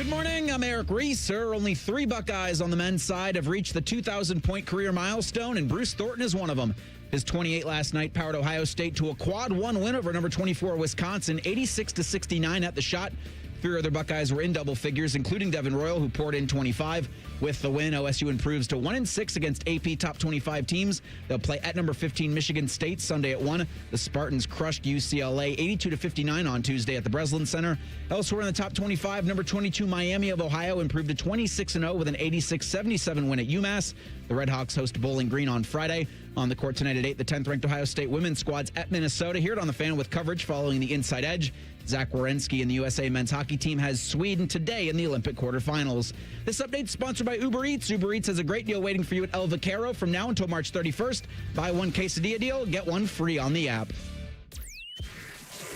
Good morning, I'm Eric Reeser. Only 3 Buckeyes on the men's side have reached the 2,000-point career milestone, and Bruce Thornton is one of them. His 28 last night powered Ohio State to a quad-1 win over number 24 Wisconsin, 86-69 at the shot. 3 other Buckeyes were in double figures, including Devin Royal, who poured in 25. With the win, OSU improves to 1-6 against AP top 25 teams. They'll play at number 15 Michigan State Sunday at 1. The Spartans crushed UCLA 82-59 on Tuesday at the Breslin Center. Elsewhere in the top 25, number 22 Miami of Ohio improved to 26-0 with an 86-77 win at UMass. The Redhawks host Bowling Green on Friday. On the court tonight at 8, the 10th-ranked Ohio State women's squad's at Minnesota. Hear it on the Fan with coverage following the Inside Edge. Zach Werenski and the USA men's hockey team has Sweden today in the Olympic quarterfinals. This update is sponsored by Uber Eats. Uber Eats has a great deal waiting for you at El Vaquero from now until March 31st. Buy one quesadilla deal, get one free on the app.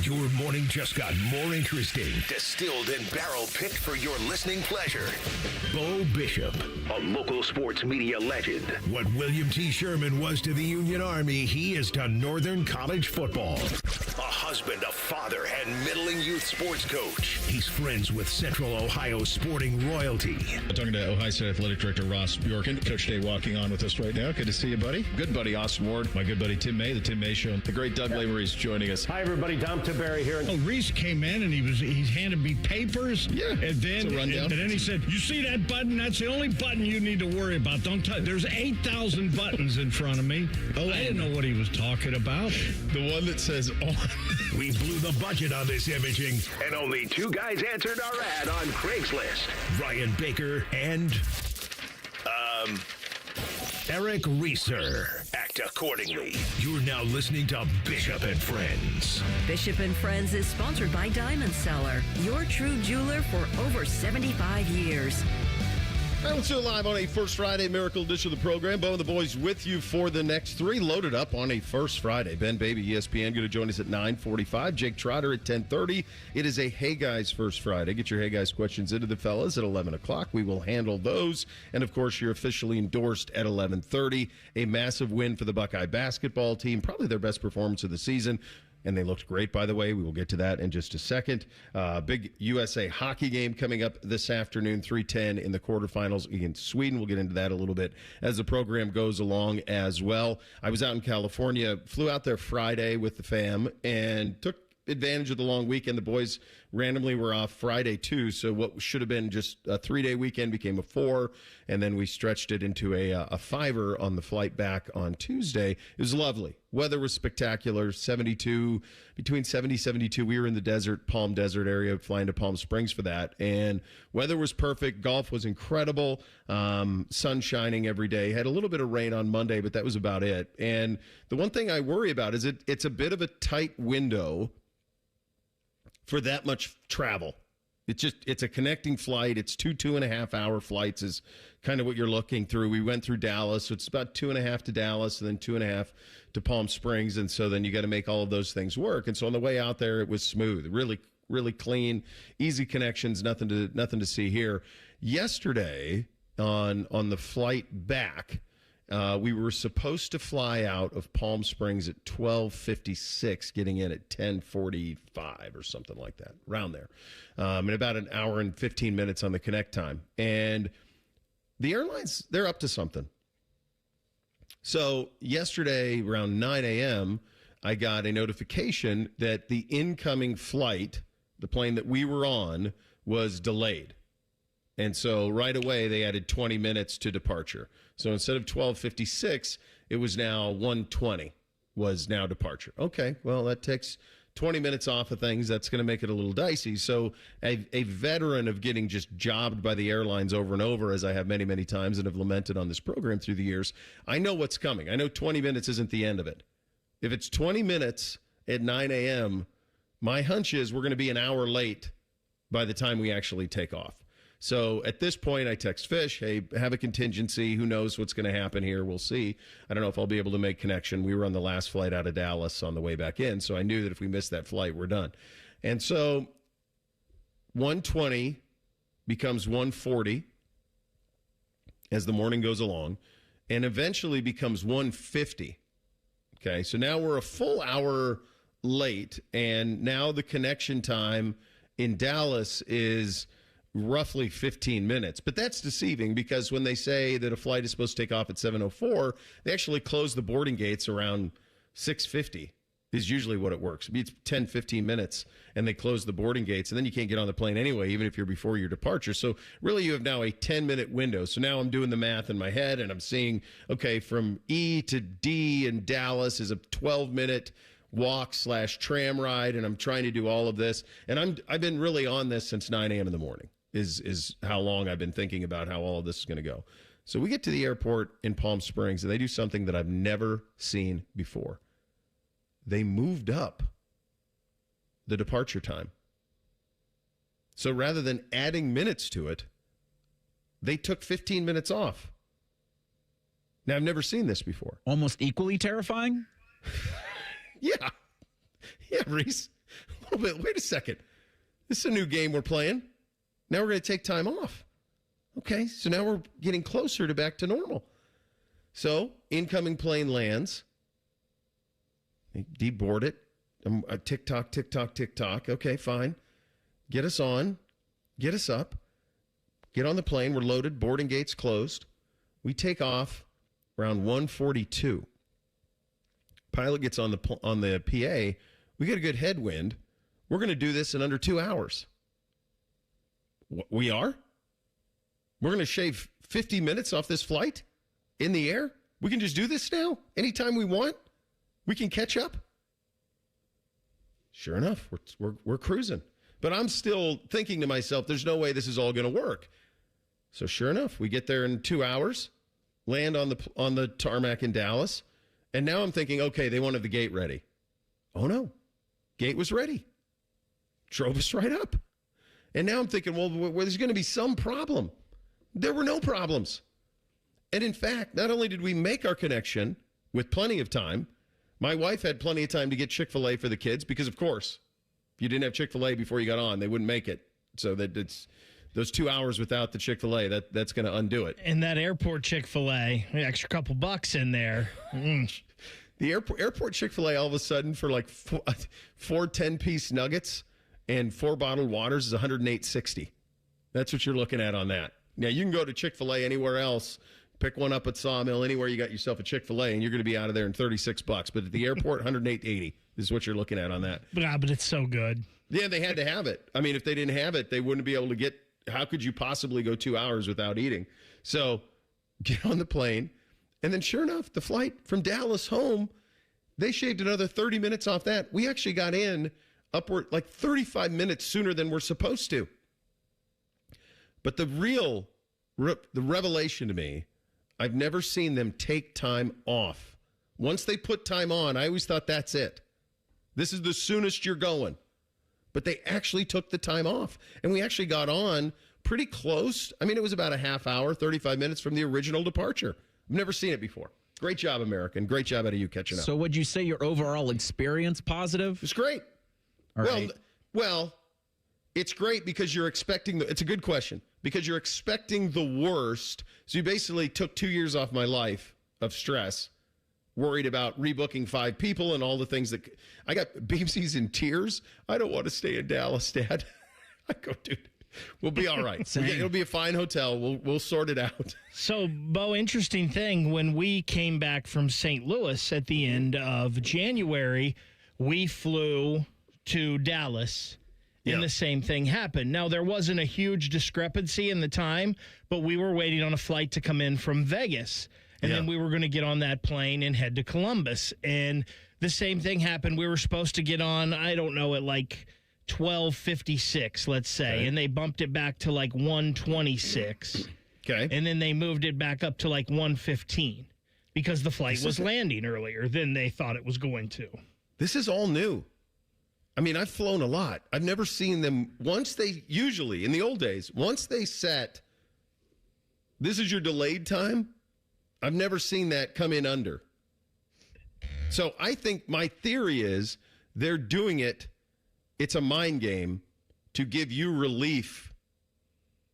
Your morning just got more interesting. Distilled and barrel-picked for your listening pleasure. Bo Bishop, a local sports media legend. What William T. Sherman was to the Union Army, he is to Northern College football. A husband, a father, and middling youth sports coach. He's friends with Central Ohio sporting royalty. I'm talking to Ohio State Athletic Director Ross Bjorken. Coach Day walking on with us right now. Good to see you, buddy. Good buddy, Austin Ward. My good buddy Tim May, the Tim May Show. The great Doug Lavery's joining us. Hi, everybody. Dom Barry here. Oh, Reese came in and he handed me papers. Yeah, and then and then he said, "You see that button? That's the only button you need to worry about. Don't touch. There's 8,000 buttons in front of me." Oh, I didn't know what he was talking about. The one that says on. We blew the budget on this imaging, and only 2 guys answered our ad on Craigslist. Ryan Baker and Eric Reeser. Act accordingly. You're now listening to Bishop and Friends. Bishop and Friends is sponsored by Diamond Seller, your true jeweler for over 75 years. All right, let's do it live on a First Friday Miracle Edition of the program. Bo and the boys with you for the next 3, loaded up on a First Friday. Ben Baby, ESPN, going to join us at 9:45. Jake Trotter at 10:30. It is a Hey Guys First Friday. Get your Hey Guys questions into the fellas at 11 o'clock. We will handle those. And, of course, you're officially endorsed at 11:30. A massive win for the Buckeye basketball team, probably their best performance of the season. And they looked great, by the way. We will get to that in just a second. Big USA hockey game coming up this afternoon, 3:10 in the quarterfinals against Sweden. We'll get into that a little bit as the program goes along as well. I was out in California, flew out there Friday with the fam, and took advantage of the long weekend. The boys randomly were off Friday, too, so what should have been just a 3-day weekend became a 4, and then we stretched it into a 5er on the flight back on Tuesday. It was lovely. Weather was spectacular, 72, between 70 and 72. We were in the desert, Palm Desert area, flying to Palm Springs for that, and weather was perfect. Golf was incredible. Sun shining every day. Had a little bit of rain on Monday, but that was about it. And the one thing I worry about is it's a bit of a tight window for that much travel. It's a connecting flight. It's 2.5 hour flights is kind of what you're looking through. We went through Dallas, so it's about 2.5 to Dallas and then 2.5 to Palm Springs. And so then you got to make all of those things work. And so on the way out there, it was smooth, really, really clean, easy connections, nothing to see here. Yesterday on the flight back, we were supposed to fly out of Palm Springs at 12:56, getting in at 10:45 or something like that, around there, in about an hour and 15 minutes on the connect time. And the airlines, they're up to something. So yesterday around 9 a.m., I got a notification that the incoming flight, the plane that we were on, was delayed. And so right away, they added 20 minutes to departure. So instead of 12:56, it was now 1:20 was now departure. Okay, well, that takes 20 minutes off of things. That's going to make it a little dicey. So a veteran of getting just jobbed by the airlines over and over, as I have many, many times and have lamented on this program through the years, I know what's coming. I know 20 minutes isn't the end of it. If it's 20 minutes at 9 a.m., my hunch is we're going to be an hour late by the time we actually take off. So at this point, I text Fish, hey, have a contingency. Who knows what's going to happen here? We'll see. I don't know if I'll be able to make connection. We were on the last flight out of Dallas on the way back in, so I knew that if we missed that flight, we're done. And so 1:20 becomes 1:40 as the morning goes along, and eventually becomes 1:50. Okay, so now we're a full hour late, and now the connection time in Dallas is roughly 15 minutes. But that's deceiving because when they say that a flight is supposed to take off at 7:04, they actually close the boarding gates around 6:50 is usually what it works. It's 10, 15 minutes, and they close the boarding gates, and then you can't get on the plane anyway, even if you're before your departure. So really you have now a 10-minute window. So now I'm doing the math in my head, and I'm seeing, okay, from E to D in Dallas is a 12-minute walk/tram ride, and I'm trying to do all of this. And I've been really on this since 9 a.m. in the morning is how long I've been thinking about how all of this is going to go. So we get to the airport in Palm Springs, and they do something that I've never seen before. They moved up the departure time. So rather than adding minutes to it, they took 15 minutes off. Now, I've never seen this before. Almost equally terrifying? Yeah. Yeah, Reese. A little bit. Wait a second. This is a new game we're playing. Now we're going to take time off. Okay, so now we're getting closer to back to normal. So, incoming plane lands. They deboard it. Tick-tock, tick-tock, tick-tock. Okay, fine. Get us on. Get us up. Get on the plane. We're loaded. Boarding gates closed. We take off around 1:42. Pilot gets on the PA. We get a good headwind. We're going to do this in under 2 hours. We are? We're going to shave 50 minutes off this flight in the air? We can just do this now? Anytime we want? We can catch up? Sure enough, we're cruising. But I'm still thinking to myself, there's no way this is all going to work. So sure enough, we get there in 2 hours, land on the tarmac in Dallas, and now I'm thinking, okay, they wanted the gate ready. Oh no, gate was ready. Drove us right up. And now I'm thinking, well, there's going to be some problem. There were no problems. And in fact, not only did we make our connection with plenty of time, my wife had plenty of time to get Chick-fil-A for the kids because, of course, if you didn't have Chick-fil-A before you got on, they wouldn't make it. So that it's those 2 hours without the Chick-fil-A, that's going to undo it. And that airport Chick-fil-A, an extra couple bucks in there. The airport Chick-fil-A, all of a sudden, for like four 10-piece nuggets and 4 bottled waters is $108.60. That's what you're looking at on that. Now, you can go to Chick-fil-A anywhere else, pick one up at Sawmill, anywhere you got yourself a Chick-fil-A, and you're going to be out of there in $36. But at the airport, $108.80 is what you're looking at on that. But it's so good. Yeah, they had to have it. I mean, if they didn't have it, they wouldn't be able to get. How could you possibly go 2 hours without eating? So get on the plane. And then sure enough, the flight from Dallas home, they shaved another 30 minutes off that. We actually got in upward like 35 minutes sooner than we're supposed to. But the revelation to me, I've never seen them take time off. Once they put time on, I always thought that's it. This is the soonest you're going. But they actually took the time off. And we actually got on pretty close. I mean, it was about a half hour, 35 minutes from the original departure. I've never seen it before. Great job, American. Great job out of you catching up. So would you say your overall experience positive? It's great. Well, it's great because you're expecting it's a good question, because you're expecting the worst. So you basically took 2 years off my life of stress, worried about rebooking 5 people and all the things that I got. Beamsy's in tears. I don't want to stay in Dallas, Dad. I go, dude, we'll be all right. It'll be a fine hotel. We'll sort it out. So, Bo, interesting thing, when we came back from St. Louis at the end of January, we flew to Dallas, and the same thing happened. Now, there wasn't a huge discrepancy in the time, but we were waiting on a flight to come in from Vegas, and then we were going to get on that plane and head to Columbus. And the same thing happened. We were supposed to get on, I don't know, at like 12:56, let's say, and they bumped it back to like 1:26. Okay. And then they moved it back up to like 1:15 because the flight was landing earlier than they thought it was going to. This is all new. I mean, I've flown a lot. I've never seen them usually in the old days, once they set, this is your delayed time, I've never seen that come in under. So I think my theory is they're doing it. It's a mind game to give you relief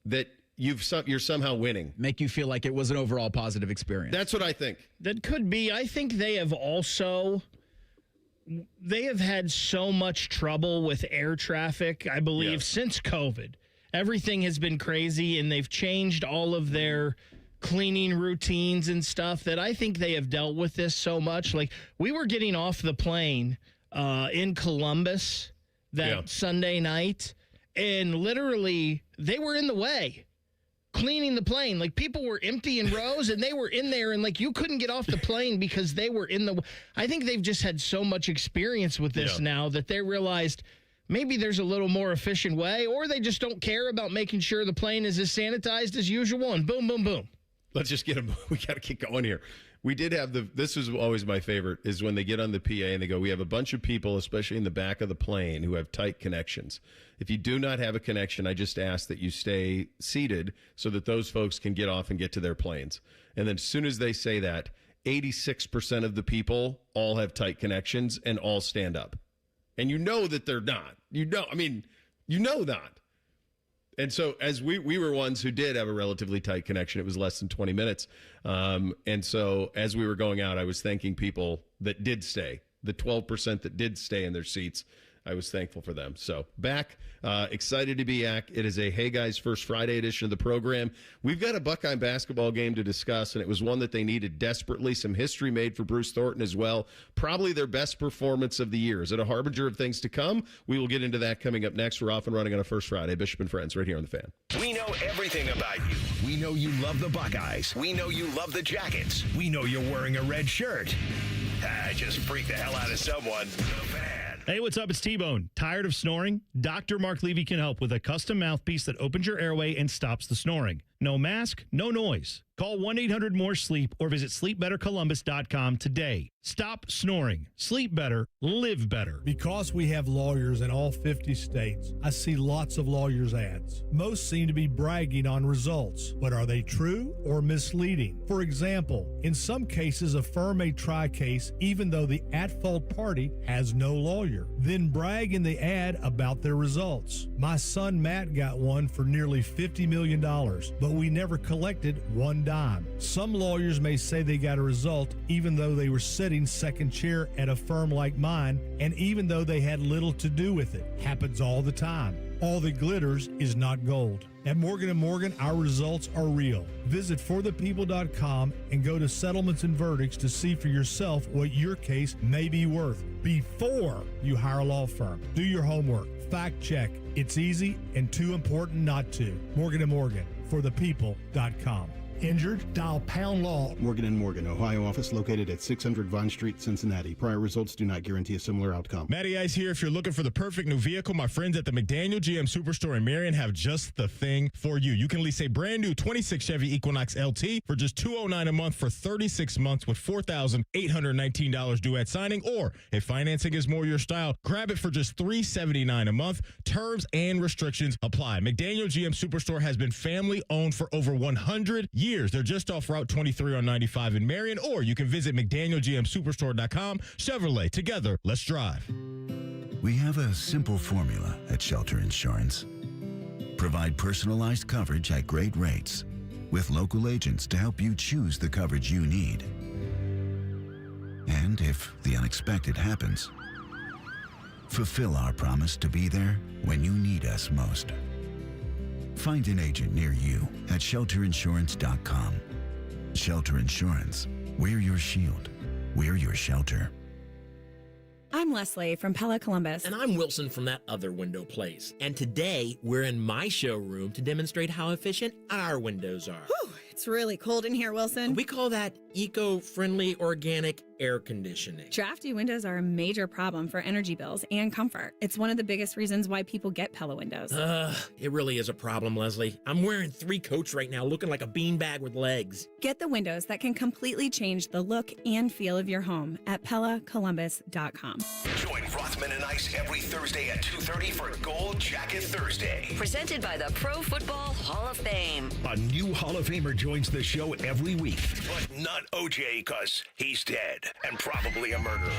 that you're somehow winning. Make you feel like it was an overall positive experience. That's what I think. That could be. I think they have had so much trouble with air traffic, I believe, since COVID. everything has been crazy, and they've changed all of their cleaning routines and stuff that I think they have dealt with this so much. Like, we were getting off the plane in Columbus that Sunday night, and literally they were in the way cleaning the plane. Like, people were empty in rows, and they were in there, and like, you couldn't get off the plane because they were in the. I think they've just had so much experience with this now that they realized maybe there's a little more efficient way, or they just don't care about making sure the plane is as sanitized as usual, and boom, boom, boom. Let's just get them. We got to keep going here. We did have this was always my favorite, is when they get on the PA and they go, we have a bunch of people, especially in the back of the plane, who have tight connections. If you do not have a connection, I just ask that you stay seated so that those folks can get off and get to their planes. And then as soon as they say that, 86% of the people all have tight connections and all stand up. And you know that they're not. You know not. And so as we were ones who did have a relatively tight connection, it was less than 20 minutes. And so as we were going out, I was thanking people that did stay, the 12% that did stay in their seats. I was thankful for them. So back, excited to be back. It is a Hey Guys First Friday edition of the program. We've got a Buckeye basketball game to discuss, and it was one that they needed desperately. Some history made for Bruce Thornton as well. Probably their best performance of the year. Is it a harbinger of things to come? We will get into that coming up next. We're off and running on a First Friday. Bishop and Friends right here on The Fan. We know everything about you. We know you love the Buckeyes. We know you love the Jackets. We know you're wearing a red shirt. I just freaked the hell out of someone. The Fan. Hey, what's up? It's T-Bone. Tired of snoring? Dr. Mark Levy can help with a custom mouthpiece that opens your airway and stops the snoring. No mask, no noise. Call 1-800-MORE-SLEEP or visit sleepbettercolumbus.com today. Stop snoring. Sleep better. Live better. Because we have lawyers in all 50 states, I see lots of lawyers' ads. Most seem to be bragging on results, but are they true or misleading? For example, in some cases, a firm may try a case even though the at-fault party has no lawyer, then brag in the ad about their results. My son Matt got one for nearly $50 million, but we never collected one dime. Some lawyers may say they got a result even though they were sitting second chair at a firm like mine, and even though they had little to do with it. Happens all the time. All that glitters is not gold. At Morgan & Morgan, our results are real. Visit forthepeople.com and go to settlements and verdicts to see for yourself what your case may be worth before you hire a law firm. Do your homework. Fact check. It's easy and too important not to. Morgan & Morgan, forthepeople.com. Injured? Dial pound law. Morgan & Morgan, Ohio office located at 600 Vine Street, Cincinnati. Prior results do not guarantee a similar outcome. Matty Ice here. If you're looking for the perfect new vehicle, my friends at the McDaniel GM Superstore in Marion have just the thing for you. You can lease a brand new 26 Chevy Equinox LT for just $209 a month for 36 months with $4,819 due at signing, or if financing is more your style, grab it for just $379 a month. Terms and restrictions apply. McDaniel GM Superstore has been family owned for over 100 years. They're just off Route 23 on 95 in Marion, or you can visit McDanielGMSuperstore.com. Chevrolet, together, let's drive. We have a simple formula at Shelter Insurance. Provide personalized coverage at great rates with local agents to help you choose the coverage you need. And if the unexpected happens, fulfill our promise to be there when you need us most. Find an agent near you at shelterinsurance.com. Shelter Insurance. We're your shield. We're your shelter. I'm Leslie from Pella Columbus. And I'm Wilson from that other window place. And today, we're in my showroom to demonstrate how efficient our windows are. Whew, it's really cold in here, Wilson. We call that eco-friendly organic air conditioning. Drafty windows are a major problem for energy bills and comfort. It's one of the biggest reasons why people get Pella windows. It really is a problem, Leslie. I'm wearing 3 coats right now, looking like a beanbag with legs. Get the windows that can completely change the look and feel of your home at PellaColumbus.com. Join Rothman and Ice every Thursday at 2:30 for Gold Jacket Thursday. Presented by the Pro Football Hall of Fame. A new Hall of Famer joins the show every week, but not OJ, because he's dead and probably a murderer.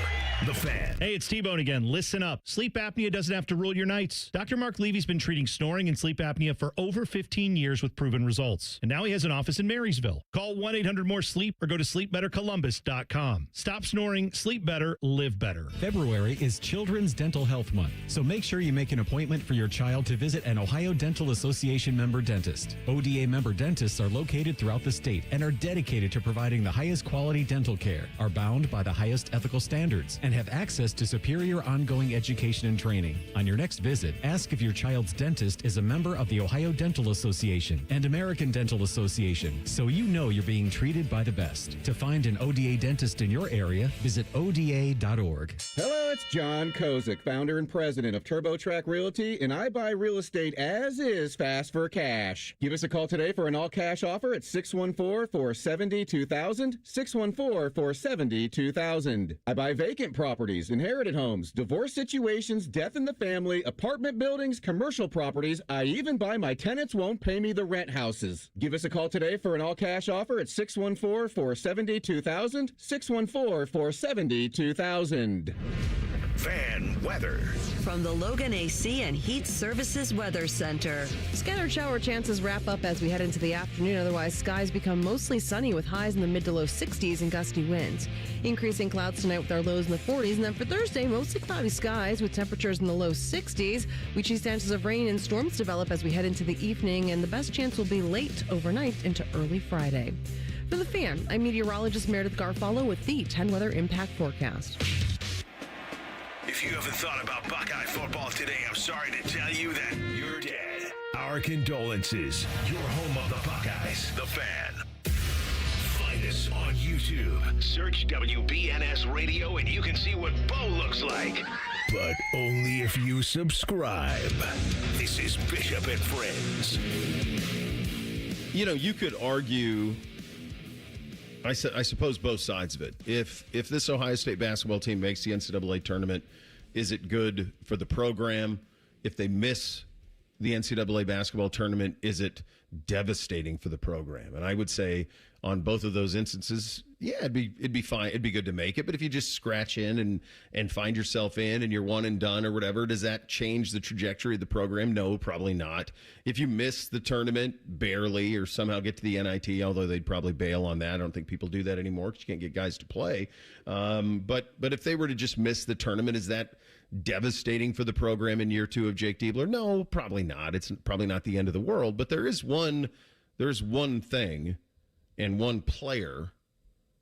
The Fan. Hey, it's T-Bone again. Listen up. Sleep apnea doesn't have to rule your nights. Dr. Mark Levy's been treating snoring and sleep apnea for over 15 years with proven results. And now he has an office in Marysville. Call 1-800-MORE-SLEEP or go to sleepbettercolumbus.com. Stop snoring, sleep better, live better. February is Children's Dental Health Month, so make sure you make an appointment for your child to visit an Ohio Dental Association member dentist. ODA member dentists are located throughout the state and are dedicated to providing the highest quality dental care, are bound by the highest ethical standards, and have access to superior ongoing education and training. On your next visit, ask if your child's dentist is a member of the Ohio Dental Association and American Dental Association, so you know you're being treated by the best. To find an ODA dentist in your area, visit ODA.org. Hello, it's John Kozik, founder and president of TurboTrack Realty, and I buy real estate as is, fast for cash. Give us a call today for an all-cash offer at 614-470-2000, 614-470-2000. I buy vacant properties, inherited homes, divorce situations, death in the family, apartment buildings, commercial properties. I even buy my tenants won't pay me the rent houses. Give us a call today for an all-cash offer at 614-470-2000, 614-470-2000. Fan weather. From the Logan AC and Heat Services Weather Center. Scattered shower chances wrap up as we head into the afternoon. Otherwise, skies become mostly sunny with highs in the mid to low 60s and gusty winds. Increasing clouds tonight with our lows in the 40s. And then for Thursday, mostly cloudy skies with temperatures in the low 60s. We see chances of rain and storms develop as we head into the evening, and the best chance will be late overnight into early Friday. For The Fan, I'm meteorologist Meredith Garfalo with the 10 Weather Impact Forecast. If you haven't thought about Buckeye football today, I'm sorry to tell you that you're dead. Our condolences. Your home of the Buckeyes, The Fan. Find us on YouTube. Search WBNS Radio and you can see what Bo looks like. But only if you subscribe. This is Bishop and Friends. You know, you could argue, I suppose, both sides of it. If this Ohio State basketball team makes the NCAA tournament, is it good for the program? If they miss the NCAA basketball tournament, is it devastating for the program? And I would say on both of those instances, yeah, it'd be fine. It'd be good to make it. But if you just scratch in and find yourself in and you're one and done or whatever, does that change the trajectory of the program? No, probably not. If you miss the tournament barely or somehow get to the NIT, although they'd probably bail on that. I don't think people do that anymore because you can't get guys to play. But if they were to just miss the tournament, is that devastating for the program in year two of Jake Diebler? No, probably not. It's probably not the end of the world. But there's one thing and one player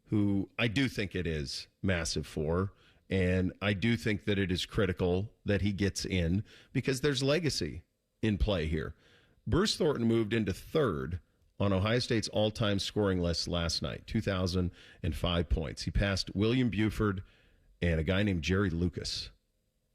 who I do think it is massive for, and I do think that it is critical that he gets in because there's legacy in play here. Bruce Thornton moved into third on Ohio State's all-time scoring list last night, 2,005 points. He passed William Buford and a guy named Jerry Lucas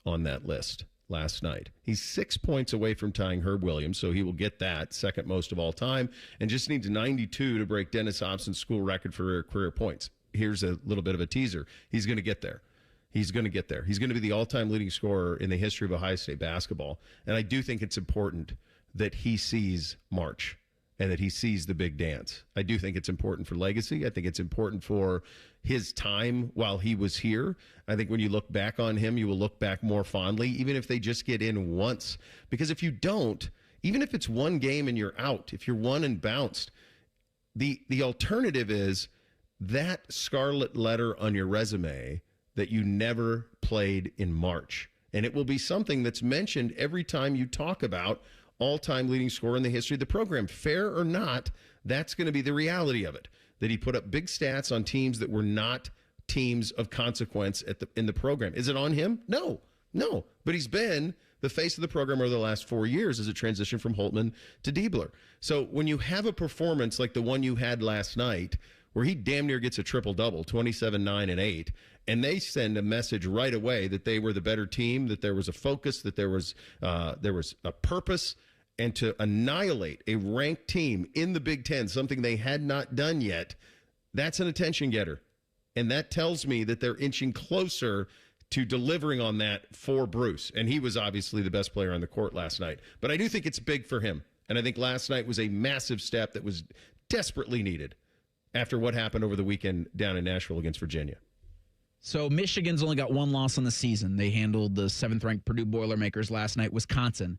on that list last night. He's 6 points away from tying Herb Williams, so he will get that, second most of all time, and just needs 92 to break Dennis Hobson's school record for career points. Here's a little bit of a teaser. He's going to get there. He's going to get there. He's going to be the all-time leading scorer in the history of Ohio State basketball, and I do think it's important that he sees March and that he sees the big dance. I do think it's important for legacy. I think it's important for his time while he was here. I think when you look back on him, you will look back more fondly, even if they just get in once. Because if you don't, even if it's one game and you're out, if you're one and bounced, the alternative is that scarlet letter on your resume that you never played in March. And it will be something that's mentioned every time you talk about all-time leading scorer in the history of the program. Fair or not, that's going to be the reality of it, that he put up big stats on teams that were not teams of consequence in the program. Is it on him? No. But he's been the face of the program over the last 4 years as a transition from Holtman to Diebler. So when you have a performance like the one you had last night, where he damn near gets a triple-double, 27, 9, and 8, and they send a message right away that they were the better team, that there was a focus, that there was a purpose, and to annihilate a ranked team in the Big Ten, something they had not done yet, that's an attention getter. And that tells me that they're inching closer to delivering on that for Bruce. And he was obviously the best player on the court last night. But I do think it's big for him. And I think last night was a massive step that was desperately needed after what happened over the weekend down in Nashville against Virginia. So Michigan's only got one loss on the season. They handled the 7th-ranked Purdue Boilermakers last night. Wisconsin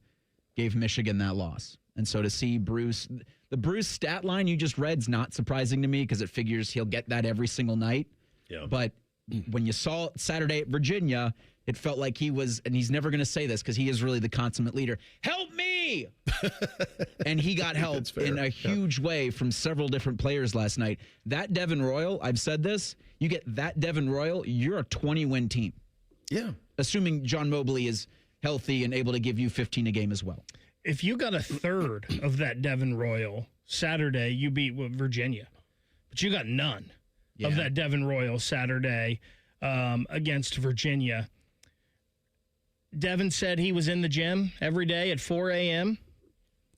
gave Michigan that loss. And so to see the Bruce stat line you just read is not surprising to me because it figures he'll get that every single night. Yeah. But when you saw it Saturday at Virginia, it felt like he was, and he's never going to say this because he is really the consummate leader, help me! And he got help in a huge way from several different players last night. That Devin Royal, I've said this, you get that Devin Royal, you're a 20-win team. Yeah. Assuming John Mobley is healthy and able to give you 15 a game as well. If you got a third of that Devin Royal Saturday, you beat Virginia. But you got none of that Devin Royal Saturday against Virginia. Devin said he was in the gym every day at 4 a.m.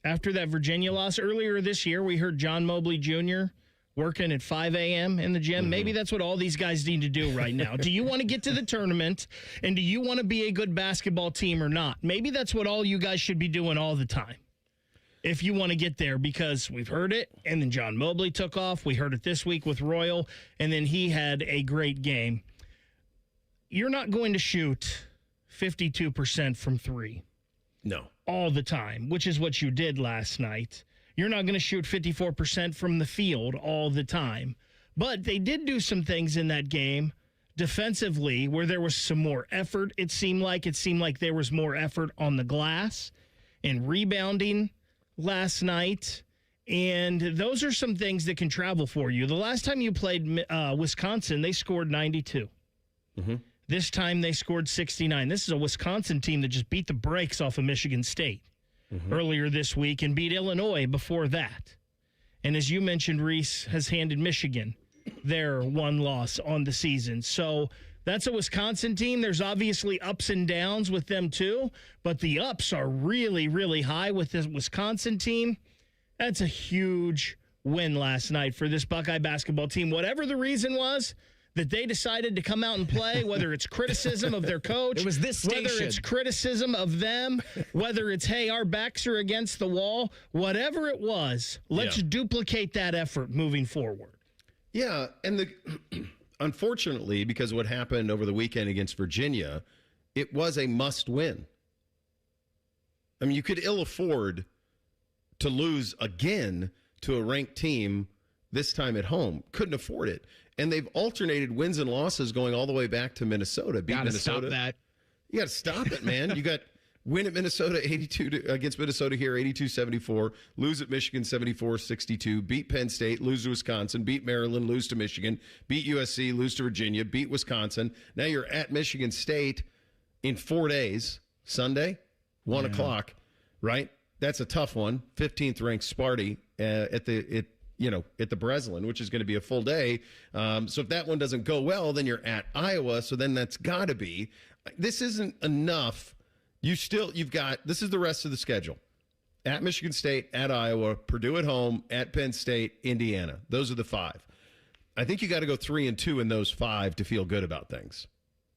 after that Virginia loss. Earlier this year, we heard John Mobley Jr. working at 5 a.m. in the gym. Mm-hmm. Maybe that's what all these guys need to do right now. Do you want to get to the tournament, and do you want to be a good basketball team or not? Maybe that's what all you guys should be doing all the time if you want to get there, because we've heard it, and then John Mobley took off. We heard it this week with Royal, and then he had a great game. You're not going to shoot 52% from three. No. All the time, which is what you did last night. You're not going to shoot 54% from the field all the time. But they did do some things in that game defensively where there was some more effort. It seemed like there was more effort on the glass and rebounding last night. And those are some things that can travel for you. The last time you played Wisconsin, they scored 92. Mm-hmm. This time they scored 69. This is a Wisconsin team that just beat the brakes off of Michigan State earlier this week and beat Illinois before that. And as you mentioned, Reese has handed Michigan their one loss on the season. So that's a Wisconsin team. There's obviously ups and downs with them too, but the ups are really, really high with this Wisconsin team. That's a huge win last night for this Buckeye basketball team. Whatever the reason was that they decided to come out and play, whether it's criticism of their coach, it was this station, whether it's criticism of them, whether it's, hey, our backs are against the wall, whatever it was, let's duplicate that effort moving forward. Yeah, and unfortunately, because of what happened over the weekend against Virginia, it was a must-win. I mean, you could ill afford to lose again to a ranked team this time at home. Couldn't afford it. And they've alternated wins and losses going all the way back to Minnesota. Beat Minnesota. Stop that. You got to stop it, man. You got win at Minnesota against Minnesota here, 82-74. Lose at Michigan, 74-62. Beat Penn State, lose to Wisconsin. Beat Maryland, lose to Michigan. Beat USC, lose to Virginia. Beat Wisconsin. Now you're at Michigan State in 4 days. Sunday, 1 o'clock, right? That's a tough one. 15th ranked Sparty at the Breslin, which is going to be a full day. So if that one doesn't go well, then you're at Iowa. So then that's got to be. This isn't enough. You've got, this is the rest of the schedule. At Michigan State, at Iowa, Purdue at home, at Penn State, Indiana. Those are the 5. I think you got to go 3-2 in those 5 to feel good about things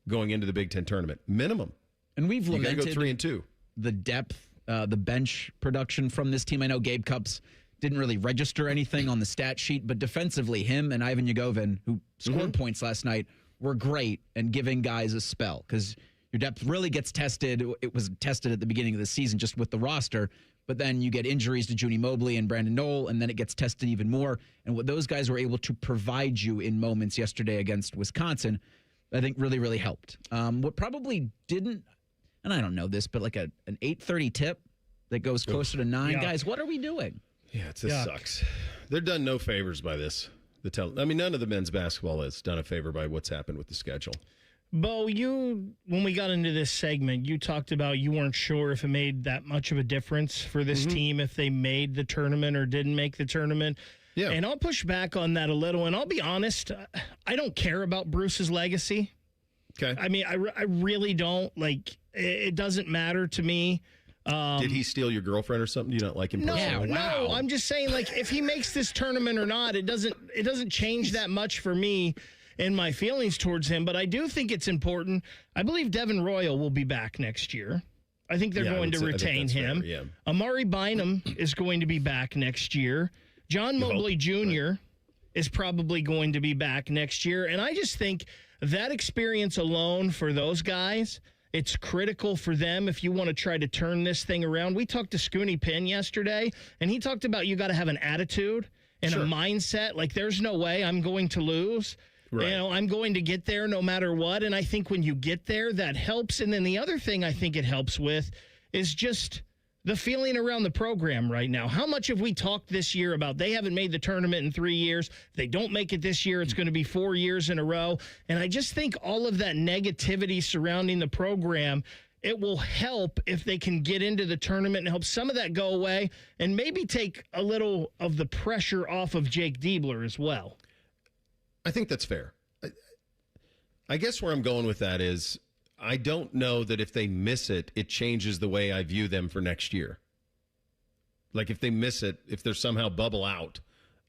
going into the Big Ten tournament. Minimum. And we've lamented go 3-2. The depth, the bench production from this team. I know Gabe Cupps didn't really register anything on the stat sheet, but defensively, him and Ivan Yagovin, who scored points last night, were great and giving guys a spell because your depth really gets tested. It was tested at the beginning of the season just with the roster, but then you get injuries to Junie Mobley and Brandon Knoll, and then it gets tested even more. And what those guys were able to provide you in moments yesterday against Wisconsin, I think really, really helped. What probably didn't, and I don't know this, but like an 8:30 tip that goes closer to 9. Guys, what are we doing? Yeah, this sucks. They're done no favors by this. None of the men's basketball has done a favor by what's happened with the schedule. Bo, when we got into this segment, you talked about you weren't sure if it made that much of a difference for this team if they made the tournament or didn't make the tournament. Yeah. And I'll push back on that a little, and I'll be honest, I don't care about Bruce's legacy. Okay. I mean, I really don't. Like, it doesn't matter to me. Did he steal your girlfriend or something? Do you not like him personally? No, I'm just saying, like, if he makes this tournament or not, it doesn't change that much for me and my feelings towards him. But I do think it's important. I believe Devin Royal will be back next year. I think they're going to retain him. Fair, yeah. Amari Bynum is going to be back next year. John Mobley Jr. is probably going to be back next year. And I just think that experience alone for those guys, it's critical for them if you want to try to turn this thing around. We talked to Scooney Penn yesterday, and he talked about you got to have an attitude and a mindset. Like, there's no way I'm going to lose. Right. You know, I'm going to get there no matter what. And I think when you get there, that helps. And then the other thing I think it helps with is just the feeling around the program right now. How much have we talked this year about they haven't made the tournament in 3 years? If they don't make it this year, it's going to be 4 years in a row. And I just think all of that negativity surrounding the program, it will help if they can get into the tournament and help some of that go away and maybe take a little of the pressure off of Jake Diebler as well. I think that's fair. I guess where I'm going with that is I don't know that if they miss it, it changes the way I view them for next year. Like, if they miss it, if they're somehow bubble out,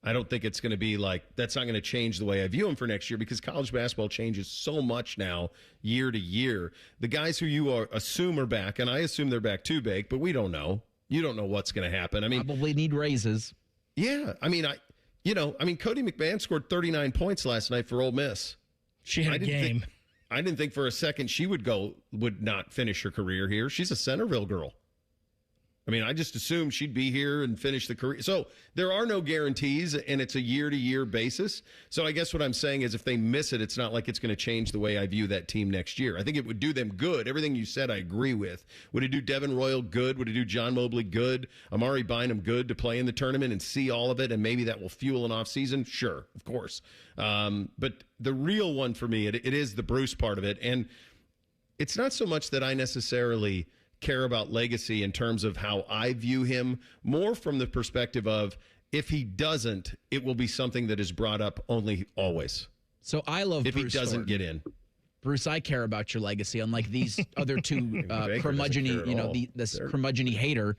I don't think it's going to be like, that's not going to change the way I view them for next year, because college basketball changes so much now year to year. The guys who you assume are back, and I assume they're back too, Bake, but we don't know. You don't know what's going to happen. I mean, probably need raises. Yeah. I mean, Cody McMahon scored 39 points last night for Ole Miss. She had a game. I didn't think for a second she would not finish her career here. She's a Centerville girl. I mean, I just assumed she'd be here and finish the career. So there are no guarantees, and it's a year-to-year basis. So I guess what I'm saying is if they miss it, it's not like it's going to change the way I view that team next year. I think it would do them good. Everything you said I agree with. Would it do Devin Royal good? Would it do John Mobley good? Amari Bynum good to play in the tournament and see all of it, and maybe that will fuel an offseason? Sure, of course. But the real one for me, it is the Bruce part of it. And it's not so much that I necessarily care about legacy in terms of how I view him, more from the perspective of if he doesn't, it will be something that is brought up only always. So I love if Bruce he doesn't Thornton. get in. Bruce, I care about your legacy, unlike these other two curmudgeon-y, this curmudgeon-y hater.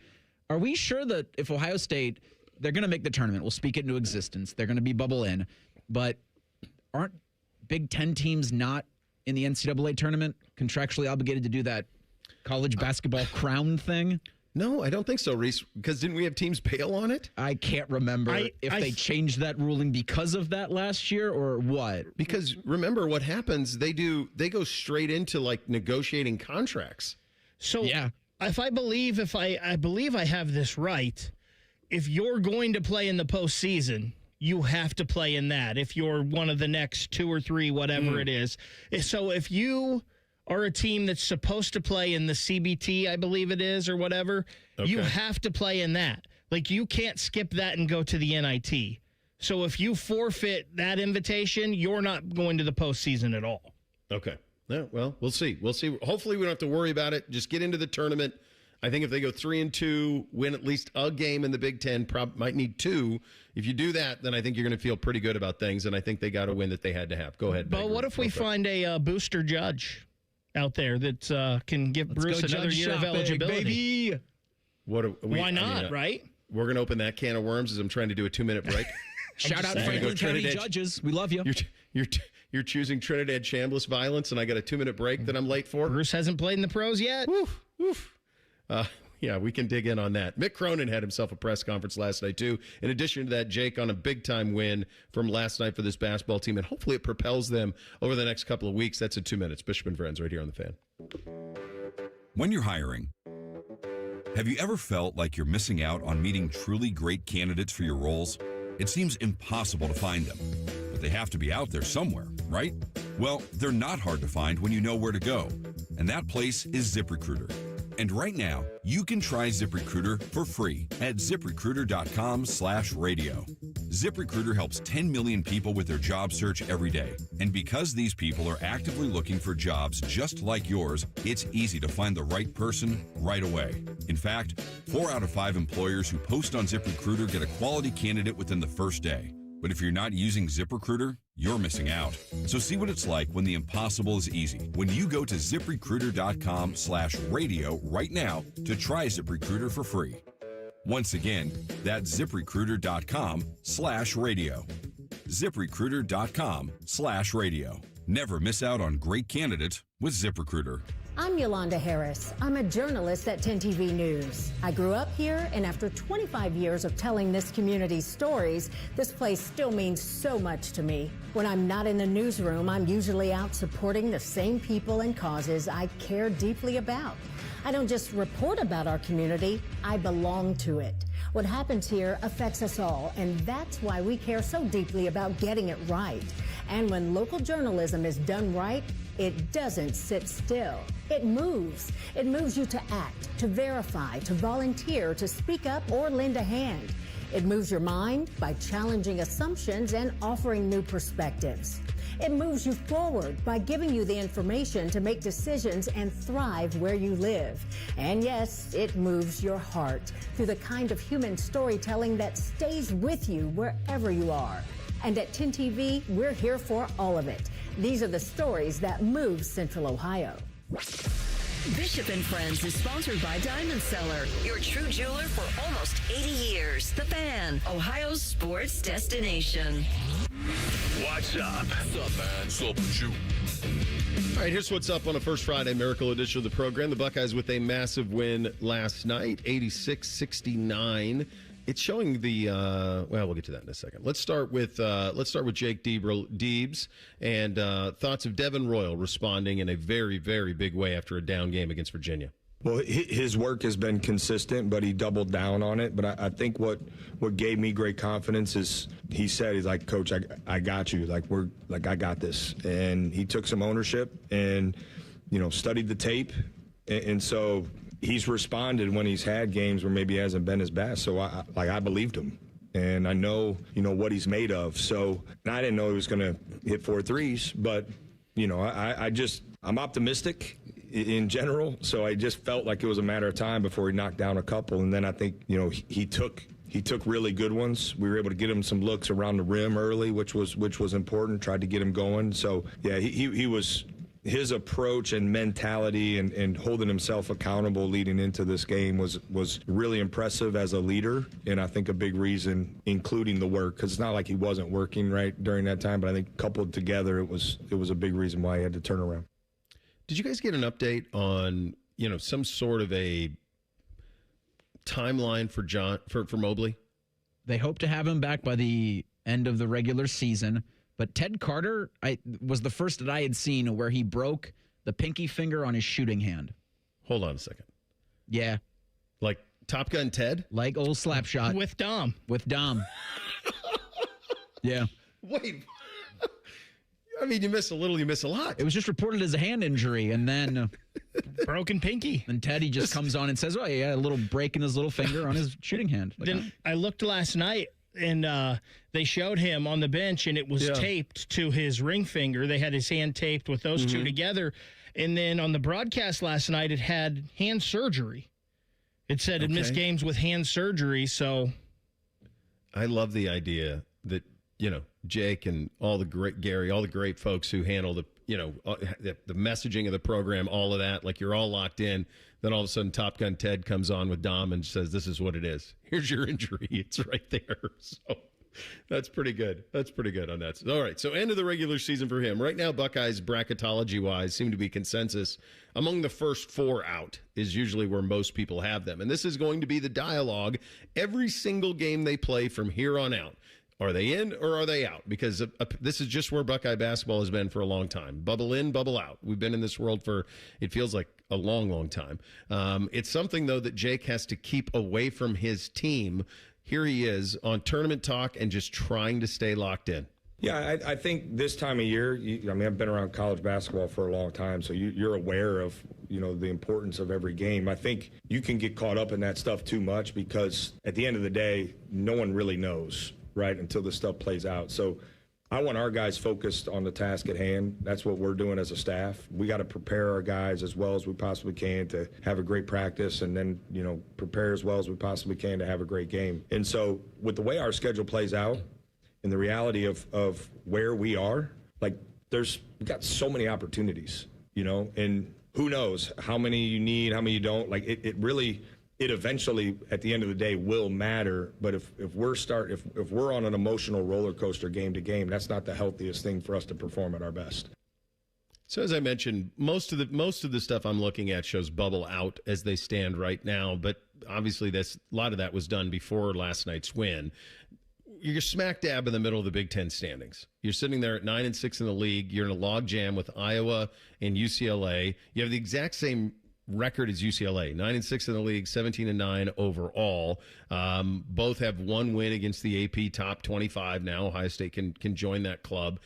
Are we sure that if Ohio State, they're going to make the tournament, we'll speak it into existence, they're going to be bubble in, but aren't Big Ten teams not in the NCAA tournament contractually obligated to do that college basketball crown thing? No, I don't think so, Reese, because didn't we have teams bail on it? I can't remember if they changed that ruling because of that last year or what. Because remember what happens, they go straight into like negotiating contracts. So yeah. I believe I have this right, if you're going to play in the postseason, you have to play in that if you're one of the next 2 or 3, whatever it is. So if you are a team that's supposed to play in the CBT, I believe it is, or whatever, you have to play in that. Like, you can't skip that and go to the NIT. So if you forfeit that invitation, you're not going to the postseason at all. Okay. Yeah, well, we'll see. We'll see. Hopefully we don't have to worry about it. Just get into the tournament. I think if they go 3-2, win at least a game in the Big Ten, might need 2. If you do that, then I think you're going to feel pretty good about things, and I think they got a win that they had to have. Go ahead. But what if we find a booster judge out there that can give Bruce another year of eligibility? Baby. Why not, right? We're going to open that can of worms as I'm trying to do a 2-minute break. Shout out Franklin County judges. We love you. You're choosing Trinidad Chambliss violence, and I got a 2-minute break that I'm late for. Bruce hasn't played in the pros yet. Oof. Yeah, we can dig in on that. Mick Cronin had himself a press conference last night, too. In addition to that, Jake on a big-time win from last night for this basketball team, and hopefully it propels them over the next couple of weeks. That's in 2 minutes. Bishop and Friends right here on The Fan. When you're hiring, have you ever felt like you're missing out on meeting truly great candidates for your roles? It seems impossible to find them, but they have to be out there somewhere, right? Well, they're not hard to find when you know where to go, and that place is ZipRecruiter. And right now, you can try ZipRecruiter for free at ZipRecruiter.com/radio. ZipRecruiter helps 10 million people with their job search every day. And because these people are actively looking for jobs just like yours, it's easy to find the right person right away. In fact, 4 out of 5 employers who post on ZipRecruiter get a quality candidate within the first day. But if you're not using ZipRecruiter, you're missing out. So see what it's like when the impossible is easy. When you go to ZipRecruiter.com/radio right now to try ZipRecruiter for free. Once again, that's ZipRecruiter.com/radio. ZipRecruiter.com/radio. Never miss out on great candidates with ZipRecruiter. I'm Yolanda Harris. I'm a journalist at 10 TV News. I grew up here, and after 25 years of telling this community's stories, this place still means so much to me. When I'm not in the newsroom, I'm usually out supporting the same people and causes I care deeply about. I don't just report about our community, I belong to it. What happens here affects us all, and that's why we care so deeply about getting it right. And when local journalism is done right, it doesn't sit still. It moves. It moves you to act, to verify, to volunteer, to speak up or lend a hand. It moves your mind by challenging assumptions and offering new perspectives. It moves you forward by giving you the information to make decisions and thrive where you live. And yes, it moves your heart through the kind of human storytelling that stays with you wherever you are. And at 10 TV, we're here for all of it. These are the stories that move Central Ohio. Bishop and Friends is sponsored by Diamond Seller, your true jeweler for almost 80 years. The Fan, Ohio's sports destination. What's up? What's up, man? What's up with you? All right, here's what's up on a First Friday Miracle edition of the program. The Buckeyes with a massive win last night, 86-69. It's showing the well, we'll get to that in a second. Let's start with Jake Deebs and thoughts of Devin Royal responding in a very, very big way after a down game against Virginia. Well, his work has been consistent, but he doubled down on it. But I think what gave me great confidence is he said, he's like, Coach, I got you. I got this. And he took some ownership and, studied the tape. And so he's responded when he's had games where maybe he hasn't been his best. So I believed him. And I know, what he's made of. So, and I didn't know he was going to hit 4 threes, but, I'm optimistic in general. So I just felt like it was a matter of time before he knocked down a couple. And then I think, he took really good ones. We were able to get him some looks around the rim early, which was important, tried to get him going. So, yeah, he was – his approach and mentality and holding himself accountable leading into this game was really impressive as a leader, and I think a big reason, including the work, because it's not like he wasn't working right during that time, but I think coupled together, it was a big reason why he had to turn around. Did you guys get an update on some sort of a timeline for Mobley? They hope to have him back by the end of the regular season. But Ted Carter was the first that I had seen where he broke the pinky finger on his shooting hand. Hold on a second. Yeah. Like Top Gun Ted? Like old Slapshot. With Dom. Yeah. Wait. I mean, you miss a little, you miss a lot. It was just reported as a hand injury, and then... broken pinky. And Teddy just comes on and says, oh, he had a little break in his little finger on his shooting hand. Then I looked last night. And they showed him on the bench, and it was taped to his ring finger. They had his hand taped with those two together. And then on the broadcast last night, it had hand surgery. It said it missed games with hand surgery. So I love the idea that, Jake and all the great folks who handle the messaging of the program, all of that, like you're all locked in. Then all of a sudden, Top Gun Ted comes on with Dom and says, this is what it is. Here's your injury. It's right there. So that's pretty good. That's pretty good on that. All right, so end of the regular season for him. Right now, Buckeyes, bracketology-wise, seem to be consensus. Among the first 4 out is usually where most people have them. And this is going to be the dialogue every single game they play from here on out. Are they in or are they out? Because this is just where Buckeye basketball has been for a long time. Bubble in, bubble out. We've been in this world for, it feels like, a long, long time. It's something, though, that Jake has to keep away from his team. Here he is on Tournament Talk and just trying to stay locked in. Yeah, I think this time of year, I've been around college basketball for a long time, so you're aware of, the importance of every game. I think you can get caught up in that stuff too much because at the end of the day, no one really knows, right, until this stuff plays out. So I want our guys focused on the task at hand. That's what we're doing as a staff. We got to prepare our guys as well as we possibly can to have a great practice and then, prepare as well as we possibly can to have a great game. And so with the way our schedule plays out and the reality of where we are, like we've got so many opportunities, and who knows how many you need, how many you don't. Like it really it eventually, at the end of the day, will matter. But if we're on an emotional roller coaster game to game, that's not the healthiest thing for us to perform at our best. So as I mentioned, most of the stuff I'm looking at shows bubble out as they stand right now, but obviously a lot of that was done before last night's win. You're smack dab in the middle of the Big Ten standings. You're sitting there at 9-6 in the league. You're in a log jam with Iowa and UCLA. You have the exact same record as UCLA, 9-6 in the league, 17-9 overall. Both have one win against the AP top 25 now. Ohio State can join that club.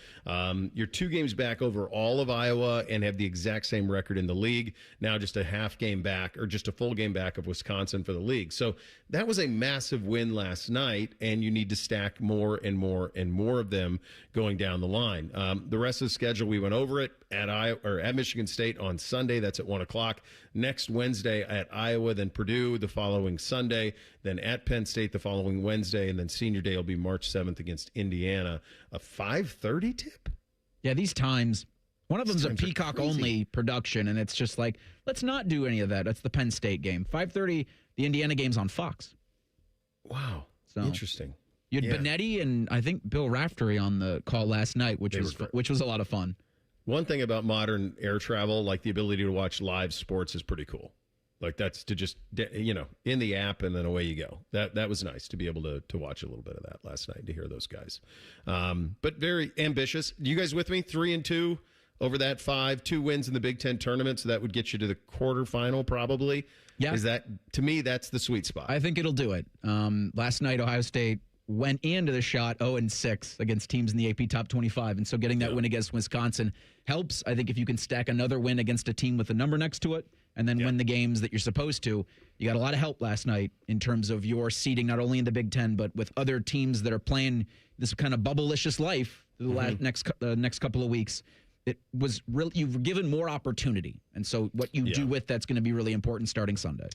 You're 2 games back over all of Iowa and have the exact same record in the league. Now just a half game back, or just a full game back of Wisconsin for the league. So that was a massive win last night, and you need to stack more and more and more of them going down the line. The rest of the schedule, we went over it at Michigan State on Sunday. That's at 1:00. Next Wednesday at Iowa, then Purdue the following Sunday, then at Penn State the following Wednesday, and then Senior Day will be March 7th against Indiana. A 5:30 tip? Yeah, these times, one of them's a Peacock-only production, and it's just like, let's not do any of that. That's the Penn State game. 5:30, the Indiana game's on Fox. Wow. So interesting. You had Benetti and I think Bill Raftery on the call last night, which was a lot of fun. One thing about modern air travel, like the ability to watch live sports, is pretty cool. Like that's to just, in the app and then away you go. That was nice to be able to watch a little bit of that last night, to hear those guys. But very ambitious. You guys with me? 3-2 over that 5, 2 wins in the Big Ten tournament. So that would get you to the quarterfinal probably. Yeah. Is that, to me, that's the sweet spot. I think it'll do it. Last night, Ohio State went into the shot 0-6 against teams in the AP top 25. And so getting that win against Wisconsin helps. I think if you can stack another win against a team with a number next to it and then win the games that you're supposed to, you got a lot of help last night in terms of your seeding, not only in the Big Ten, but with other teams that are playing this kind of bubble-licious life the next couple of weeks. It was really, you've given more opportunity. And so what you do with that's going to be really important starting Sunday.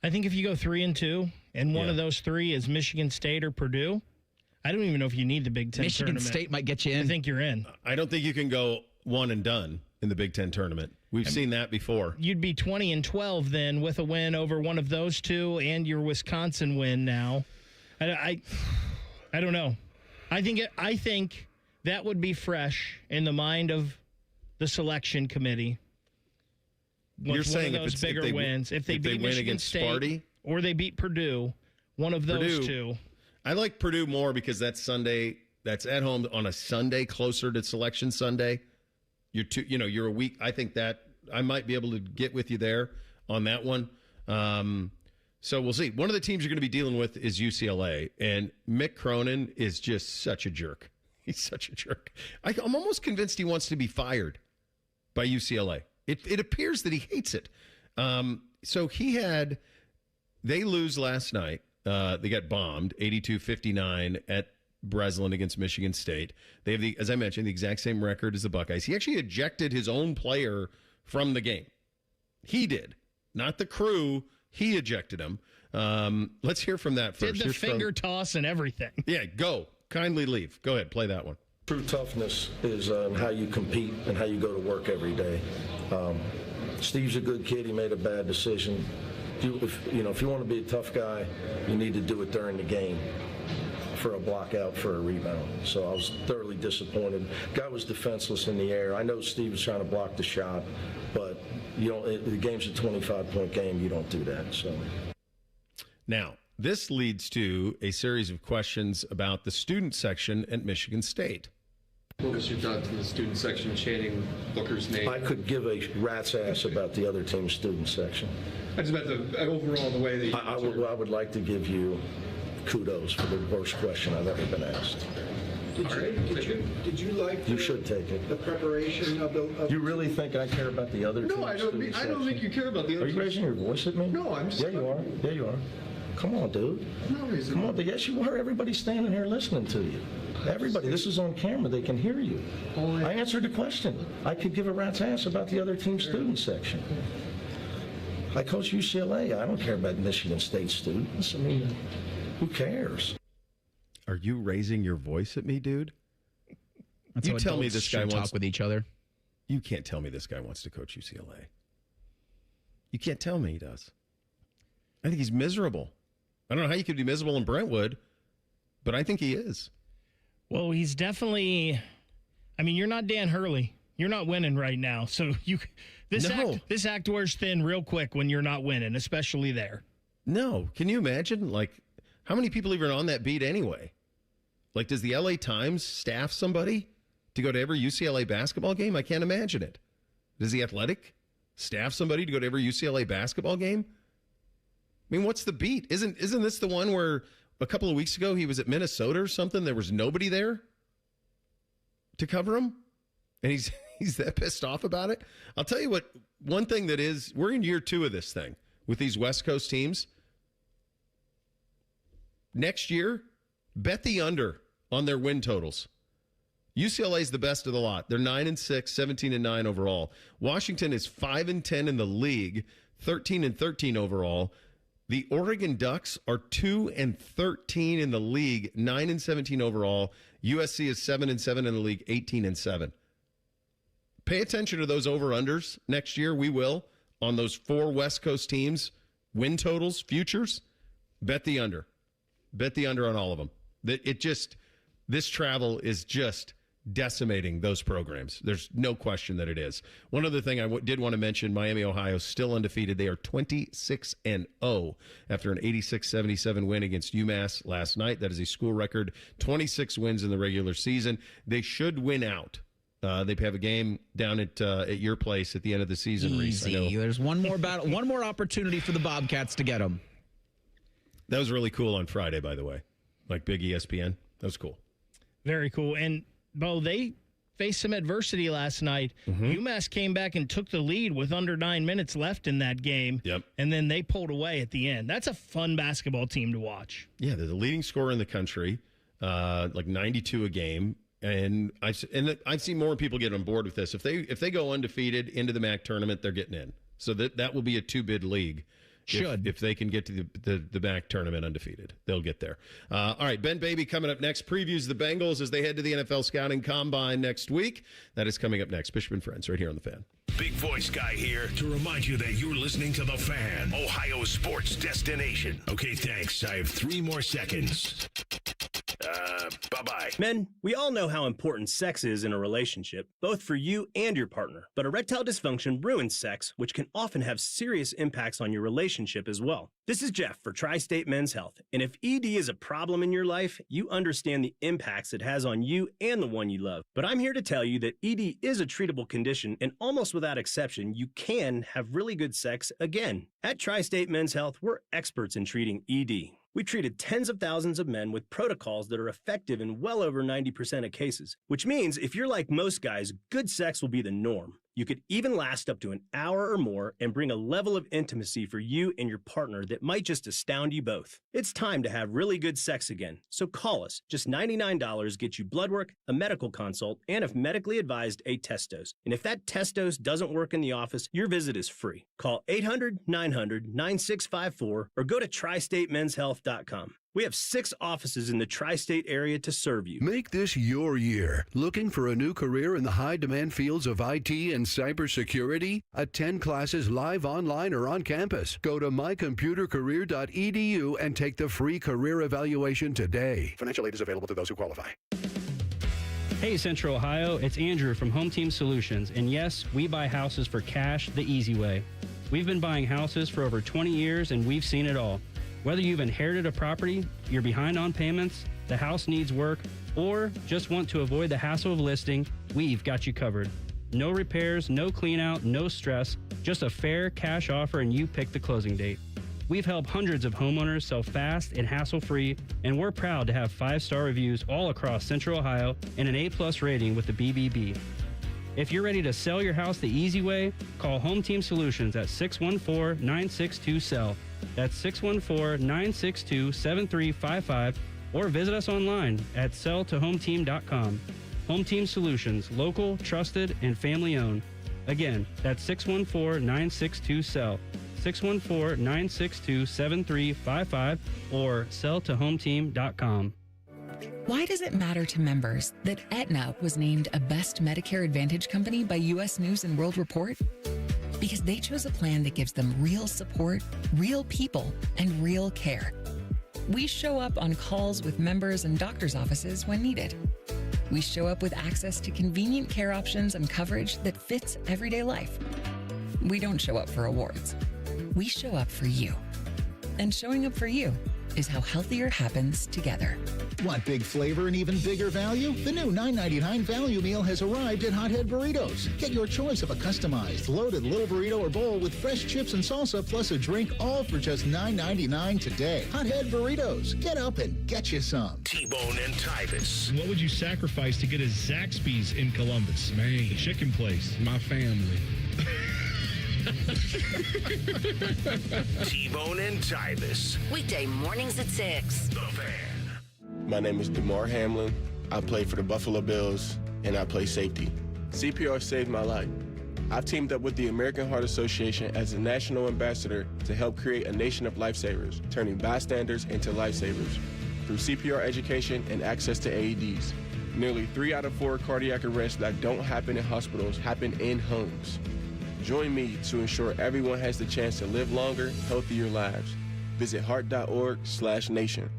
I think if you go 3-2 and one of those 3 is Michigan State or Purdue, I don't even know if you need the Big Ten Michigan tournament. State might get you in. I think you're in. I don't think you can go one and done in the Big Ten tournament. We've seen that before. You'd be 20-12 then with a win over one of those 2 and your Wisconsin win now. I don't know. I think that would be fresh in the mind of the selection committee. You're saying one of those bigger wins. If they beat Michigan State Sparty? Or they beat Purdue, one of those 2. I like Purdue more because that's Sunday. That's at home on a Sunday, closer to Selection Sunday. You're a week. I think that I might be able to get with you there on that one. So we'll see. One of the teams you're going to be dealing with is UCLA, and Mick Cronin is just such a jerk. He's such a jerk. I'm almost convinced he wants to be fired by UCLA. It appears that he hates it. So they lose last night. They got bombed 82-59 at Breslin against Michigan State. They have, as I mentioned, the exact same record as the Buckeyes. He actually ejected his own player from the game. He did, not the crew. He ejected him. Let's hear from that first. Did the finger toss and everything. Yeah, go. Kindly leave. Go ahead, play that one. True toughness is how you compete and how you go to work every day. Steve's a good kid. He made a bad decision. If you want to be a tough guy, you need to do it during the game for a block out, for a rebound. So I was thoroughly disappointed. Guy was defenseless in the air. I know Steve was trying to block the shot, but the game's a 25-point game. You don't do that. So now, this leads to a series of questions about the student section at Michigan State. What was your thoughts on the student section chanting Booker's name? I could give a rat's ass about the other team's student section. I just meant overall the way that you I would like to give you kudos for the worst question I've ever been asked. Did you like You should take it. the preparation of the... You really think I care about the other team's No, I student don't think you care about the other Are you raising your voice at me? No, I'm just... Yeah, you are. Yeah, you are. Come on, dude. Come on. Yes, you are. Everybody's standing here listening to you. Everybody. This is on camera. They can hear you. I answered the question. I could give a rat's ass about the other team's student section. I coach UCLA. I don't care about Michigan State students. I mean, who cares? Are you raising your voice at me, dude? That's you tell me this guy wants talk with each other. You can't tell me this guy wants to coach UCLA. You can't tell me he does. I think he's miserable. I don't know how you could be miserable in Brentwood, but I think he is. Well, he's definitely, I mean, you're not Dan Hurley. You're not winning right now. So this act wears thin real quick when you're not winning, especially there. No. Can you imagine? Like, how many people even are on that beat anyway? Like, does the LA Times staff somebody to go to every UCLA basketball game? I can't imagine it. Does The Athletic staff somebody to go to every UCLA basketball game? I mean, what's the beat? Isn't this the one where a couple of weeks ago he was at Minnesota or something? There was nobody there to cover him, and he's that pissed off about it. I'll tell you what. One thing that is, we're in year 2 of this thing with these West Coast teams. Next year, bet the under on their win totals. UCLA is the best of the lot. They're 9-6, 17-9 overall. Washington is 5-10 in the league, 13-13 overall. The Oregon Ducks are 2-13 in the league, 9-17 overall. USC is 7-7 in the league, 18-7. Pay attention to those over-unders next year. We will on those 4 West Coast teams. Win totals, futures. Bet the under. Bet the under on all of them. This travel is just decimating those programs. There's no question that it is. One other thing I did want to mention, Miami, Ohio, still undefeated. They are 26-0 after an 86-77 win against UMass last night. That is a school record, 26 wins in the regular season. They should win out. They have a game down at your place at the end of the season. Easy. There's one more battle, one more opportunity for the Bobcats to get them. That was really cool on Friday, by the way. Like big ESPN. That was cool. Very cool. And Bo, they faced some adversity last night. UMass came back and took the lead with under 9 minutes left in that game. Yep. And then they pulled away at the end. That's a fun basketball team to watch. Yeah, they're the leading scorer in the country, like 92 a game. And I've seen more people get on board with this. If they go undefeated into the MAC tournament, they're getting in. So that will be a 2-bid league. If they can get to the MAC tournament undefeated, they'll get there. All right, Ben Baby coming up next. Previews the Bengals as they head to the NFL Scouting Combine next week. That is coming up next. Bishop and Friends right here on The Fan. Big voice guy here to remind you that you're listening to The Fan, Ohio's sports destination. Okay, thanks. I have 3 more seconds. Bye-bye. Men, we all know how important sex is in a relationship, both for you and your partner. But erectile dysfunction ruins sex, which can often have serious impacts on your relationship as well. This is Jeff for Tri-State Men's Health, and if ED is a problem in your life, you understand the impacts it has on you and the one you love. But I'm here to tell you that ED is a treatable condition, and almost without exception, you can have really good sex again. At Tri-State Men's Health, we're experts in treating ED. We've treated tens of thousands of men with protocols that are effective in well over 90% of cases, which means if you're like most guys, good sex will be the norm. You could even last up to an hour or more and bring a level of intimacy for you and your partner that might just astound you both. It's time to have really good sex again, so call us. Just $99 gets you blood work, a medical consult, and if medically advised, a test dose. And if that test dose doesn't work in the office, your visit is free. Call 800-900-9654 or go to tristatemenshealth.com. We have 6 offices in the tri-state area to serve you. Make this your year. Looking for a new career in the high-demand fields of IT and cybersecurity? Attend classes live online or on campus. Go to mycomputercareer.edu and take the free career evaluation today. Financial aid is available to those who qualify. Hey Central Ohio, it's Andrew from Home Team Solutions, and yes, we buy houses for cash the easy way. We've been buying houses for over 20 years and we've seen it all. Whether you've inherited a property, you're behind on payments, the house needs work, or just want to avoid the hassle of listing, we've got you covered. No repairs, no clean out, no stress, just a fair cash offer and you pick the closing date. We've helped hundreds of homeowners sell fast and hassle-free, and we're proud to have 5-star reviews all across Central Ohio and an A+ rating with the BBB. If you're ready to sell your house the easy way, call Home Team Solutions at 614-962-SELL. That's 614-962-7355, or visit us online at selltohometeam.com. Home Team Solutions, local, trusted, and family-owned. Again, that's 614-962-SELL. 614-962-7355 or selltohometeam.com. Why does it matter to members that Aetna was named a Best Medicare Advantage company by U.S. News & World Report? Because they chose a plan that gives them real support, real people, and real care. We show up on calls with members and doctors' offices when needed. We show up with access to convenient care options and coverage that fits everyday life. We don't show up for awards. We show up for you. And showing up for you is how healthier happens together. Want big flavor and even bigger value? The new $9.99 value meal has arrived at Hothead Burritos. Get your choice of a customized, loaded little burrito or bowl with fresh chips and salsa plus a drink, all for just $9.99 today. Hothead Burritos. Get up and get you some. T-Bone and Tyvis. What would you sacrifice to get a Zaxby's in Columbus? Man, chicken place. My family. T-Bone and Tyvis. Weekday mornings at 6. The Fan. My name is DeMar Hamlin. I play for the Buffalo Bills, and I play safety. CPR saved my life. I've teamed up with the American Heart Association as a national ambassador to help create a nation of lifesavers, turning bystanders into lifesavers through CPR education and access to AEDs. Nearly 3 out of 4 cardiac arrests that don't happen in hospitals happen in homes. Join me to ensure everyone has the chance to live longer, healthier lives. Visit heart.org/nation.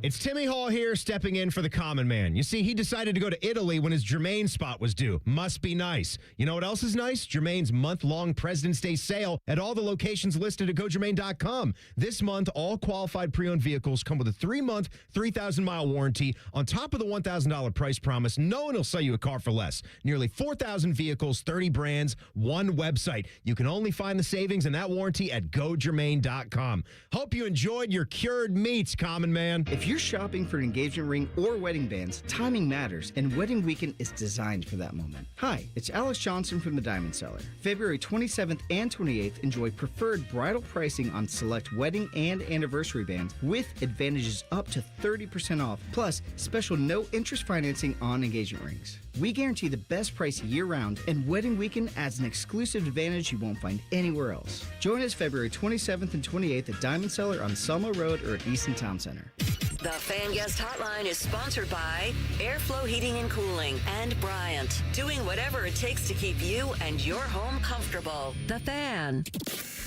It's Timmy Hall here, stepping in for the common man. You see, he decided to go to Italy when his Germain spot was due. Must be nice. You know what else is nice? Germain's month-long President's Day sale at all the locations listed at GoGermain.com. This month, all qualified pre-owned vehicles come with a 3-month, 3,000-mile warranty. On top of the $1,000 price promise, no one will sell you a car for less. Nearly 4,000 vehicles, 30 brands, one website. You can only find the savings and that warranty at GoGermain.com. Hope you enjoyed your cured meats, common man. If you're shopping for an engagement ring or wedding bands, timing matters, and Wedding Weekend is designed for that moment. Hi, it's Alex Johnson from the Diamond Cellar. February 27th and 28th, enjoy preferred bridal pricing on select wedding and anniversary bands with advantages up to 30% off, plus special no-interest financing on engagement rings. We guarantee the best price year-round, and Wedding Weekend adds an exclusive advantage you won't find anywhere else. Join us February 27th and 28th at Diamond Cellar on Selma Road or at Easton Town Center. The Fan Guest Hotline is sponsored by Airflow Heating and Cooling and Bryant, doing whatever it takes to keep you and your home comfortable. The Fan.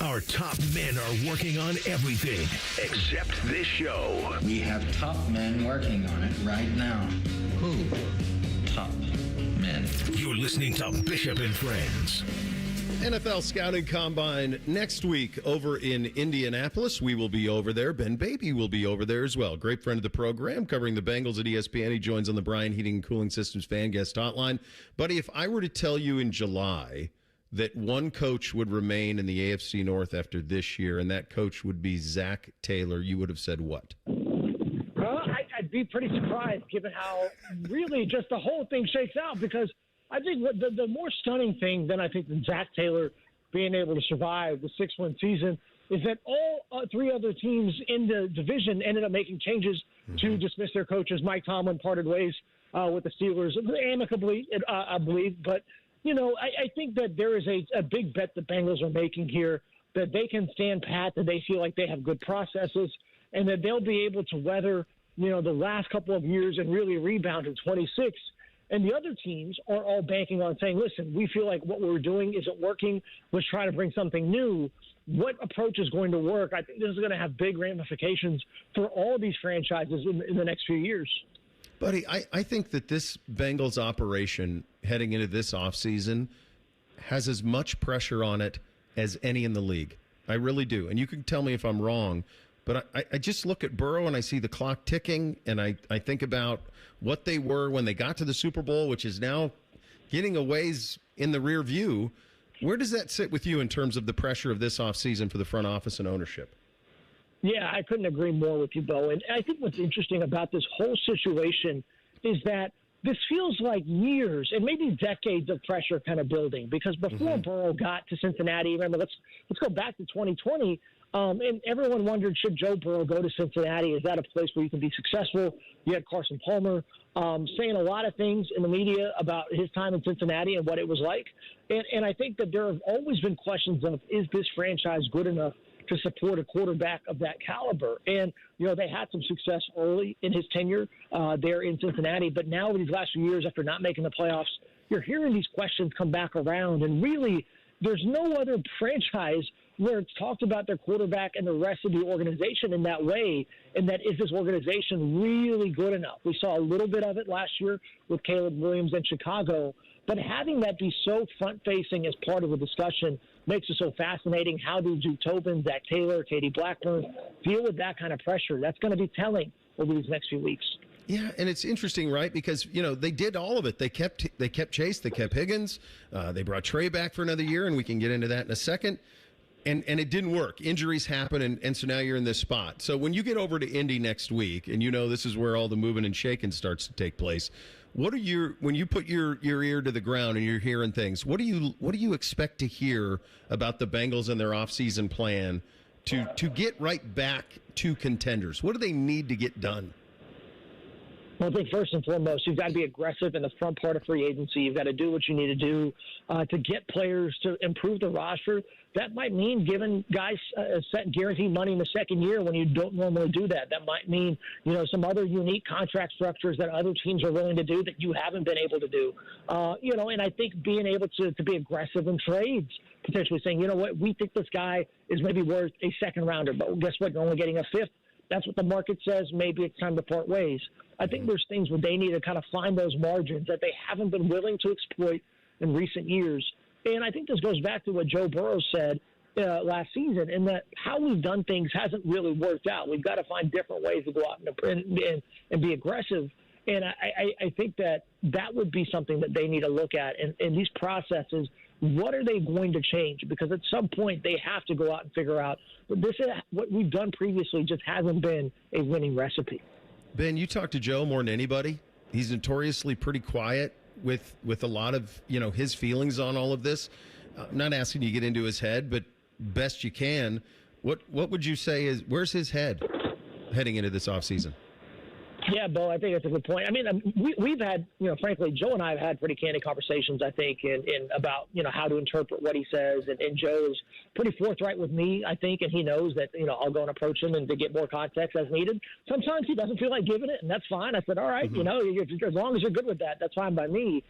Our top men are working on everything except this show. We have top men working on it right now. Who? Top men. You're listening to Bishop and Friends. NFL Scouting Combine next week over in Indianapolis. We will be over there. Ben Baby will be over there as well. Great friend of the program, covering the Bengals at ESPN. He joins on the Bryan Heating and Cooling Systems Fan Guest Hotline. Buddy, if I were to tell you in July that one coach would remain in the AFC North after this year, and that coach would be Zach Taylor, you would have said what? Well, I'd be pretty surprised given how really just the whole thing shakes out, because I think what the more stunning thing than I think than Zach Taylor being able to survive the 6-win season is that all 3 other teams in the division ended up making changes to dismiss their coaches. Mike Tomlin parted ways with the Steelers amicably, I believe. But, you know, I think that there is a big bet the Bengals are making here, that they can stand pat, that they feel like they have good processes, and that they'll be able to weather, you know, the last couple of years and really rebound in 26. And the other teams are all banking on saying, listen, we feel like what we're doing isn't working. Let's try to bring something new. What approach is going to work? I think this is going to have big ramifications for all these franchises in the next few years. Buddy, I think that this Bengals operation heading into this offseason has as much pressure on it as any in the league. I really do. And you can tell me if I'm wrong, but I just look at Burrow and I see the clock ticking, and I think about what they were when they got to the Super Bowl, which is now getting a ways in the rear view. Where does that sit with you in terms of the pressure of this offseason for the front office and ownership? Yeah, I couldn't agree more with you, Bo. And I think what's interesting about this whole situation is that this feels like years and maybe decades of pressure kind of building, because before Burrow got to Cincinnati, remember, let's go back to 2020, and everyone wondered, should Joe Burrow go to Cincinnati? Is that a place where you can be successful? You had Carson Palmer saying a lot of things in the media about his time in Cincinnati and what it was like. And I think that there have always been questions of, is this franchise good enough to support a quarterback of that caliber? And, you know, they had some success early in his tenure there in Cincinnati. But now these last few years, after not making the playoffs, you're hearing these questions come back around. And really, there's no other franchise where it's talked about their quarterback and the rest of the organization in that way, and that is this organization really good enough? We saw a little bit of it last year with Caleb Williams in Chicago, but having that be so front-facing as part of the discussion makes it so fascinating. How do Tobin, Zach Taylor, Katie Blackburn deal with that kind of pressure? That's going to be telling over these next few weeks. Yeah, and it's interesting, right? Because, they did all of it. They kept Chase, they kept Higgins, they brought Trey back for another year, and we can get into that in a second. And it didn't work. Injuries happen, and so now you're in this spot. So when you get over to Indy next week, and this is where all the moving and shaking starts to take place, when you put your ear to the ground and you're hearing things, what do you expect to hear about the Bengals and their offseason plan to get right back to contenders? What do they need to get done? Well, I think first and foremost, you've got to be aggressive in the front part of free agency. You've got to do what you need to do to get players to improve the roster. That might mean giving guys set guaranteed money in the second year when you don't normally do that. That might mean, some other unique contract structures that other teams are willing to do that you haven't been able to do. And I think being able to be aggressive in trades, potentially saying, you know what, we think this guy is maybe worth a second rounder, but guess what, you're only getting a fifth. That's what the market says. Maybe it's time to part ways. I think there's things where they need to kind of find those margins that they haven't been willing to exploit in recent years. And I think this goes back to what Joe Burrow said last season, in that how we've done things hasn't really worked out. We've got to find different ways to go out and be aggressive. And I think that would be something that they need to look at. And in these processes, what are they going to change? Because at some point they have to go out and figure out that this is what we've done previously just hasn't been a winning recipe. Ben, you talk to Joe more than anybody. He's notoriously pretty quiet with a lot of, his feelings on all of this. I'm not asking you to get into his head, but best you can. What would you say where's his head heading into this offseason? Yeah, Bo, I think that's a good point. I mean, we've had, frankly, Joe and I have had pretty candid conversations, I think, in about, how to interpret what he says. And Joe is pretty forthright with me, I think, and he knows that, I'll go and approach him and to get more context as needed. Sometimes he doesn't feel like giving it, and that's fine. I said, all right, as long as you're good with that, that's fine by me.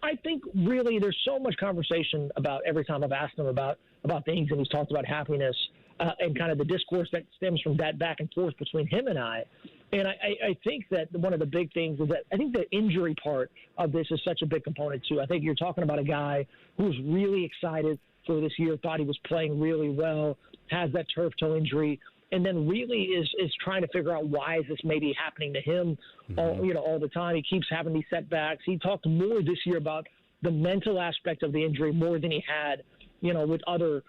I think really there's so much conversation about every time I've asked him about things, and he's talked about happiness and kind of the discourse that stems from that back and forth between him and I. And I think that one of the big things is that I think the injury part of this is such a big component, too. I think you're talking about a guy who's really excited for this year, thought he was playing really well, has that turf toe injury, and then really is trying to figure out why is this maybe happening to him all the time. He keeps having these setbacks. He talked more this year about the mental aspect of the injury more than he had, with other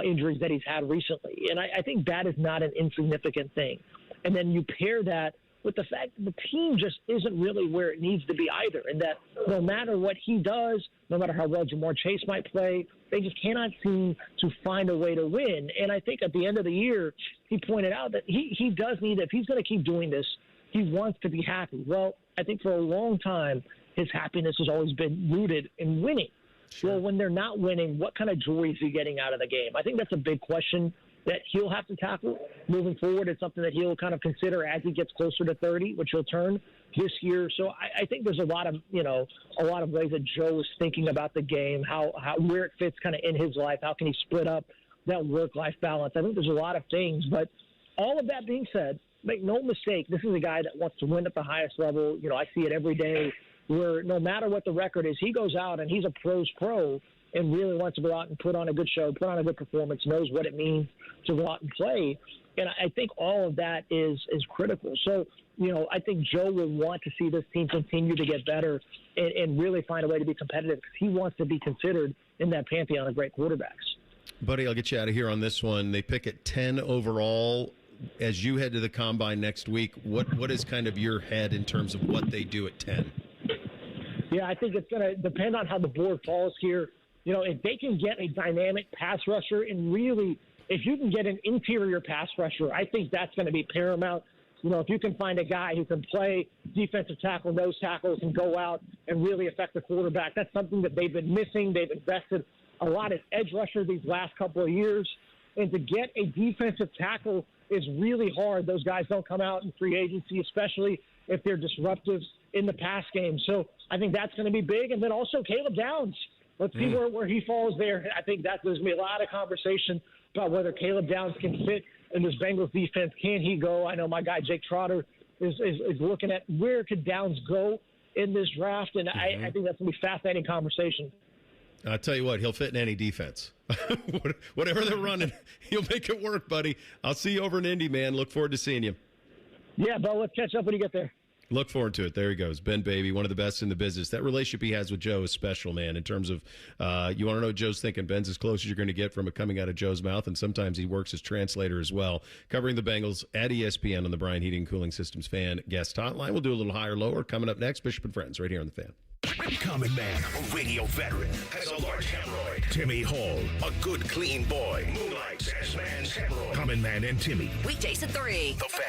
injuries that he's had recently. And I think that is not an insignificant thing. And then you pair that with the fact that the team just isn't really where it needs to be either, and that no matter what he does, no matter how well Jamar Chase might play, they just cannot seem to find a way to win. And I think at the end of the year, he pointed out that he does need, if he's going to keep doing this, he wants to be happy. Well, I think for a long time, his happiness has always been rooted in winning. Sure. Well, when they're not winning, what kind of joy is he getting out of the game? I think that's a big question that he'll have to tackle moving forward. It's something that he'll kind of consider as he gets closer to 30, which he'll turn this year. So I think there's a lot of ways that Joe is thinking about the game, how where it fits kind of in his life, how can he split up that work-life balance. I think there's a lot of things, but all of that being said, make no mistake, this is a guy that wants to win at the highest level. I see it every day where no matter what the record is, he goes out and he's a pro's pro and really wants to go out and put on a good show, put on a good performance, knows what it means to go out and play. And I think all of that is critical. So, I think Joe will want to see this team continue to get better and really find a way to be competitive because he wants to be considered in that pantheon of great quarterbacks. Buddy, I'll get you out of here on this one. They pick at 10 overall. As you head to the Combine next week, what is kind of your head in terms of what they do at 10? Yeah, I think it's going to depend on how the board falls here. If they can get a dynamic pass rusher and really, if you can get an interior pass rusher, I think that's going to be paramount. If you can find a guy who can play defensive tackle, nose tackles, and go out and really affect the quarterback, that's something that they've been missing. They've invested a lot in edge rusher these last couple of years. And to get a defensive tackle is really hard. Those guys don't come out in free agency, especially if they're disruptive in the pass game. So I think that's going to be big. And then also Caleb Downs. Let's see where he falls there. I think that there's going to be a lot of conversation about whether Caleb Downs can fit in this Bengals defense. Can he go? I know my guy Jake Trotter is looking at where could Downs go in this draft, and I think that's going to be a fascinating conversation. I'll tell you what, he'll fit in any defense. Whatever they're running, he'll make it work, buddy. I'll see you over in Indy, man. Look forward to seeing you. Yeah, Bo, let's catch up when you get there. Look forward to it. There he goes. Ben Baby, one of the best in the business. That relationship he has with Joe is special, man, in terms of you want to know what Joe's thinking. Ben's as close as you're going to get from it coming out of Joe's mouth, and sometimes he works as translator as well. Covering the Bengals at ESPN on the Brian Heating and Cooling Systems Fan Guest Hotline. We'll do a little higher, lower. Coming up next, Bishop and Friends right here on The Fan. Common man, a radio veteran, has a large hemorrhoid. Timmy Hall, a good, clean boy, moonlights as man's hemorrhoid. Common Man and Timmy. Weekdays at 3. The Fan.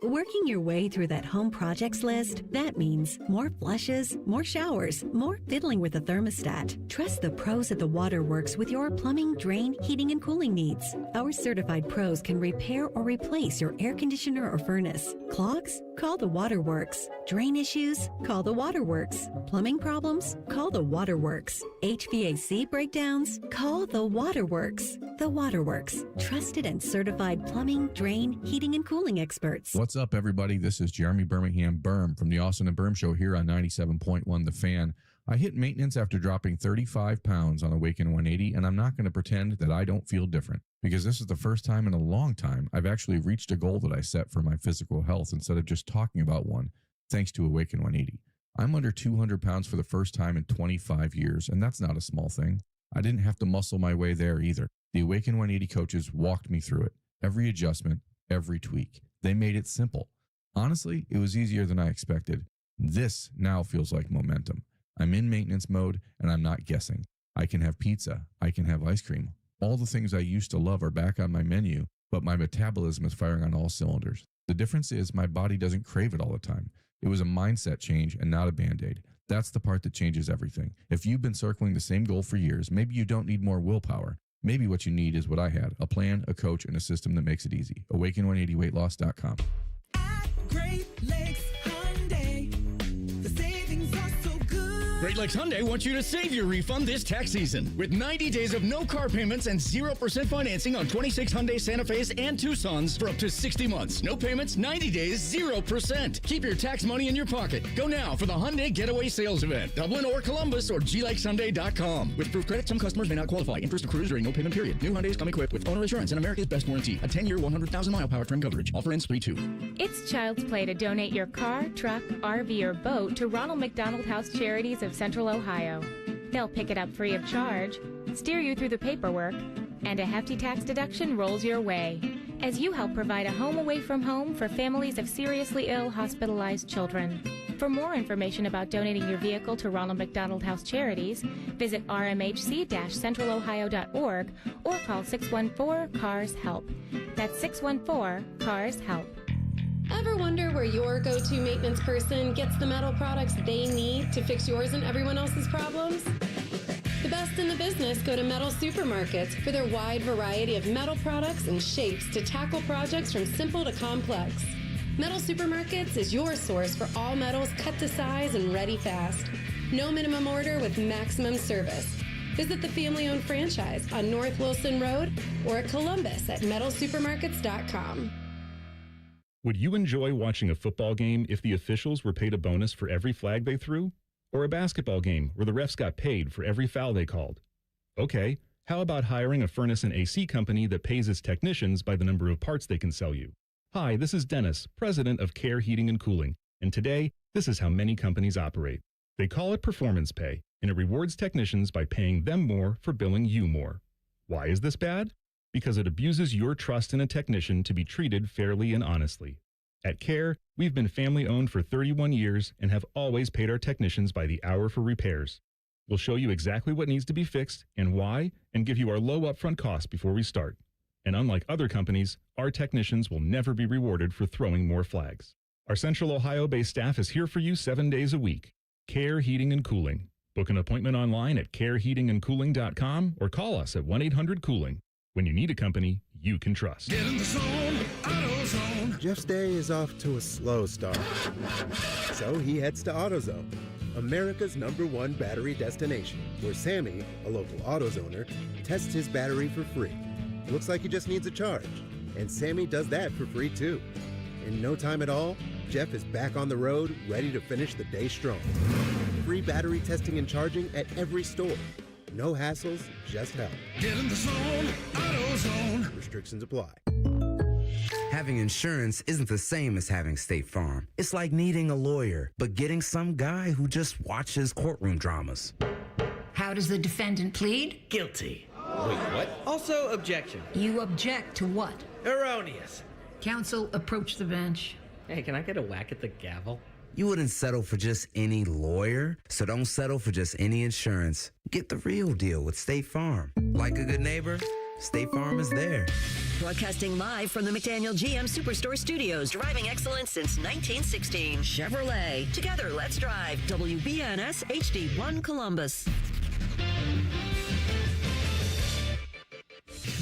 Working your way through that home projects list, that means more flushes, more showers, more fiddling with the thermostat. Trust the pros at the Waterworks with your plumbing, drain, heating, and cooling needs. Our certified pros can repair or replace your air conditioner or furnace. Clogs? Call the Waterworks. Drain issues? Call the Waterworks. Plumbing problems? Call the Waterworks. HVAC breakdowns? Call the Waterworks. The Waterworks. Trusted and certified plumbing, drain, heating, and cooling experts. What's up, everybody? This is Jeremy Birmingham Berm from the Austin and Berm Show here on 97.1 The Fan. I hit maintenance after dropping 35 pounds on Awaken 180, and I'm not going to pretend that I don't feel different, because this is the first time in a long time I've actually reached a goal that I set for my physical health instead of just talking about one, thanks to Awaken 180. I'm under 200 pounds for the first time in 25 years, and that's not a small thing. I didn't have to muscle my way there either. The Awaken 180 coaches walked me through it. Every adjustment, every tweak. They made it simple. Honestly, it was easier than I expected. This now feels like momentum. I'm in maintenance mode, and I'm not guessing. I can have pizza. I can have ice cream. All the things I used to love are back on my menu, but my metabolism is firing on all cylinders. The difference is my body doesn't crave it all the time. It was a mindset change and not a Band-Aid. That's the part that changes everything. If you've been circling the same goal for years, maybe you don't need more willpower. Maybe what you need is what I had, a plan, a coach, and a system that makes it easy. Awaken180weightloss.com. Great Lakes Hyundai. The savings are so good. Great Lakes Hyundai wants you to save your refund this tax season with 90 days of no car payments and 0% financing on 26 Hyundai Santa Fe's and Tucsons for up to 60 months. No payments, 90 days, 0%. Keep your tax money in your pocket. Go now for the Hyundai Getaway Sales Event. Dublin or Columbus or glakeshyundai.com. With approved credit, some customers may not qualify. Interest accrues during no payment period. New Hyundais come equipped with owner assurance and America's best warranty. A 10-year, 100,000-mile powertrain coverage. Offer ends 3/2. It's Child's Play to donate your car, truck, RV, or boat to Ronald McDonald House Charities of Central Ohio. They'll pick it up free of charge, steer you through the paperwork, and a hefty tax deduction rolls your way as you help provide a home away from home for families of seriously ill hospitalized children. For more information about donating your vehicle to Ronald McDonald House Charities, visit rmhc-centralohio.org or call 614-CARS-HELP. That's 614-CARS-HELP. Ever wonder where your go-to maintenance person gets the metal products they need to fix yours and everyone else's problems? The best in the business go to Metal Supermarkets for their wide variety of metal products and shapes to tackle projects from simple to complex. Metal Supermarkets is your source for all metals cut to size and ready fast. No minimum order with maximum service. Visit the family-owned franchise on North Wilson Road or at Columbus at metalsupermarkets.com. Would you enjoy watching a football game if the officials were paid a bonus for every flag they threw? Or a basketball game where the refs got paid for every foul they called? Okay, how about hiring a furnace and AC company that pays its technicians by the number of parts they can sell you? Hi, this is Dennis, president of Care Heating and Cooling, and today, this is how many companies operate. They call it performance pay, and it rewards technicians by paying them more for billing you more. Why is this bad? Because it abuses your trust in a technician to be treated fairly and honestly. At Care, we've been family-owned for 31 years and have always paid our technicians by the hour for repairs. We'll show you exactly what needs to be fixed and why, and give you our low upfront cost before we start. And unlike other companies, our technicians will never be rewarded for throwing more flags. Our Central Ohio-based staff is here for you 7 days a week. Care Heating and Cooling. Book an appointment online at careheatingandcooling.com or call us at 1-800-COOLING. When you need a company you can trust. Get in the zone, AutoZone. Jeff's day is off to a slow start. So he heads to AutoZone. America's #1 battery destination, where Sammy, a local AutoZoner, tests his battery for free. Looks like he just needs a charge, and Sammy does that for free too. In no time at all, Jeff is back on the road, ready to finish the day strong. Free battery testing and charging at every store. No hassles, just help. Get in the zone, AutoZone. Restrictions apply. Having insurance isn't the same as having State Farm. It's like needing a lawyer, but getting some guy who just watches courtroom dramas. How does the defendant plead? Guilty. Wait, what? Also, objection. You object to what? Erroneous. Counsel, approach the bench. Hey, can I get a whack at the gavel? You wouldn't settle for just any lawyer, so don't settle for just any insurance. Get the real deal with State Farm. Like a good neighbor, State Farm is there. Broadcasting live from the McDaniel GM Superstore Studios. Driving excellence since 1916. Chevrolet. Together, let's drive. WBNS HD1 Columbus.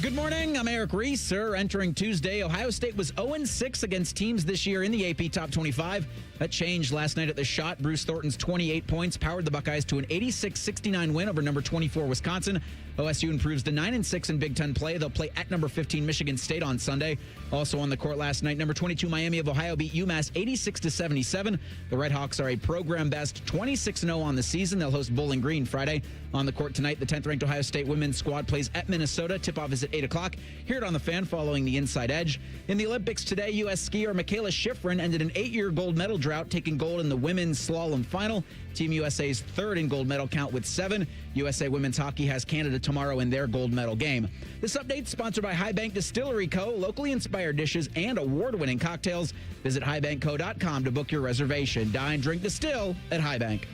Good morning. I'm Eric Reeser. Entering Tuesday, Ohio State was 0-6 against teams this year in the AP Top 25. That changed last night at the Shot. Bruce Thornton's 28 points powered the Buckeyes to an 86-69 win over number 24 Wisconsin. OSU improves to 9-6 in Big Ten play. They'll play at number 15 Michigan State on Sunday. Also on the court last night, number 22 Miami of Ohio beat UMass 86-77. The Redhawks are a program best 26-0 on the season. They'll host Bowling Green Friday. On the court tonight, the 10th ranked Ohio State women's squad plays at Minnesota. Tip-off is at 8 o'clock. Hear it on the Fan following the Inside Edge. In the Olympics today, U.S. skier Michaela Schifrin ended an 8-year gold medal drought, taking gold in the women's slalom final. Team USA's third in gold medal count with 7. USA women's hockey has Canada tomorrow in their gold medal game. This update sponsored by High Bank Distillery Co., locally inspired dishes and award-winning cocktails. Visit highbankco.com to book your reservation. Dine, drink, distill at High Bank.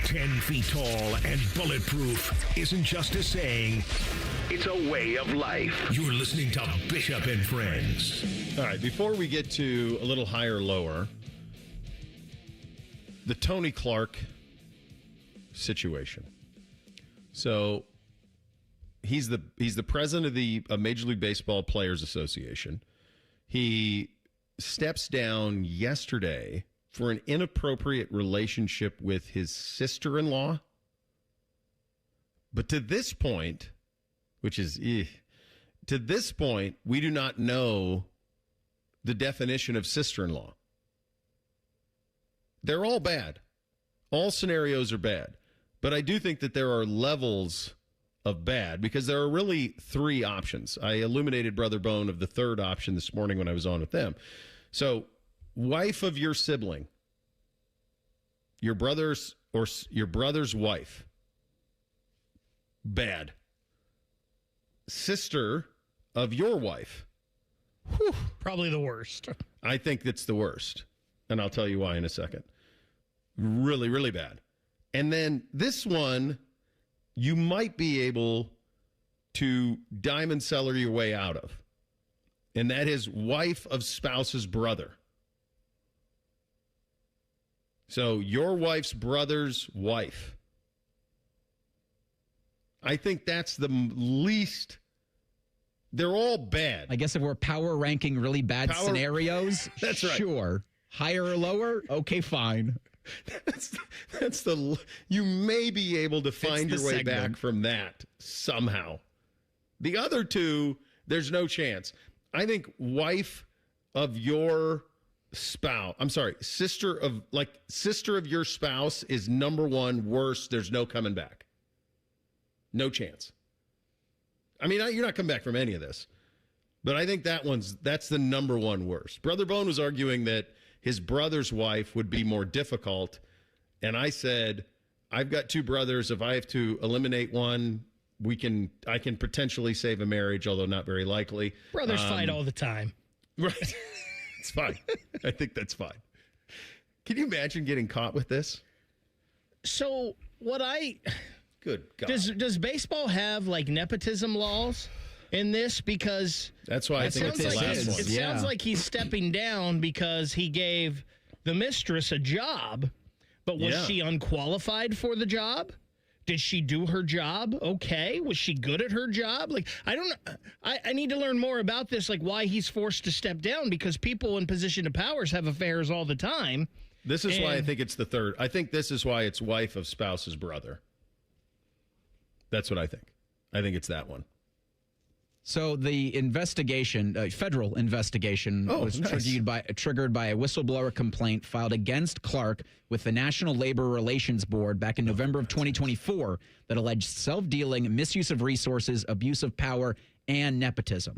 10 feet tall and bulletproof isn't just a saying, it's a way of life. You're listening to Bishop and Friends. All right, before we get to a little higher, lower, the Tony Clark situation. So he's the president of the Major League Baseball Players Association. He steps down yesterday for an inappropriate relationship with his sister-in-law. But to this point, to this point, we do not know the definition of sister-in-law. They're all bad. All scenarios are bad. But I do think that there are levels of bad because there are really 3 options. I illuminated Brother Bone of the 3rd option this morning when I was on with them. So, wife of your sibling, your brother's wife, bad. Sister of your wife, probably the worst. I think that's the worst, and I'll tell you why in a second. Really, really bad. And then this one, you might be able to diamond cellar your way out of, and that is wife of spouse's brother. So your wife's brother's wife. I think that's the least. They're all bad. I guess if we're power ranking really bad scenarios, that's right. Sure. Higher or lower? Okay, fine. That's the. You may be able to find your way segment back from that somehow. The other 2, there's no chance. I think wife of your spouse. I'm sorry, sister of your spouse is number 1 worst. There's no coming back. No chance. I mean, you're not coming back from any of this. But I think that's the number 1 worst. Brother Bone was arguing that his brother's wife would be more difficult. And I said, I've got 2 brothers. If I have to eliminate one, I can potentially save a marriage, although not very likely. Brothers fight all the time. Right. It's fine. I think that's fine. Can you imagine getting caught with this? So Good God. Does baseball have like nepotism laws in this? Because that's why I think it's the last one. It sounds like he's stepping down because he gave the mistress a job, but was she unqualified for the job? Did she do her job okay? Was she good at her job? Like, I don't know. I need to learn more about this, like why he's forced to step down, because people in position of powers have affairs all the time. This is why I think it's the third. I think this is why it's wife of spouse's brother. That's what I think. I think it's that one. So the investigation, federal investigation, was triggered by a whistleblower complaint filed against Clark with the National Labor Relations Board back in November of 2024 that alleged self-dealing, misuse of resources, abuse of power, and nepotism.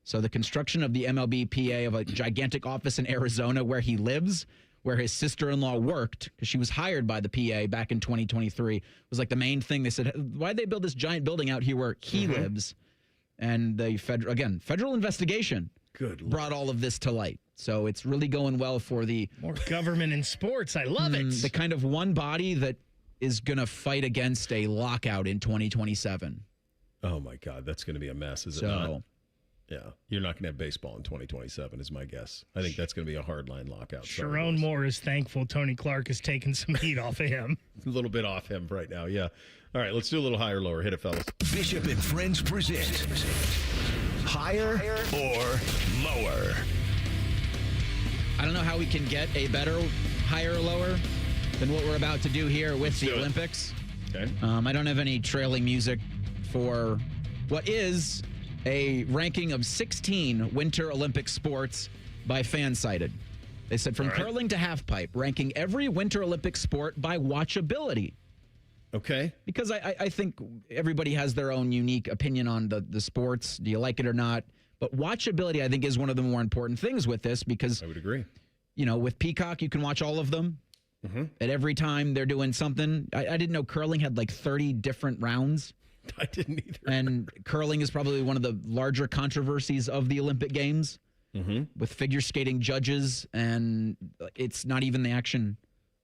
So the construction of the MLB PA of a gigantic office in Arizona where he lives, where his sister-in-law worked, because she was hired by the PA back in 2023, was like the main thing. They said, why'd they build this giant building out here where he lives? And the federal investigation brought all of this to light. So it's really going well for the... More government in sports. I love it. The kind of one body that is going to fight against a lockout in 2027. Oh, my God. That's going to be a mess, is it not? Yeah. You're not going to have baseball in 2027 is my guess. I think that's going to be a hardline lockout. Sharon Moore is thankful Tony Clark has taken some heat off of him. A little bit off him right now, yeah. All right, let's do a little higher, lower. Hit it, fellas. Bishop and Friends present Higher or Lower. I don't know how we can get a better higher or lower than what we're about to do here with the Olympics. Okay. I don't have any trailing music for what is a ranking of 16 Winter Olympic sports by Fansided. They said from curling to halfpipe, ranking every Winter Olympic sport by watchability. Okay. Because I think everybody has their own unique opinion on the sports. Do you like it or not? But watchability, I think, is one of the more important things with this because... I would agree. You know, with Peacock, you can watch all of them. Mm-hmm. At every time they're doing something. I didn't know curling had like 30 different rounds. I didn't either. And curling is probably one of the larger controversies of the Olympic Games with figure skating judges, and it's not even the action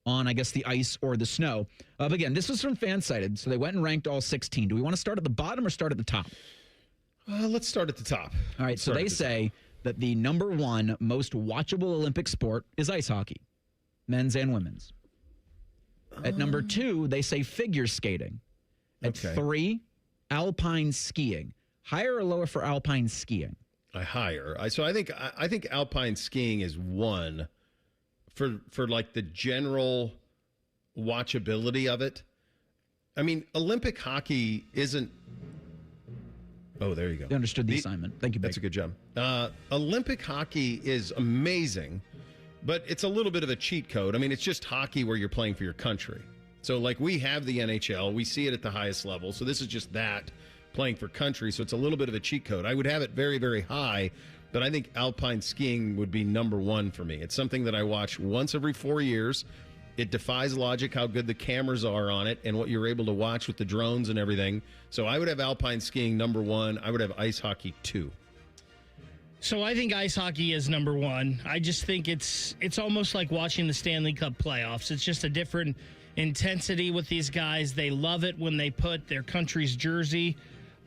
on, I guess, the ice or the snow. But again, this was from Fansided, so they went and ranked all 16. Do we want to start at the bottom or start at the top? Let's start at the top. All right, so they say that the number one most watchable Olympic sport is ice hockey, men's and women's. At number two, they say figure skating. At three, alpine skiing. Higher or lower for alpine skiing? Higher. So I think alpine skiing is one for like the general watchability of it. I mean, Olympic hockey isn't. Oh, there you go. You understood the assignment. Thank you, Big. That's a good job. Olympic hockey is amazing, but it's a little bit of a cheat code. I mean, it's just hockey where you're playing for your country. So, like, we have the NHL. We see it at the highest level. So this is just that, playing for country. So it's a little bit of a cheat code. I would have it very, very high, but I think alpine skiing would be number one for me. It's something that I watch once every 4 years. It defies logic how good the cameras are on it and what you're able to watch with the drones and everything. So I would have alpine skiing number one. I would have ice hockey two. So I think ice hockey is number one. I just think it's almost like watching the Stanley Cup playoffs. It's just a different intensity with these guys. They love it when they put their country's jersey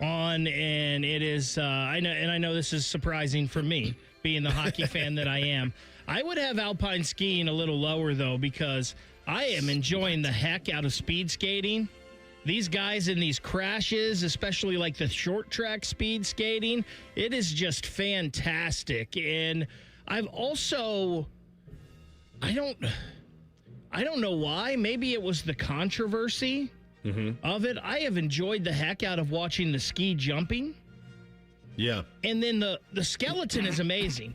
on, and it is I know this is surprising for me, being the hockey fan that I am. I would have alpine skiing a little lower, though, because I am enjoying the heck out of speed skating. These guys in these crashes, especially like the short track speed skating, it is just fantastic. And I've also, I don't know why. Maybe it was the controversy of it. I have enjoyed the heck out of watching the ski jumping. Yeah. And then the skeleton is amazing.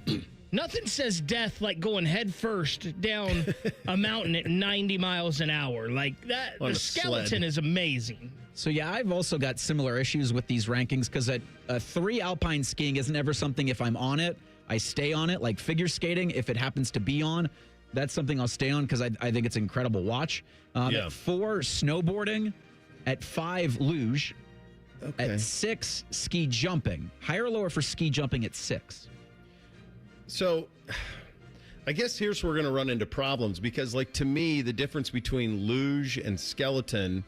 Nothing says death like going head first down a mountain at 90 miles an hour. Like that, the skeleton is amazing. So, yeah, I've also got similar issues with these rankings because at 3, alpine skiing isn't ever something if I'm on it, I stay on it. Like figure skating, if it happens to be on, that's something I'll stay on because I think it's an incredible watch. At 4, snowboarding. At 5, luge. At 6, ski jumping. Higher or lower for ski jumping at 6? So I guess here's where we're going to run into problems because, like, to me, the difference between luge and skeleton,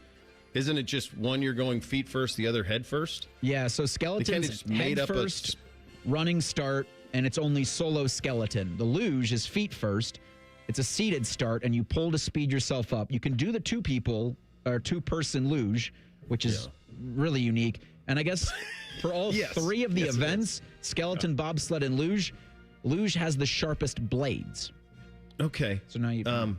isn't it just one you're going feet first, the other head first? Yeah, so skeleton's head first, running start, and it's only solo skeleton. The luge is feet first. It's a seated start, and you pull to speed yourself up. You can do the 2-person luge, which is really unique. And I guess for all 3 of the events, skeleton, bobsled, and luge has the sharpest blades. Okay. So now you.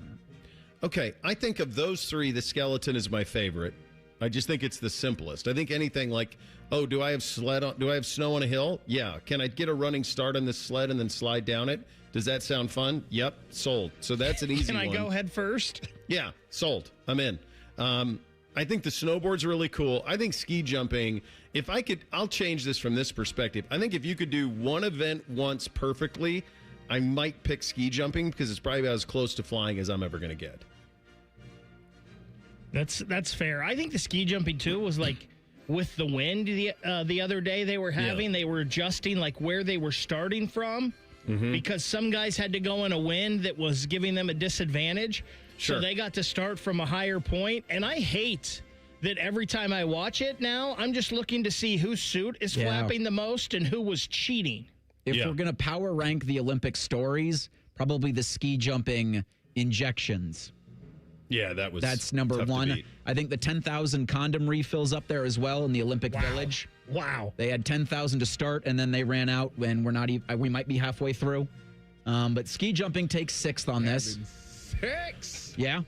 Okay, I think of those three, the skeleton is my favorite. I just think it's the simplest. I think anything like, oh, do I have snow on a hill? Yeah. Can I get a running start on this sled and then slide down it? Does that sound fun? Yep, sold. So that's an easy one. Can I go head first? Yeah, sold. I'm in. I think the snowboard's really cool. I think ski jumping, I'll change this from this perspective. I think if you could do one event once perfectly, I might pick ski jumping because it's probably about as close to flying as I'm ever going to get. That's fair. I think the ski jumping too was like with the wind the other day they were having. They were adjusting like where they were starting from because some guys had to go in a wind that was giving them a disadvantage. Sure. So they got to start from a higher point. And I hate that every time I watch it now, I'm just looking to see whose suit is flapping the most and who was cheating. If we're going to power rank the Olympic stories, probably the ski jumping injections. Yeah, that's number one. I think the 10,000 condom refills up there as well in the Olympic Village. Wow. They had 10,000 to start, and then they ran out, and we might be halfway through. But ski jumping takes sixth on this. 6? Yeah.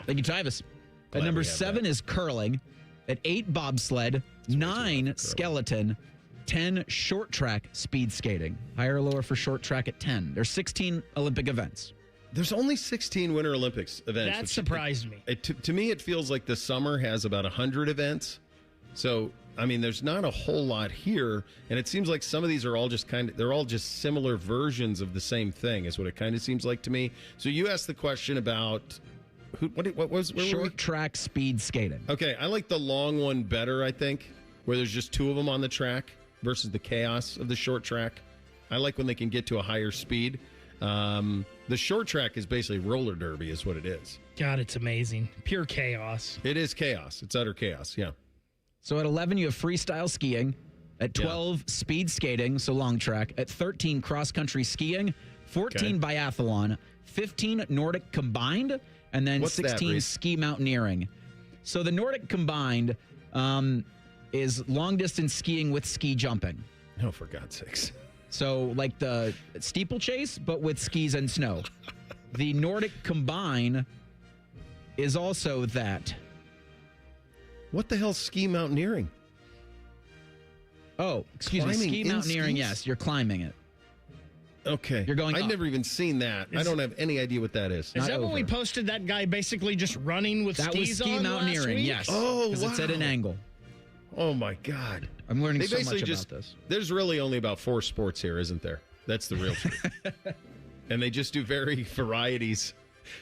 Thank you, Tyvis. At number 7 is curling. At 8, bobsled. 9, skeleton. 10, short track speed skating. Higher or lower for short track at 10. There's 16 Olympic events. There's only 16 Winter Olympics events. That surprised me. To me, it feels like the summer has about 100 events. So, I mean, there's not a whole lot here. And it seems like some of these are all they're all just similar versions of the same thing, is what it kind of seems like to me. So you asked the question about what was short track speed skating. Okay, I like the long one better, I think, where there's just two of them on the track versus the chaos of the short track. I like when they can get to a higher speed. The short track is basically roller derby is what it is. God, it's amazing. Pure chaos. It is chaos. It's utter chaos, yeah. So at 11, you have freestyle skiing. At 12, speed skating, so long track. At 13, cross-country skiing. 14, biathlon. 15, Nordic combined. And then 16, ski mountaineering. So the Nordic combined is long-distance skiing with ski jumping. Oh, for God's sakes. So like the steeplechase, but with skis and snow. The Nordic combine is also that. What the hell's ski mountaineering? Oh, excuse me. Ski mountaineering, yes. You're climbing it. Okay. You're going I've up. never even seen that. I don't have any idea what that is. Is that when we posted that guy basically just running with skis on That was ski mountaineering, yes. Oh, wow. Because it's at an angle. Oh, my God. I'm learning so much about this. There's really only about 4 sports here, isn't there? That's the real truth. And they just do varieties.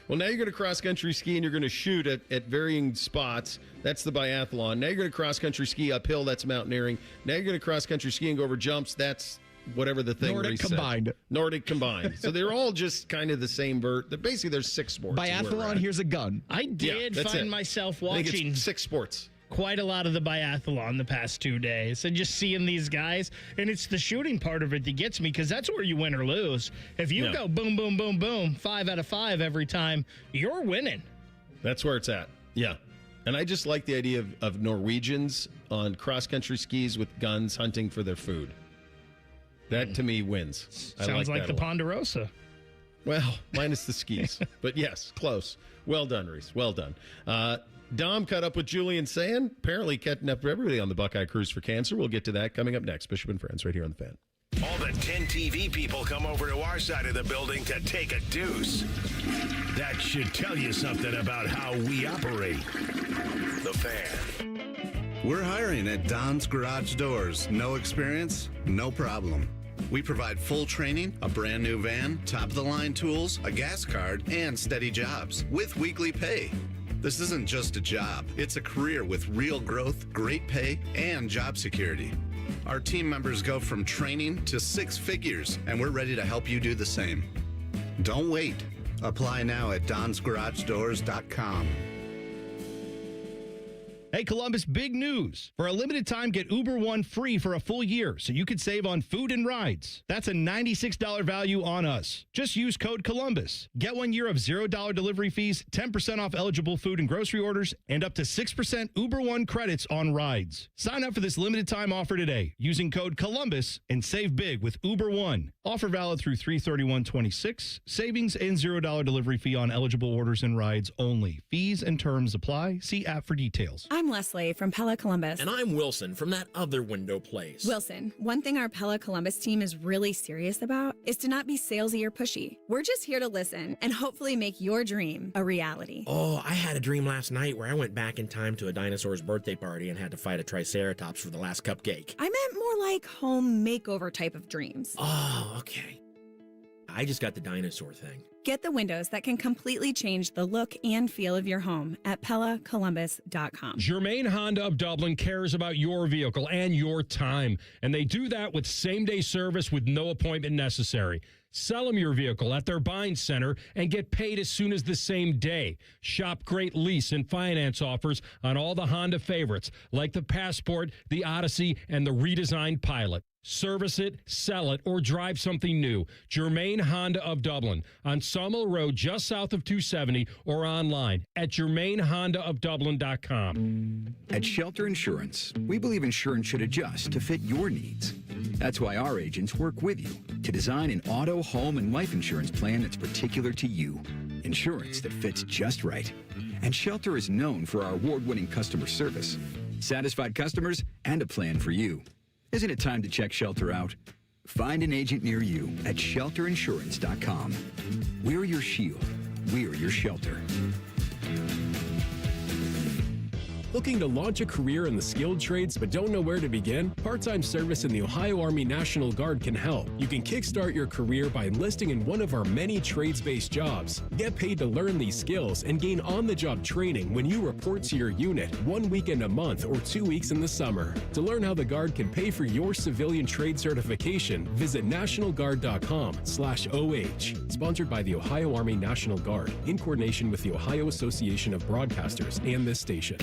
Well, now you're going to cross-country ski and you're going to shoot at varying spots. That's the biathlon. Now you're going to cross-country ski uphill. That's mountaineering. Now you're going to cross-country ski and go over jumps. That's whatever the thing Nordic combined. Nordic combined. So they're all just kind of the same Basically, there's 6 sports. Biathlon, here's a gun. I did find myself watching. I think it's 6 sports. Quite a lot of the biathlon the past 2 days, and just seeing these guys, and it's the shooting part of it that gets me, because that's where you win or lose. If you go boom, boom, boom, boom, 5 out of 5 every time, you're winning. That's where it's at. Yeah. And I just like the idea of Norwegians on cross-country skis with guns hunting for their food. That, to me, wins. Sounds like the Ponderosa. Well, minus the skis. But yes, close. Well done, Reese. Well done. Dom caught up with Julian Sayin, apparently catching up for everybody on the Buckeye Cruise for Cancer. We'll get to that coming up next. Bishop and Friends right here on The Fan. All the 10 TV people come over to our side of the building to take a deuce. That should tell you something about how we operate. The Fan. We're hiring at Don's Garage Doors. No experience? No problem. We provide full training, a brand new van, top-of-the-line tools, a gas card, and steady jobs with weekly pay. This isn't just a job. It's a career with real growth, great pay, and job security. Our team members go from training to 6 figures, and we're ready to help you do the same. Don't wait. Apply now at donsgaragedoors.com. Hey, Columbus, big news. For a limited time, get Uber One free for a full year so you can save on food and rides. That's a $96 value on us. Just use code Columbus. Get 1 year of $0 delivery fees, 10% off eligible food and grocery orders, and up to 6% Uber One credits on rides. Sign up for this limited time offer today using code Columbus and save big with Uber One. Offer valid through 3/31/26. Savings and $0 delivery fee on eligible orders and rides only. Fees and terms apply. See app for details. I'm Leslie from Pella Columbus. And I'm Wilson from that other window place. Wilson, one thing our Pella Columbus team is really serious about is to not be salesy or pushy. We're just here to listen and hopefully make your dream a reality. Oh, I had a dream last night where I went back in time to a dinosaur's birthday party and had to fight a triceratops for the last cupcake. I meant more like home makeover type of dreams. Oh, okay. I just got the dinosaur thing. Get the windows that can completely change the look and feel of your home at PellaColumbus.com. Germain Honda of Dublin cares about your vehicle and your time, and they do that with same-day service with no appointment necessary. Sell them your vehicle at their buying center and get paid as soon as the same day. Shop great lease and finance offers on all the Honda favorites, like the Passport, the Odyssey, and the redesigned Pilot. Service it, sell it, or drive something new. Germain Honda of Dublin on Sawmill Road, just south of 270, or online at germainhondaofdublin.com. At Shelter Insurance, we believe insurance should adjust to fit your needs. That's why our agents work with you to design an auto, home, and life insurance plan that's particular to you. Insurance that fits just right. And Shelter is known for our award-winning customer service, satisfied customers, and a plan for you. Isn't it time to check Shelter out? Find an agent near you at shelterinsurance.com. We're your shield. We're your shelter. Looking to launch a career in the skilled trades but don't know where to begin? Part-time service in the Ohio Army National Guard can help. You can kickstart your career by enlisting in one of our many trades-based jobs. Get paid to learn these skills and gain on-the-job training when you report to your unit 1 weekend a month or 2 weeks in the summer. To learn how the Guard can pay for your civilian trade certification, visit nationalguard.com/OH. Sponsored by the Ohio Army National Guard in coordination with the Ohio Association of Broadcasters and this station.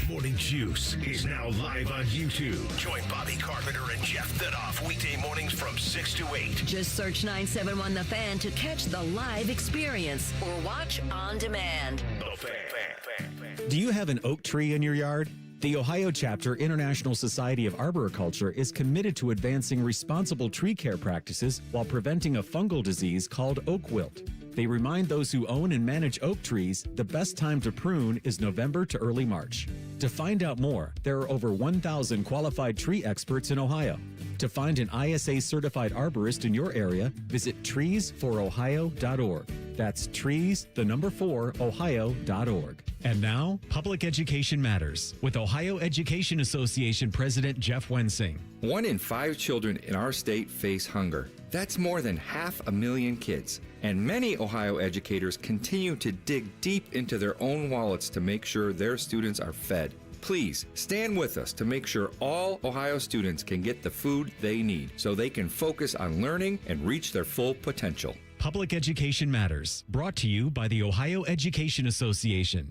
Morning Juice is now live on YouTube. Join Bobby Carpenter and Jeff Thidoff weekday mornings from 6 to 8. Just search 971 The Fan to catch the live experience or watch on demand. The Fan. Do you have an oak tree in your yard? The Ohio Chapter International Society of Arboriculture is committed to advancing responsible tree care practices while preventing a fungal disease called oak wilt. They remind those who own and manage oak trees the best time to prune is November to early March. To find out more, there are over 1,000 qualified tree experts in Ohio. To find an ISA-certified arborist in your area, visit treesforohio.org. That's trees, the number 4, ohio.org. And now, Public Education Matters with Ohio Education Association President Jeff Wensing. 1 in 5 children in our state face hunger. That's more than 500,000 kids. And many Ohio educators continue to dig deep into their own wallets to make sure their students are fed. Please stand with us to make sure all Ohio students can get the food they need so they can focus on learning and reach their full potential. Public Education Matters, brought to you by the Ohio Education Association.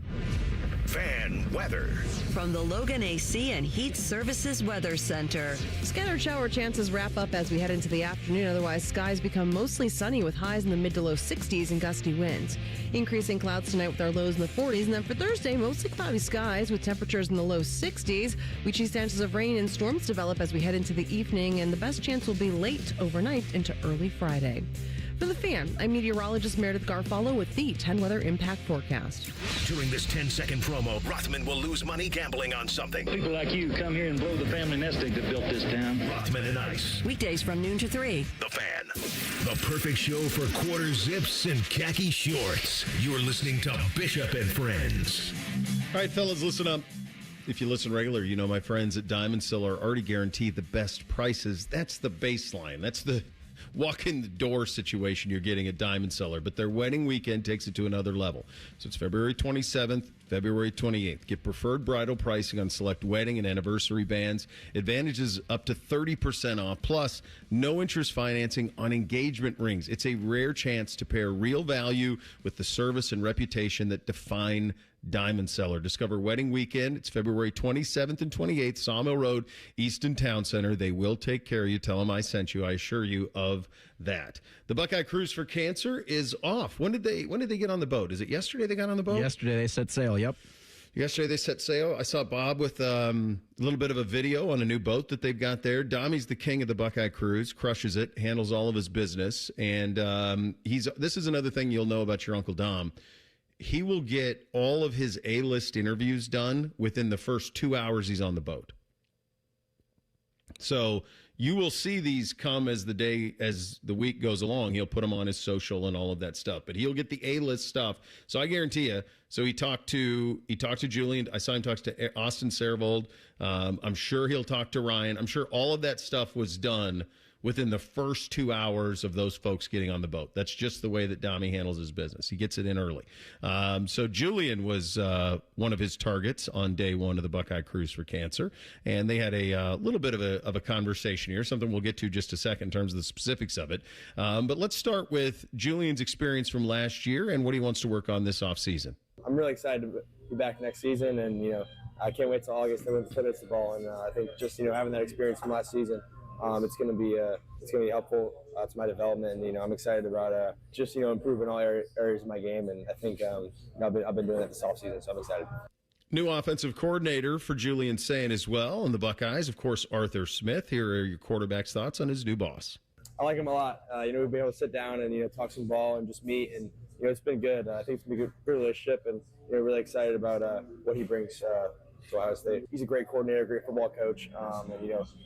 Fan weather. From the Logan AC and Heat Services Weather Center. Scattered shower chances wrap up as we head into the afternoon. Otherwise, skies become mostly sunny with highs in the mid to low 60s and gusty winds. Increasing clouds tonight with our lows in the 40s. And then for Thursday, mostly cloudy skies with temperatures in the low 60s. We see chances of rain and storms develop as we head into the evening. And the best chance will be late overnight into early Friday. For The Fan, I'm meteorologist Meredith Garfalo with the 10 Weather Impact Forecast. During this 10-second promo, Rothman will lose money gambling on something. People like you come here and blow the family nest egg that built this town. Rothman and Ice. Weekdays from noon to 3. The Fan. The perfect show for quarter zips and khaki shorts. You're listening to Bishop and Friends. All right, fellas, listen up. If you listen regular, you know my friends at Diamond Cellar already guarantee the best prices. That's the baseline. That's the walk in the door situation you're getting at Diamond Cellar, but their wedding weekend takes it to another level. So it's February 27th February 28th. Get preferred bridal pricing on select wedding and anniversary bands. Advantages up to 30% off. Plus, no interest financing on engagement rings. It's a rare chance to pair real value with the service and reputation that define Diamond Seller. Discover Wedding Weekend. It's February 27th and 28th, Sawmill Road, Easton Town Center. They will take care of you. Tell them I sent you. I assure you of that. The Buckeye Cruise for Cancer is off. When did they get on the boat? Is it yesterday they got on the boat? Yesterday they set sail, yep. Yesterday they set sail. I saw Bob with a little bit of a video on a new boat that they've got there. Dommy's the king of the Buckeye Cruise, crushes it, handles all of his business. And this is another thing you'll know about your Uncle Dom. He will get all of his A-list interviews done within the first 2 hours he's on the boat. So you will see these come as the week goes along. He'll put them on his social and all of that stuff. But he'll get the A-list stuff. So I guarantee you. So he talked to Julian. I saw him talk to Austin Servold. I'm sure he'll talk to Ryan. I'm sure all of that stuff was done within the first 2 hours of those folks getting on the boat. That's just the way that Dommy handles his business. He gets it in early. So Julian was one of his targets on day one of the Buckeye Cruise for Cancer, and they had a little bit of a conversation here, something we'll get to just a second in terms of the specifics of it. But let's start with Julian's experience from last year and what he wants to work on this offseason. I'm really excited to be back next season, and I can't wait till August to win the ball. And I think just having that experience from last season, it's going to be helpful to my development. And, I'm excited about just improving all areas of my game. And I think I've been doing that this offseason, so I'm excited. New offensive coordinator for Julian Sayin as well, and the Buckeyes, of course, Arthur Smith. Here are your quarterback's thoughts on his new boss. I like him a lot. We've been able to sit down and talk some ball and just meet, and it's been good. I think it's been a good relationship, and really excited about what he brings to Ohio State. He's a great coordinator, great football coach, and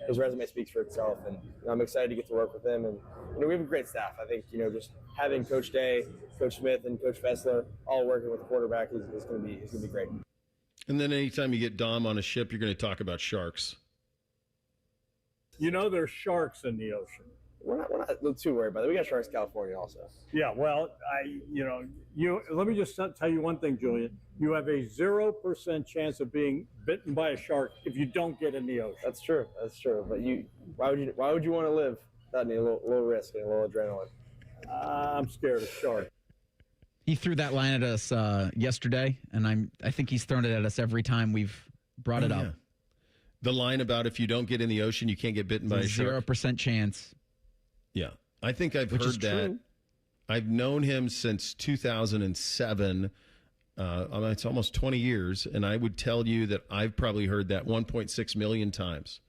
his resume speaks for itself. And I'm excited to get to work with him. And we have a great staff. I think just having Coach Day, Coach Smith, and Coach Fessler all working with the quarterback is going to be great. And then anytime you get Dom on a ship, you're going to talk about sharks. There's sharks in the ocean. We're not too worried about it. We got sharks in California also. Yeah, well, let me just tell you one thing, Julian. You have a 0% chance of being bitten by a shark if you don't get in the ocean. That's true. But why would you want to live without any little risk and a little adrenaline? I'm scared of sharks. He threw that line at us yesterday, and I think he's thrown it at us every time we've brought it up. The line about if you don't get in the ocean, you can't get bitten by a shark. 0% chance. Yeah, I think I've heard that. True. I've known him since 2007. It's almost 20 years, and I would tell you that I've probably heard that 1.6 million times,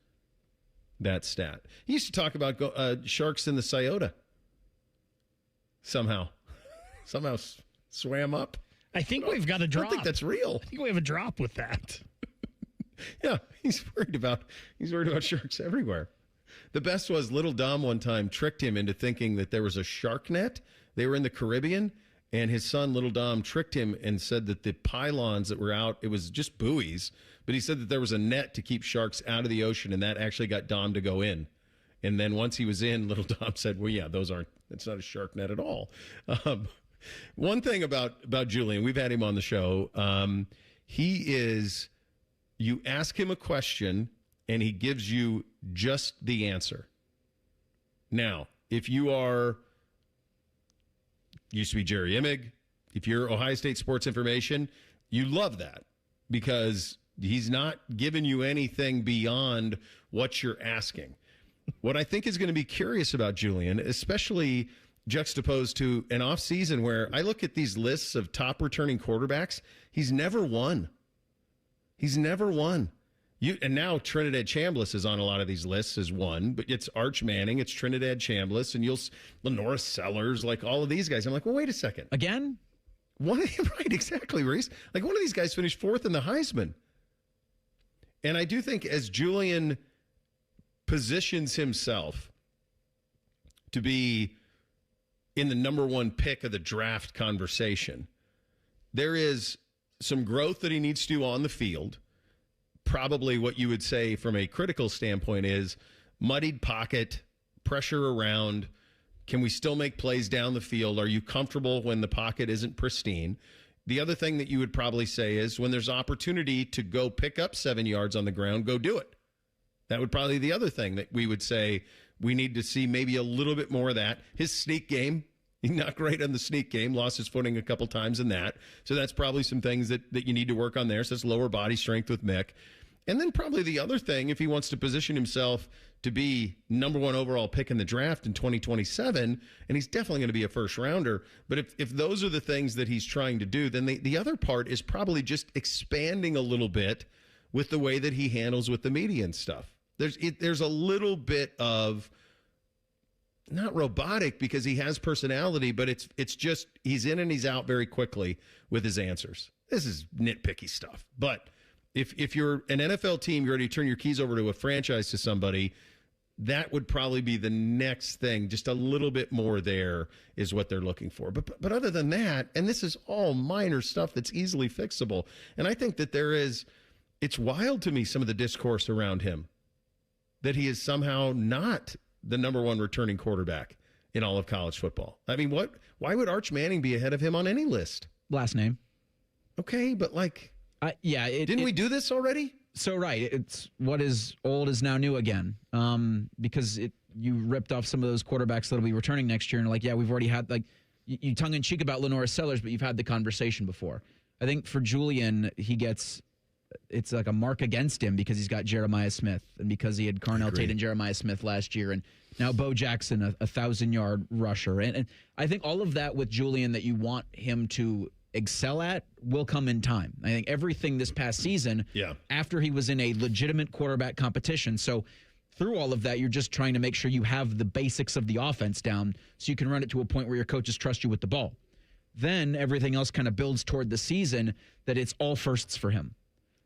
that stat. He used to talk about sharks in the Scioto. Somehow swam up. I think we've got a drop. I don't think that's real. I think we have a drop with that. Yeah, he's worried about sharks everywhere. The best was Little Dom one time tricked him into thinking that there was a shark net. They were in the Caribbean, and his son, Little Dom, tricked him and said that the pylons that were out, it was just buoys, but he said that there was a net to keep sharks out of the ocean, and that actually got Dom to go in. And then once he was in, Little Dom said, well, yeah, it's not a shark net at all. One thing about Julian, we've had him on the show. You ask him a question, and he gives you just the answer. Now, if you used to be Jerry Immig, if you're Ohio State Sports Information, you love that because he's not giving you anything beyond what you're asking. What I think is going to be curious about Julian, especially juxtaposed to an offseason where I look at these lists of top returning quarterbacks, he's never won. And now Trinidad Chambliss is on a lot of these lists as one, but it's Arch Manning, it's Trinidad Chambliss, and Lenora Sellers, like all of these guys. I'm like, well, wait a second. Again? Right, exactly, Reese. Like one of these guys finished fourth in the Heisman. And I do think as Julian positions himself to be in the number one pick of the draft conversation, there is some growth that he needs to do on the field. Probably what you would say from a critical standpoint is muddied pocket, pressure around. Can we still make plays down the field? Are you comfortable when the pocket isn't pristine? the other thing that you would probably say is when there's opportunity to go pick up 7 yards on the ground, go do it. That would probably be the other thing that we would say we need to see maybe a little bit more of that. His sneak game, he's not great on the sneak game, lost his footing a couple times in that. So that's probably some things that you need to work on there. So that's lower body strength with Mick. And then probably the other thing, if he wants to position himself to be number 1 overall pick in the draft in 2027, and he's definitely going to be a first rounder, but if those are the things that he's trying to do, then the other part is probably just expanding a little bit with the way that he handles with the media and stuff. There's a little bit of, not robotic because he has personality, but it's just he's in and he's out very quickly with his answers. This is nitpicky stuff. But if you're an NFL team, you're ready to turn your keys over to a franchise to somebody, that would probably be the next thing. Just a little bit more there is what they're looking for. But other than that, and this is all minor stuff that's easily fixable. And I think that it's wild to me, some of the discourse around him, that he is somehow not the number 1 returning quarterback in all of college football. I mean, why would Arch Manning be ahead of him on any list? Last name. Okay, but didn't we do this already? So, right. It's what is old is now new again. Because you ripped off some of those quarterbacks that'll be returning next year. And we've already had, you tongue in cheek about Lenora Sellers, but you've had the conversation before. I think for Julian, it's like a mark against him because he's got Jeremiah Smith and because he had Carnell Tate and Jeremiah Smith last year. And now Bo Jackson, a 1,000-yard rusher. And I think all of that with Julian that you want him to excel at will come in time. I think everything this past season, after he was in a legitimate quarterback competition. So through all of that, you're just trying to make sure you have the basics of the offense down so you can run it to a point where your coaches trust you with the ball. Then everything else kind of builds toward the season that it's all firsts for him.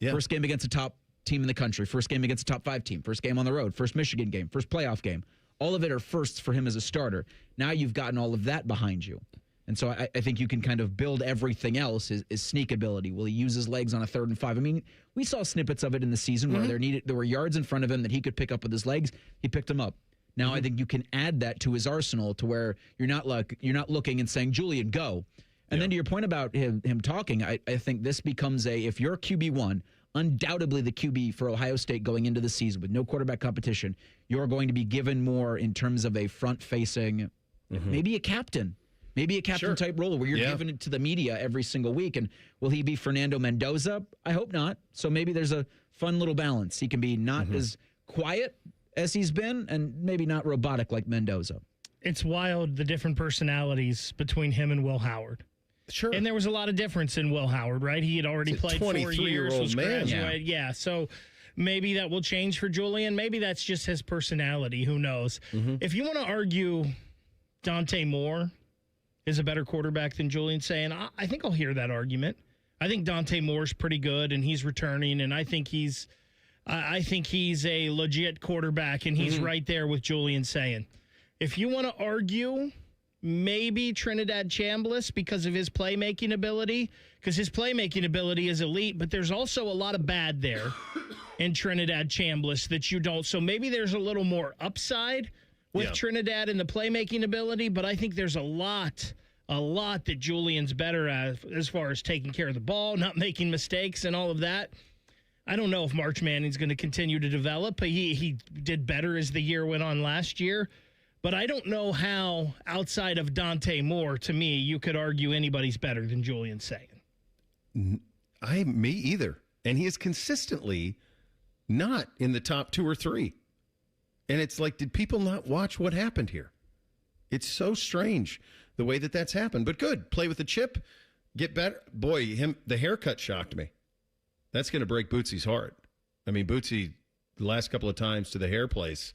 Yeah. First game against a top team in the country, first game against a top 5 team, first game on the road, first Michigan game, first playoff game. All of it are firsts for him as a starter. Now you've gotten all of that behind you. And so I think you can kind of build everything else, his sneak ability. Will he use his legs on a 3rd and 5? I mean, we saw snippets of it in the season where there were yards in front of him that he could pick up with his legs. He picked them up. Now I think you can add that to his arsenal to where you're not looking and saying, Julian, go. And then to your point about him talking, I think this becomes if you're QB1, undoubtedly the QB for Ohio State going into the season with no quarterback competition, you're going to be given more in terms of a front-facing, maybe a captain type role where you're giving it to the media every single week. And will he be Fernando Mendoza? I hope not. So maybe there's a fun little balance. He can be not as quiet as he's been and maybe not robotic like Mendoza. It's wild, the different personalities between him and Will Howard. Sure. And there was a lot of difference in Will Howard, right? He had already played 4 years, was graduated. Yeah, so maybe that will change for Julian. Maybe that's just his personality. Who knows? If you want to argue Dante Moore is a better quarterback than Julian Sayin, I think I'll hear that argument. I think Dante Moore's pretty good, and he's returning, and I think he's a legit quarterback, and he's right there with Julian Sayin. If you want to argue maybe Trinidad Chambliss because of his playmaking ability, because his playmaking ability is elite, but there's also a lot of bad there in Trinidad Chambliss that you don't. So maybe there's a little more upside with Trinidad and the playmaking ability, but I think there's a lot that Julian's better at as far as taking care of the ball, not making mistakes and all of that. I don't know if March Manning's going to continue to develop, but he did better as the year went on last year. But I don't know how, outside of Dante Moore, to me, you could argue anybody's better than Julian Sayin. Me either. And he is consistently not in the top 2 or 3. And it's like, did people not watch what happened here? It's so strange the way that that's happened. But good. Play with the chip. Get better. Boy, the haircut shocked me. That's going to break Bootsy's heart. I mean, Bootsy, the last couple of times to the hair place,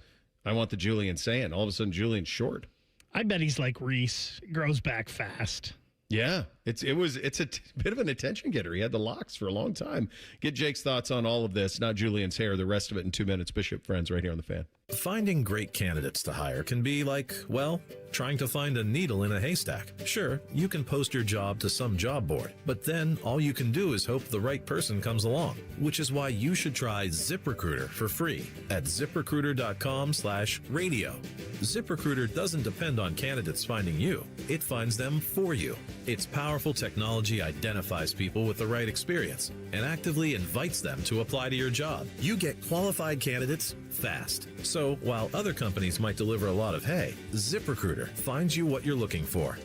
I want the Julian Sayin. All of a sudden, Julian's short. I bet he's like Reese. Grows back fast. Yeah, it's a bit of an attention getter. He had the locks for a long time. Get Jake's thoughts on all of this, not Julian's hair, the rest of it in 2 minutes. Bishop Friends right here on The Fan. Finding great candidates to hire can be like, well, Trying to find a needle in a haystack? Sure, you can post your job to some job board, but then all you can do is hope the right person comes along, which is why you should try ZipRecruiter for free at ZipRecruiter.com/radio. ZipRecruiter doesn't depend on candidates finding you. It finds them for you. Its powerful technology identifies people with the right experience and actively invites them to apply to your job. You get qualified candidates fast. So while other companies might deliver a lot of hay, ZipRecruiter finds you what you're looking for.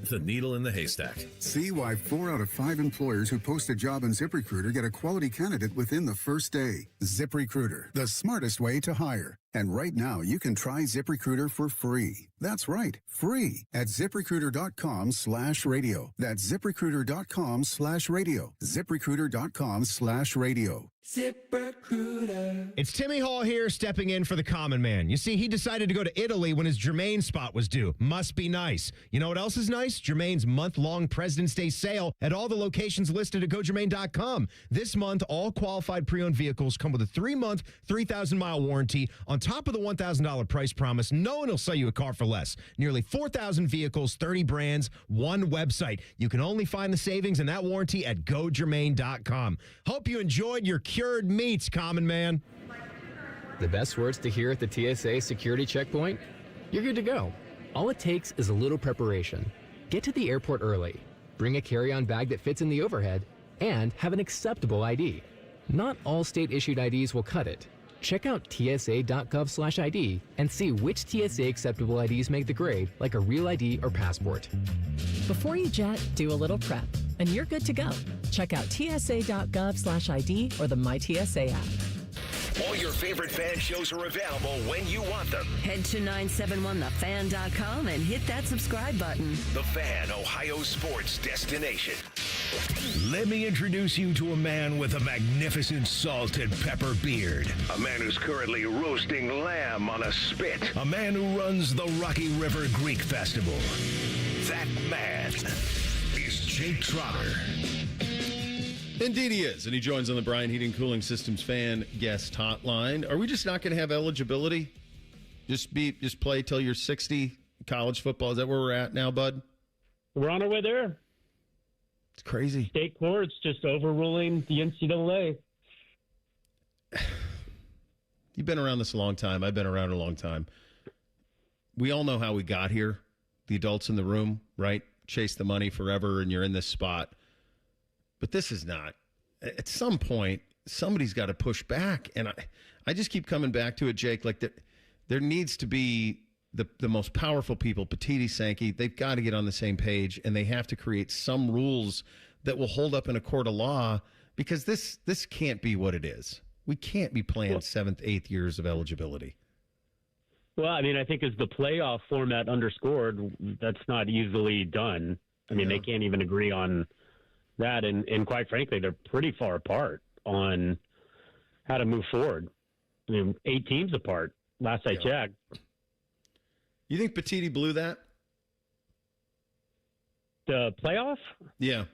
The needle in the haystack. See why 4 out of 5 employers who post a job on ZipRecruiter get a quality candidate within the first day. ZipRecruiter, the smartest way to hire. And right now, you can try ZipRecruiter for free. That's right, free at ZipRecruiter.com/radio. That's ZipRecruiter.com/radio. ZipRecruiter.com/radio. ZipRecruiter. It's Timmy Hall here stepping in for the common man. You see, he decided to go to Italy when his Jermaine spot was due. Must be nice. You know what else is nice? Jermaine's month-long President's Day sale at all the locations listed at GoJermaine.com. This month, all qualified pre-owned vehicles come with a 3-month, 3,000-mile warranty. On top of the $1,000 price promise, no one will sell you a car for less. Nearly 4,000 vehicles, 30 brands, one website. You can only find the savings and that warranty at GoJermaine.com. Hope you enjoyed your cured meats, common man. The best words to hear at the TSA security checkpoint? You're good to go. All it takes is a little preparation. Get to the airport early, bring a carry-on bag that fits in the overhead, and have an acceptable ID. Not all state-issued IDs will cut it. Check out TSA.gov/ID and see which TSA acceptable IDs make the grade, like a real ID or passport. Before you jet, do a little prep, and you're good to go. Check out TSA.gov/ID or the MyTSA app. All your favorite fan shows are available when you want them. Head to 971thefan.com and hit that subscribe button. The Fan, Ohio sports destination. Let me introduce you to a man with a magnificent salt and pepper beard. A man who's currently roasting lamb on a spit. A man who runs the Rocky River Greek Festival. That man is Jake Trotter. Indeed he is, and he joins on the Brian Heating Cooling Systems fan guest hotline. Are we just not going to have eligibility? Just play till you're 60, college football? Is that where we're at now, bud? We're on our way there. It's crazy. State courts just overruling the NCAA. You've been around this a long time. I've been around a long time. We all know how we got here. The adults in the room, right? Chase the money forever, and you're in this spot. But this is not. At some point, somebody's got to push back. And I just keep coming back to it, Jake. Like, there needs to be the most powerful people, Petiti, Sankey, they've got to get on the same page, and they have to create some rules that will hold up in a court of law, because this can't be what it is. We can't be playing 7th, 8th years of eligibility. Well, I mean, I think as the playoff format underscored, that's not easily done. I mean, they can't even agree on that, and quite frankly, they're pretty far apart on how to move forward. I mean, 8 teams apart, last I checked. You think Petiti blew that? The playoff? Yeah.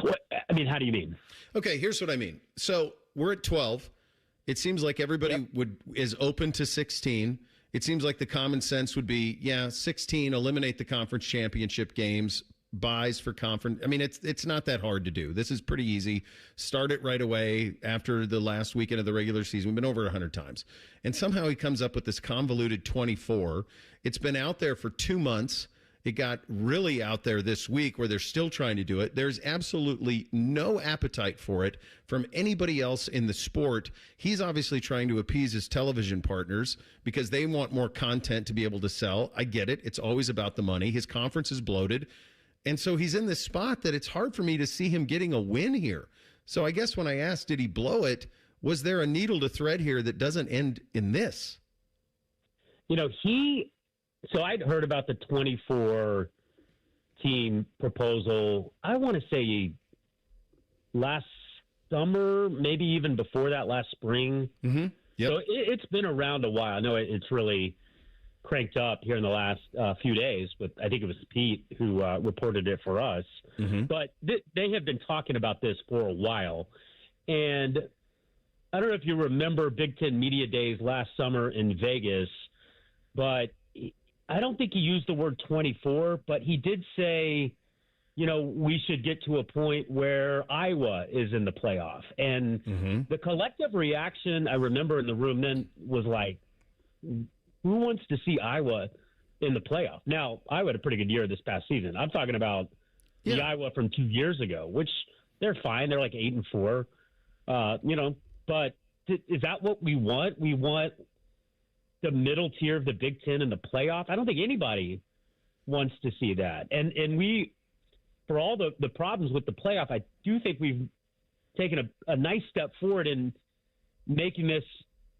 What, I mean, how do you mean? Okay, here's what I mean. So we're at 12. It seems like everybody is open to 16. It seems like the common sense would be, 16, eliminate the conference championship games, buys for conference. I mean, it's not that hard to do. This is pretty easy. Start it right away after the last weekend of the regular season. We've been over 100 times. And somehow he comes up with this convoluted 24. It's been out there for 2 months. It got really out there this week where they're still trying to do it. There's absolutely no appetite for it from anybody else in the sport. He's obviously trying to appease his television partners because they want more content to be able to sell. I get it. It's always about the money. His conference is bloated. And so he's in this spot that it's hard for me to see him getting a win here. So I guess when I asked, did he blow it? Was there a needle to thread here that doesn't end in this? You know, so I'd heard about the 24 team proposal, I want to say last summer, maybe even before that, last spring. Mm-hmm. Yep. So it's been around a while. I know it's really cranked up here in the last few days, but I think it was Pete who reported it for us. Mm-hmm. But they have been talking about this for a while. And I don't know if you remember Big Ten Media Days last summer in Vegas, but I don't think he used the word 24, but he did say, we should get to a point where Iowa is in the playoff. And the collective reaction I remember in the room then was like, who wants to see Iowa in the playoff? Now, Iowa had a pretty good year this past season. I'm talking about the Iowa from 2 years ago, which they're fine. They're like 8-4, but is that what we want? We want the middle tier of the Big Ten in the playoff? I don't think anybody wants to see that. And we, for all the problems with the playoff, I do think we've taken a nice step forward in making this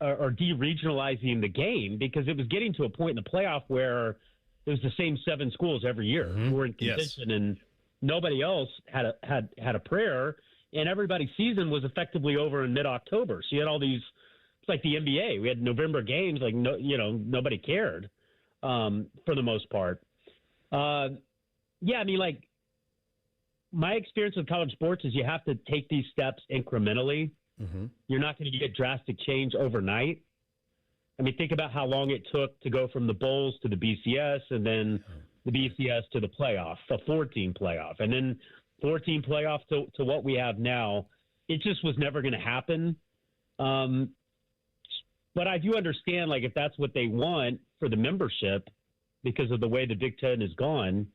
or de-regionalizing the game, because it was getting to a point in the playoff where it was the same 7 schools every year who were in contention, and nobody else had a prayer, and everybody's season was effectively over in mid-October. So you had all these, it's like the NBA. We had November games, like nobody cared for the most part. My experience with college sports is you have to take these steps incrementally. You're not going to get drastic change overnight. I mean, think about how long it took to go from the bowls to the BCS, and then the BCS to the playoff, a 4-team playoff, and then 4-team playoff to what we have now. It just was never going to happen. But I do understand, like, if that's what they want for the membership, because of the way the Big Ten has gone,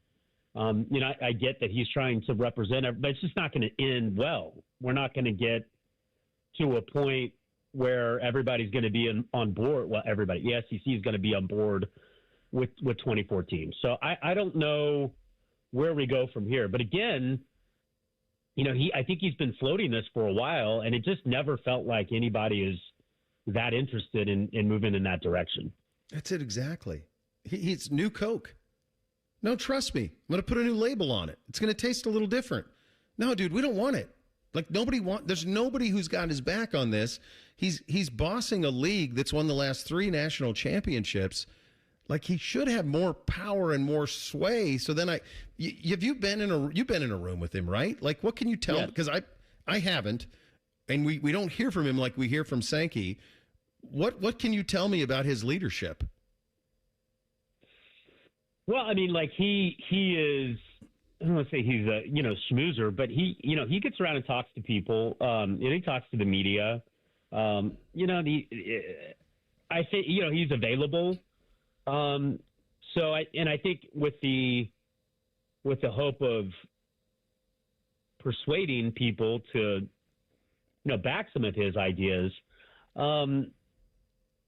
I get that he's trying to represent it, but it's just not going to end well. We're not going to get to a point where everybody's going to be on board. Well, everybody, the SEC is going to be on board with 24 teams. So I don't know where we go from here. But again, I think he's been floating this for a while, and it just never felt like anybody is that interested in moving in that direction. That's it exactly. He's new Coke. No, trust me. I'm going to put a new label on it. It's going to taste a little different. No, dude, we don't want it. Like, there's nobody who's got his back on this. He's bossing a league that's won the last 3 national championships. Like, he should have more power and more sway. So then you've been in a room with him, right? Like, what can you tell? Because I haven't, and we don't hear from him like we hear from Sankey. What can you tell me about his leadership? Well, I mean, like, he is, I don't want to say he's a, schmoozer, but he gets around and talks to people, and he talks to the media. I think, he's available. I think with the hope of persuading people to, back some of his ideas, I'm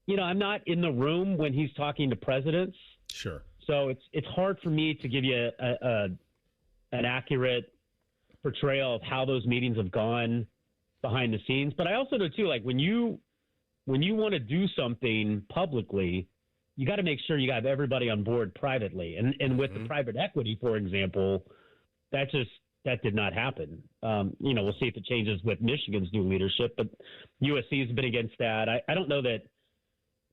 not in the room when he's talking to presidents. Sure. So it's hard for me to give you an accurate portrayal of how those meetings have gone behind the scenes. But I also know too, like, when you want to do something publicly, you got to make sure you have everybody on board privately. And with the private equity, for example, that did not happen. We'll see if it changes with Michigan's new leadership, but USC has been against that. I don't know that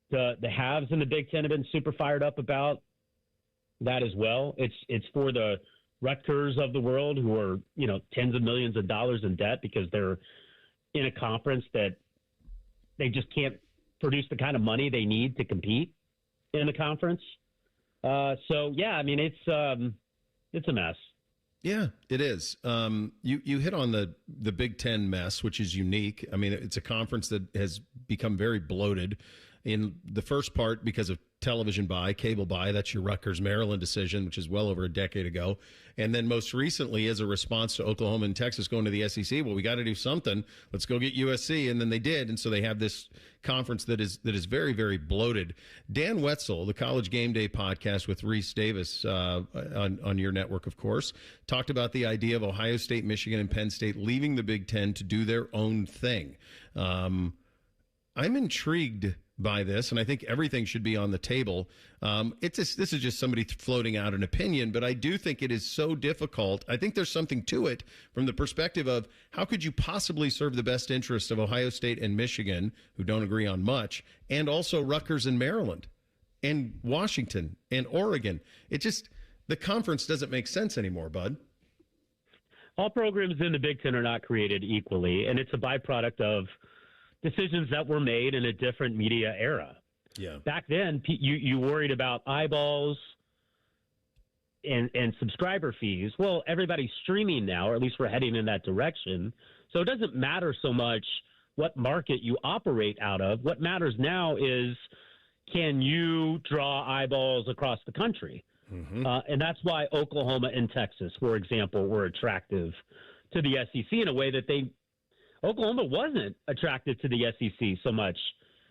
the haves in the Big Ten have been super fired up about that as well. It's for the Rutgers of the world who are, tens of millions of dollars in debt because they're in a conference that they just can't produce the kind of money they need to compete in the conference. It's a mess. Yeah, it is. You hit on the Big Ten mess, which is unique. I mean, it's a conference that has become very bloated in the first part because of television buy, cable buy. That's your Rutgers, Maryland decision, which is well over a decade ago. And then most recently, as a response to Oklahoma and Texas going to the SEC, well, we got to do something. Let's go get USC. And then they did. And so they have this conference that is very, very bloated. Dan Wetzel, the College Game Day podcast with Reese Davis on your network, of course, talked about the idea of Ohio State, Michigan, and Penn State leaving the Big Ten to do their own thing. I'm intrigued by this, and I think everything should be on the table. This is just somebody floating out an opinion, but I do think it is so difficult. I think there's something to it from the perspective of how could you possibly serve the best interest of Ohio State and Michigan, who don't agree on much, and also Rutgers and Maryland and Washington and Oregon. The conference doesn't make sense anymore, bud. All programs in the Big Ten are not created equally, and it's a byproduct of decisions that were made in a different media era. Yeah. Back then, you worried about eyeballs and subscriber fees. Well, everybody's streaming now, or at least we're heading in that direction. So it doesn't matter so much what market you operate out of. What matters now is, can you draw eyeballs across the country? Mm-hmm. And that's why Oklahoma and Texas, for example, were attractive to the SEC in a way that Oklahoma wasn't attractive to the SEC so much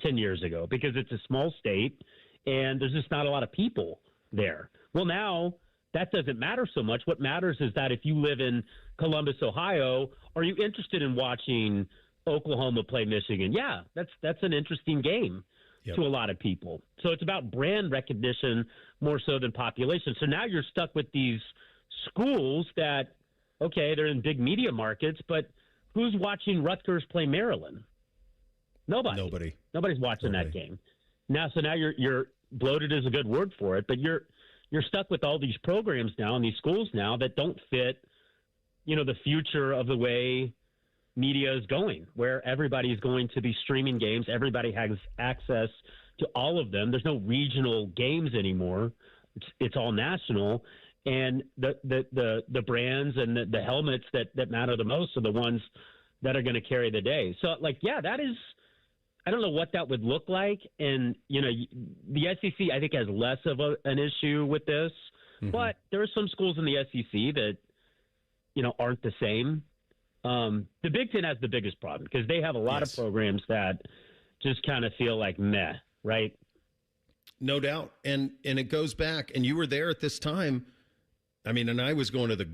10 years ago, because it's a small state and there's just not a lot of people there. Well, now that doesn't matter so much. What matters is that if you live in Columbus, Ohio, are you interested in watching Oklahoma play Michigan? Yeah, that's an interesting game to a lot of people. So it's about brand recognition more so than population. So now you're stuck with these schools that, okay, they're in big media markets, but who's watching Rutgers play Maryland? Nobody. Nobody's watching that game. Now you're bloated is a good word for it, but you're stuck with all these programs now and these schools now that don't fit, the future of the way media is going, where everybody is going to be streaming games. Everybody has access to all of them. There's no regional games anymore. It's all national. And the brands and the helmets that matter the most are the ones that are going to carry the day. So, that is, I don't know what that would look like. And, the SEC, I think, has less of an issue with this. Mm-hmm. But there are some schools in the SEC that, aren't the same. The Big Ten has the biggest problem because they have a lot of programs that just kind of feel like meh, right? No doubt. And it goes back, and you were there at this time. I mean, and I was going to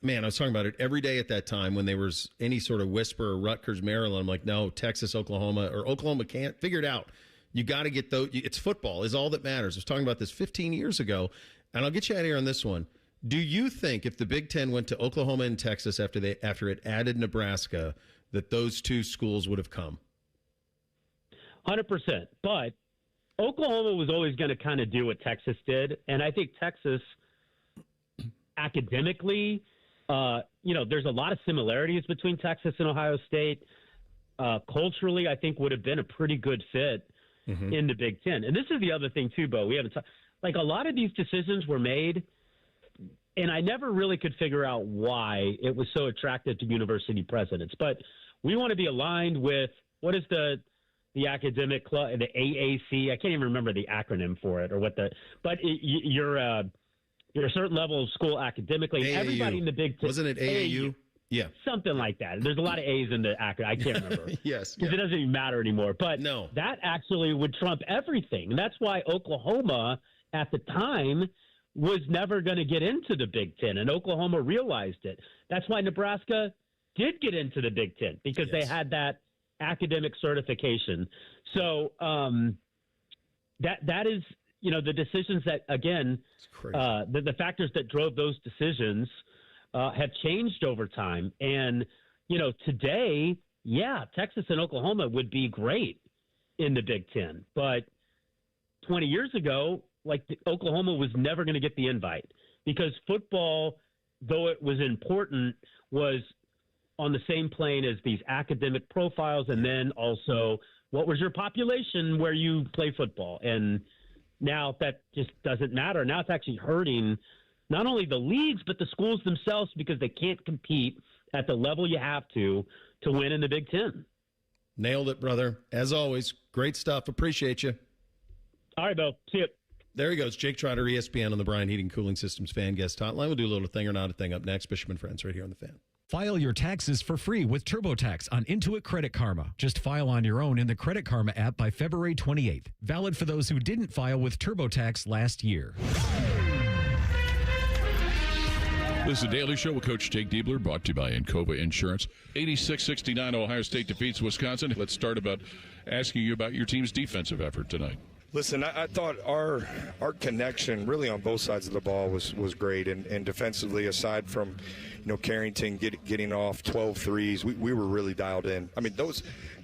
I was talking about it every day at that time when there was any sort of whisper of Rutgers, Maryland. I'm like, no, Texas, Oklahoma, or Oklahoma can't figure it out. You got to get those. It's football is all that matters. I was talking about this 15 years ago, and I'll get you out of here on this one. Do you think if the Big Ten went to Oklahoma and Texas after it added Nebraska, that those two schools would have come? 100%. But Oklahoma was always going to kind of do what Texas did, and I think Texas academically, there's a lot of similarities between Texas and Ohio State. Culturally, I think would have been a pretty good fit in the Big Ten. And this is the other thing too, Bo. We haven't a lot of these decisions were made, and I never really could figure out why it was so attractive to university presidents. But we want to be aligned with what is the academic club, the AAC. I can't even remember the acronym for it or what you're a certain level of school academically. AAU. Everybody in the Big Ten. Wasn't it AAU? Yeah. Something like that. There's a lot of A's in the acronym. I can't remember. Yes. Because it doesn't even matter anymore. But no, that actually would trump everything. And that's why Oklahoma at the time was never going to get into the Big Ten. And Oklahoma realized it. That's why Nebraska did get into the Big Ten, because they had that academic certification. So that is, the decisions that, again, the factors that drove those decisions have changed over time. And, today, Texas and Oklahoma would be great in the Big Ten. But 20 years ago, Oklahoma was never going to get the invite, because football, though it was important, was on the same plane as these academic profiles. And then also, what was your population where you play football? And now that just doesn't matter. Now it's actually hurting not only the leagues, but the schools themselves, because they can't compete at the level you have to win in the Big Ten. Nailed it, brother. As always, great stuff. Appreciate you. All right, Bill. See you. There he goes. Jake Trotter, ESPN on the Brian Heating Cooling Systems Fan Guest Hotline. We'll do a little thing or not a thing up next. Bishop and Friends right here on the Fan. File your taxes for free with TurboTax on Intuit Credit Karma. Just file on your own in the Credit Karma app by February 28th. Valid for those who didn't file with TurboTax last year. This is the Daily Show with Coach Jake Diebler, brought to you by Encova Insurance. 86-69, Ohio State defeats Wisconsin. Let's start about asking you about your team's defensive effort tonight. Listen, I thought our connection really on both sides of the ball was great, and defensively, aside from Carrington getting off 12 threes, we were really dialed in. I mean,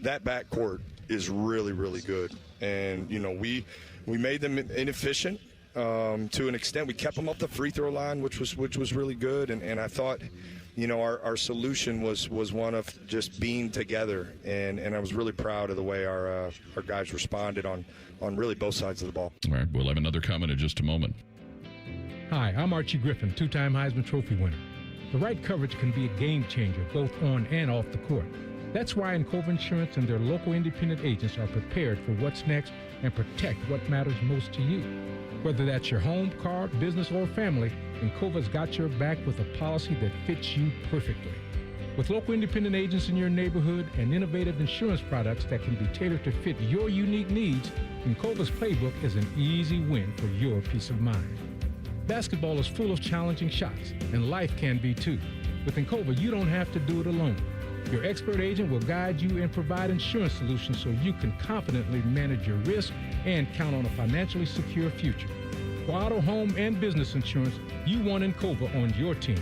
that backcourt is really, really good, and we made them inefficient. to an extent. We kept them up the free throw line, which was really good. And I thought, our solution was one of just being together. And I was really proud of the way our guys responded on really both sides of the ball. All right, we'll have another comment in just a moment. Hi, I'm Archie Griffin, two-time Heisman Trophy winner. The right coverage can be a game changer, both on and off the court. That's why Encova Insurance and their local independent agents are prepared for what's next and protect what matters most to you. Whether that's your home, car, business, or family, Encova's got your back with a policy that fits you perfectly. With local independent agents in your neighborhood and innovative insurance products that can be tailored to fit your unique needs, Encova's playbook is an easy win for your peace of mind. Basketball is full of challenging shots, and life can be too. With Encova, you don't have to do it alone. Your expert agent will guide you and provide insurance solutions so you can confidently manage your risk and count on a financially secure future. For auto, home, and business insurance, you want Encova on your team.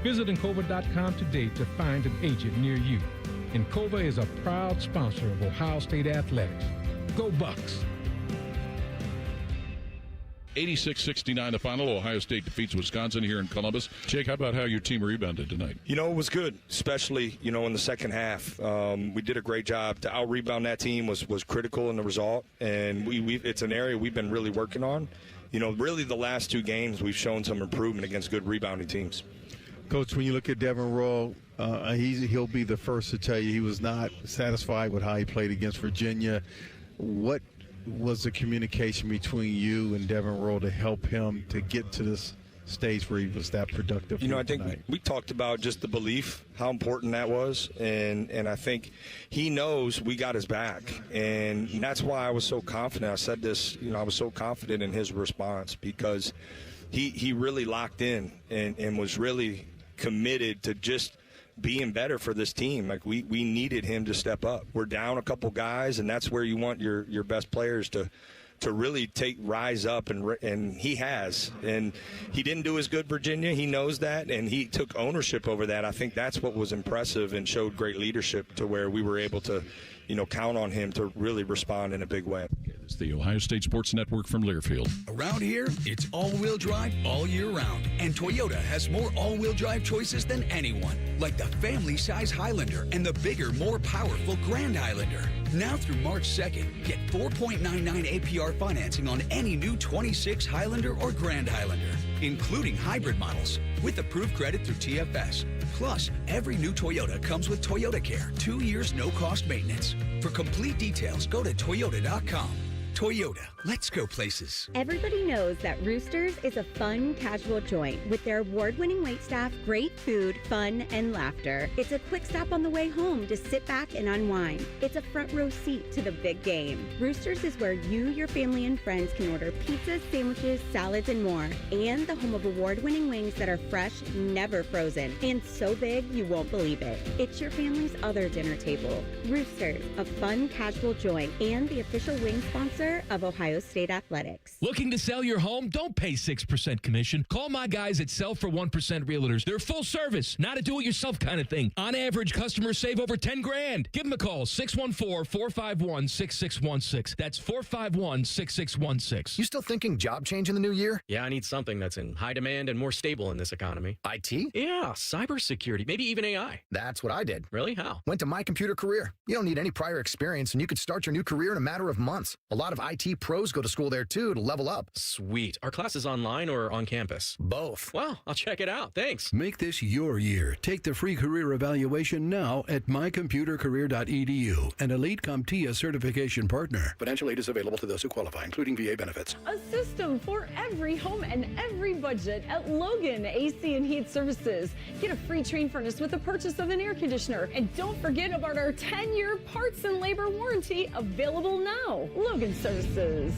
Visit Encova.com today to find an agent near you. Encova is a proud sponsor of Ohio State Athletics. Go Bucks! 86-69 the final. Ohio State defeats Wisconsin here in Columbus. Jake, how about how your team rebounded tonight? It was good, especially, in the second half. We did a great job. To out-rebound that team was critical in the result, and it's an area we've been really working on. Really the last two games we've shown some improvement against good rebounding teams. Coach, when you look at Devin Rowe, he'll be the first to tell you he was not satisfied with how he played against Virginia. What was the communication between you and Devin Rowe to help him to get to this stage where he was that productive? I think we talked about just the belief, how important that was, and I think he knows we got his back, and that's why I was so confident. I said this, I was so confident in his response because he really locked in and was really committed to just being better for this team. Like we needed him to step up. We're down a couple guys, and that's where you want your best players to really rise up, and he has. And he didn't do as good Virginia. He knows that, and he took ownership over that. I think that's what was impressive and showed great leadership to where we were able to, count on him to really respond in a big way. It's the Ohio State Sports Network from Learfield. Around here, it's all-wheel drive all year round, and Toyota has more all-wheel drive choices than anyone, like the family-size Highlander and the bigger, more powerful Grand Highlander. Now through March 2nd, get 4.99 APR financing on any new 26 Highlander or Grand Highlander, including hybrid models, with approved credit through TFS. Plus, every new Toyota comes with Toyota Care, 2 years no-cost maintenance. For complete details, go to Toyota.com. Toyota, let's go places. Everybody knows that Roosters is a fun, casual joint with their award-winning waitstaff, great food, fun, and laughter. It's a quick stop on the way home to sit back and unwind. It's a front row seat to the big game. Roosters is where you, your family, and friends can order pizzas, sandwiches, salads, and more. And the home of award-winning wings that are fresh, never frozen, and so big you won't believe it. It's your family's other dinner table. Roosters, a fun, casual joint, and the official wing sponsor of Ohio State Athletics. Looking to sell your home? Don't pay 6% commission. Call my guys at Sell for 1% Realtors. They're full service, not a do-it-yourself kind of thing. On average, customers save over $10,000. Give them a call, 614-451-6616. That's 451-6616. You still thinking job change in the new year? Yeah, I need something that's in high demand and more stable in this economy. IT? Yeah, cybersecurity, maybe even AI. That's what I did. Really? How? Went to My Computer Career. You don't need any prior experience, and you could start your new career in a matter of months. A lot of IT pros go to school there, too, to level up. Sweet. Are classes online or on campus? Both. Well, I'll check it out. Thanks. Make this your year. Take the free career evaluation now at mycomputercareer.edu, an Elite CompTIA certification partner. Financial aid is available to those who qualify, including VA benefits. A system for every home and every budget at Logan AC and Heat Services. Get a free Trane furnace with the purchase of an air conditioner. And don't forget about our 10-year parts and labor warranty available now. Logan Services.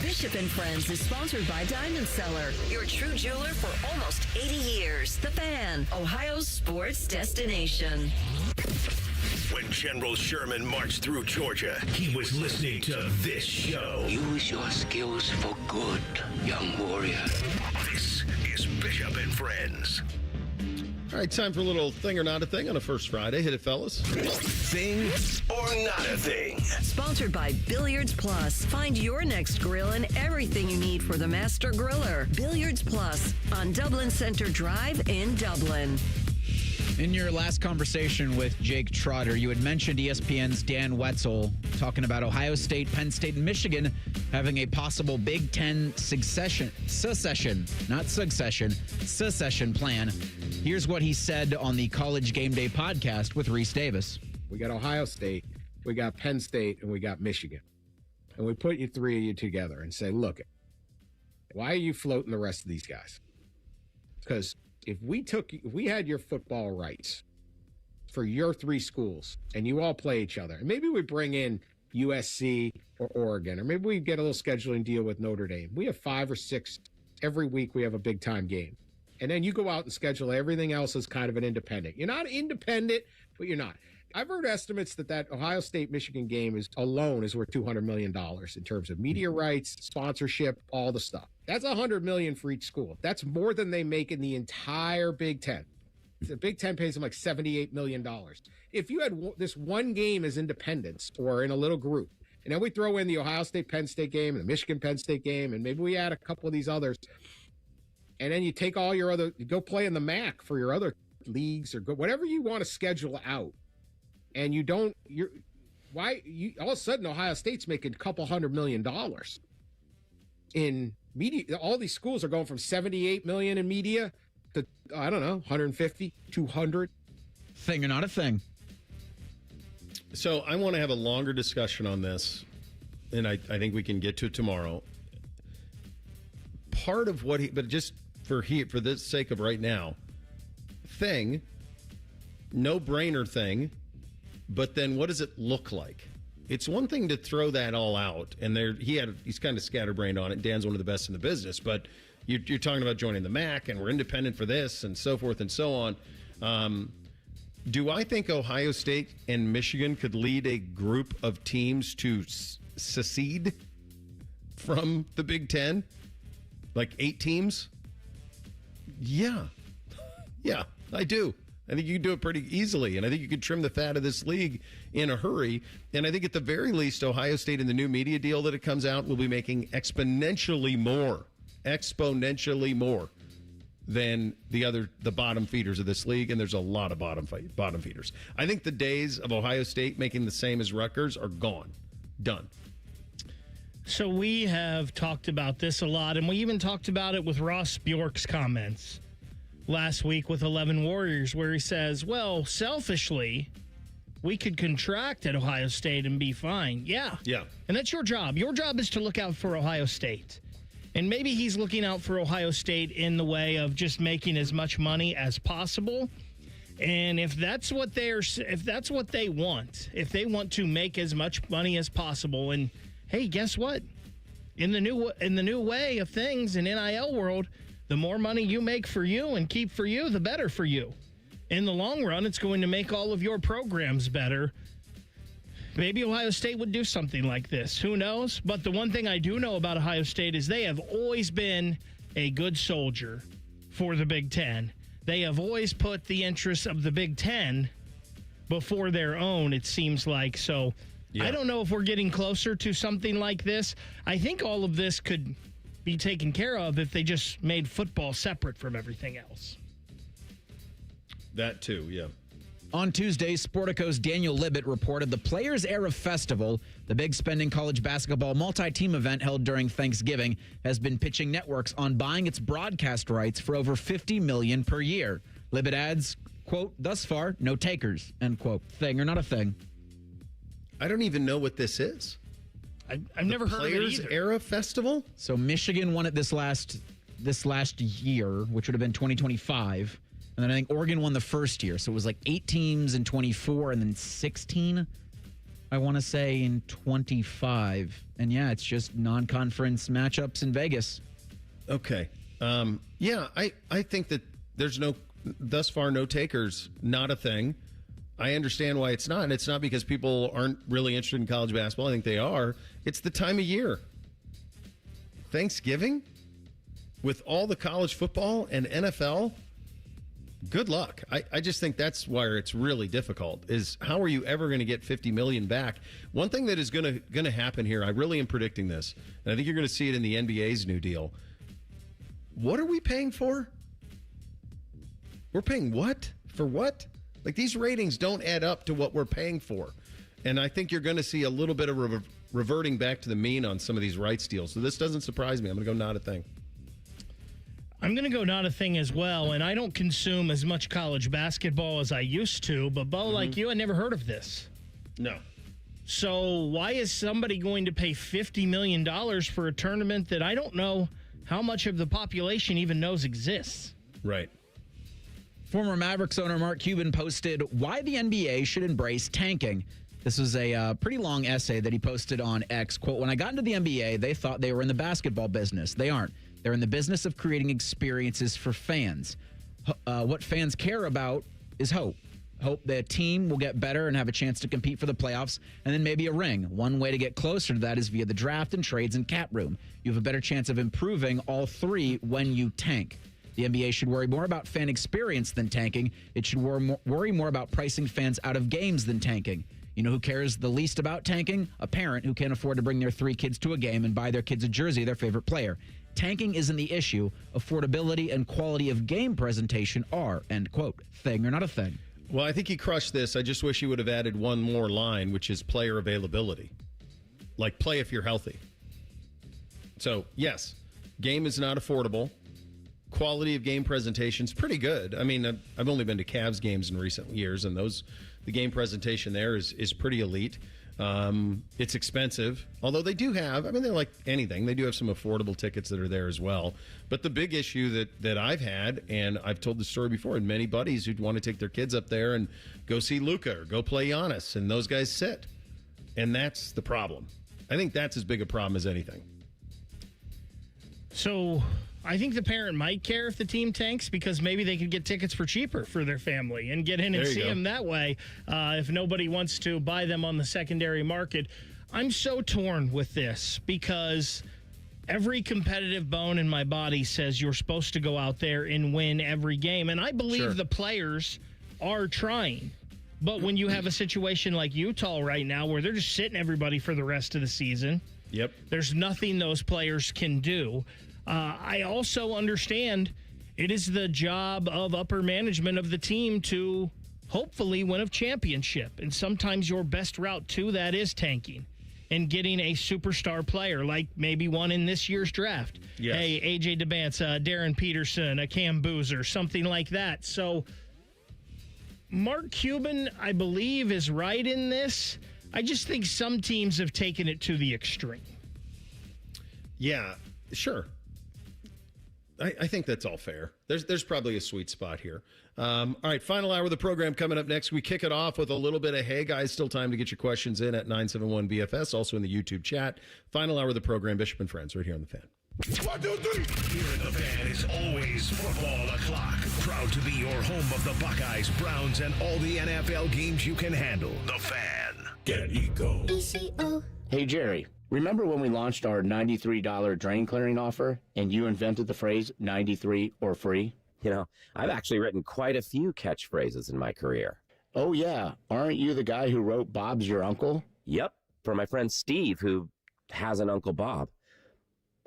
Bishop and Friends is sponsored by Diamond Seller, your true jeweler for almost 80 years. The Fan, Ohio's sports destination. When General Sherman marched through Georgia, he was listening to this show. Use your skills for good, young warrior. This is Bishop and Friends. All right, time for a little thing or not a thing on a first Friday. Hit it, fellas. Thing or not a thing. Sponsored by Billiards Plus. Find your next grill and everything you need for the master griller. Billiards Plus on Dublin Center Drive in Dublin. In your last conversation with Jake Trotter, you had mentioned ESPN's Dan Wetzel talking about Ohio State, Penn State, and Michigan having a possible Big Ten secession plan. Here's what he said on the College Game Day podcast with Reese Davis. We got Ohio State, we got Penn State, and we got Michigan. And we put you three of you together and say, look, why are you floating the rest of these guys? Because if we had your football rights for your three schools and you all play each other, and maybe we bring in USC or Oregon, or maybe we get a little scheduling deal with Notre Dame. We have 5 or 6 every week. We have a big time game. And then you go out and schedule everything else as kind of an independent. You're not independent, but you're not. I've heard estimates that Ohio State-Michigan game alone is worth $200 million in terms of media rights, sponsorship, all the stuff. That's $100 million for each school. That's more than they make in the entire Big Ten. The Big Ten pays them like $78 million. If you had this one game as independents or in a little group, and then we throw in the Ohio State-Penn State game and the Michigan-Penn State game, and maybe we add a couple of these others, and then you take all your other, go play in the MAC for your other leagues or whatever you want to schedule out. And all of a sudden Ohio State's making a couple $100 million in media. All these schools are going from $78 million in media to, I don't know, 150, 200. Thing or not a thing. So I want to have a longer discussion on this, and I think we can get to it tomorrow. Part of what but just for the sake of right now, no-brainer thing. But then what does it look like? It's one thing to throw that all out, and he's kind of scatterbrained on it. Dan's one of the best in the business, but you're talking about joining the MAC, and we're independent for this, and so forth and so on. Do I think Ohio State and Michigan could lead a group of teams to secede from the Big Ten? Like 8 teams? Yeah. Yeah, I do. I think you can do it pretty easily, and I think you could trim the fat of this league in a hurry. And I think at the very least, Ohio State in the new media deal that it comes out will be making exponentially more than the bottom feeders of this league, and there's a lot of bottom feeders. I think the days of Ohio State making the same as Rutgers are gone. Done. So we have talked about this a lot, and we even talked about it with Ross Bjork's comments last week with 11 Warriors, where he says, well, selfishly, we could contract at Ohio State and be fine. Yeah. And that's your job. Your job is to look out for Ohio State. And maybe he's looking out for Ohio State in the way of just making as much money as possible. And if that's what they want, if they want to make as much money as possible, and hey, guess what? In the new way of things in NIL world, the more money you make for you and keep for you, the better for you. In the long run, it's going to make all of your programs better. Maybe Ohio State would do something like this. Who knows? But the one thing I do know about Ohio State is they have always been a good soldier for the Big Ten. They have always put the interests of the Big Ten before their own, it seems like. So I don't know if we're getting closer to something like this. I think all of this could be taken care of if they just made football separate from everything else. That too, yeah. On Tuesday, Sportico's Daniel Libet reported the Players Era Festival, the big spending college basketball multi-team event held during Thanksgiving, has been pitching networks on buying its broadcast rights for over $50 million per year. Libet adds, quote, thus far, no takers, end quote. Thing or not a thing? I don't even know what this is. I've never heard of it either. Players Era Festival? So Michigan won it this last year, which would have been 2025. And then I think Oregon won the first year. So it was like 8 teams in 24 and then 16, I want to say, in 25. And yeah, it's just non-conference matchups in Vegas. Okay. I think that there's thus far, no takers, not a thing. I understand why it's not. And it's not because people aren't really interested in college basketball. I think they are. It's the time of year. Thanksgiving, with all the college football and NFL good luck. I just think that's where it's really difficult, is how are you ever going to get $50 million back? One thing that is going to happen here, I really am predicting this, and I think you're going to see it in the NBA's new deal. What are we paying for? We're paying what? For what? Like, these ratings don't add up to what we're paying for. And I think you're going to see a little bit of reverting back to the mean on some of these rights deals. So this doesn't surprise me. I'm going to go not a thing. I'm going to go not a thing as well, and I don't consume as much college basketball as I used to, but Bo, like you, I never heard of this. No. So why is somebody going to pay $50 million for a tournament that I don't know how much of the population even knows exists? Right. Former Mavericks owner Mark Cuban posted why the NBA should embrace tanking. This was a pretty long essay that he posted on X. Quote, when I got into the NBA, they thought they were in the basketball business. They aren't. They're in the business of creating experiences for fans. What fans care about is hope. Hope the team will get better and have a chance to compete for the playoffs, and then maybe a ring. One way to get closer to that is via the draft and trades and cap room. You have a better chance of improving all three when you tank. The NBA should worry more about fan experience than tanking. It should worry more about pricing fans out of games than tanking. You know who cares the least about tanking? A parent who can't afford to bring their 3 kids to a game and buy their kids a jersey of their favorite player. Tanking isn't the issue. Affordability and quality of game presentation are, end quote. Thing or not a thing? Well, I think he crushed this. I just wish he would have added one more line, which is player availability. Like, play if you're healthy. So, yes, game is not affordable. Quality of game presentation's pretty good. I mean, I've only been to Cavs games in recent years, and the game presentation there is pretty elite. It's expensive, although they do have, I mean, they're like anything. They do have some affordable tickets that are there as well. But the big issue that I've had, and I've told the story before, and many buddies who'd want to take their kids up there and go see Luka or go play Giannis, and those guys sit. And that's the problem. I think that's as big a problem as anything. So I think the parent might care if the team tanks because maybe they could get tickets for cheaper for their family and get in and see them that way if nobody wants to buy them on the secondary market. I'm so torn with this because every competitive bone in my body says you're supposed to go out there and win every game. And I believe the players are trying. But when you have a situation like Utah right now where they're just sitting everybody for the rest of the season, there's nothing those players can do. I also understand it is the job of upper management of the team to hopefully win a championship. And sometimes your best route to that is tanking and getting a superstar player, like maybe one in this year's draft. Yes. Hey, A.J. DeBance, Darren Peterson, a Cam Boozer, something like that. So Mark Cuban, I believe, is right in this. I just think some teams have taken it to the extreme. Yeah, sure. I think that's all fair. There's probably a sweet spot here. All right, final hour of the program coming up next. We kick it off with a little bit of, hey, guys, still time to get your questions in at 971-BFS, also in the YouTube chat. Final hour of the program, Bishop and Friends, right here on The Fan. 1, 2, 3. Here at The Fan is always football o'clock. Proud to be your home of the Buckeyes, Browns, and all the NFL games you can handle. The Fan. Get Eco. Hey, Jerry. Remember when we launched our $93 drain clearing offer and you invented the phrase 93 or free? You know, I've actually written quite a few catchphrases in my career. Oh, yeah. Aren't you the guy who wrote Bob's Your Uncle? Yep, for my friend Steve, who has an Uncle Bob.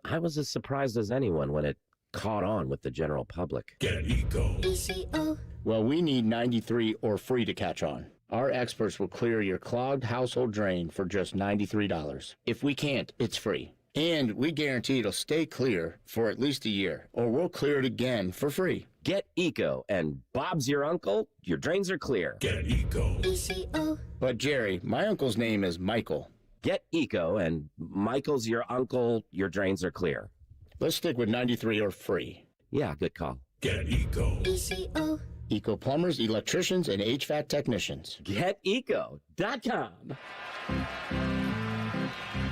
I was as surprised as anyone when it caught on with the general public. Get Eco. Well, we need 93 or free to catch on. Our experts will clear your clogged household drain for just $93. If we can't, it's free. And we guarantee it'll stay clear for at least a year, or we'll clear it again for free. Get Eco, and Bob's your uncle, your drains are clear. Get Eco. But Jerry, my uncle's name is Michael. Get Eco, and Michael's your uncle, your drains are clear. Let's stick with 93 or free. Yeah, good call. Get Eco. Eco plumbers, electricians, and HVAC technicians. GetEco.com.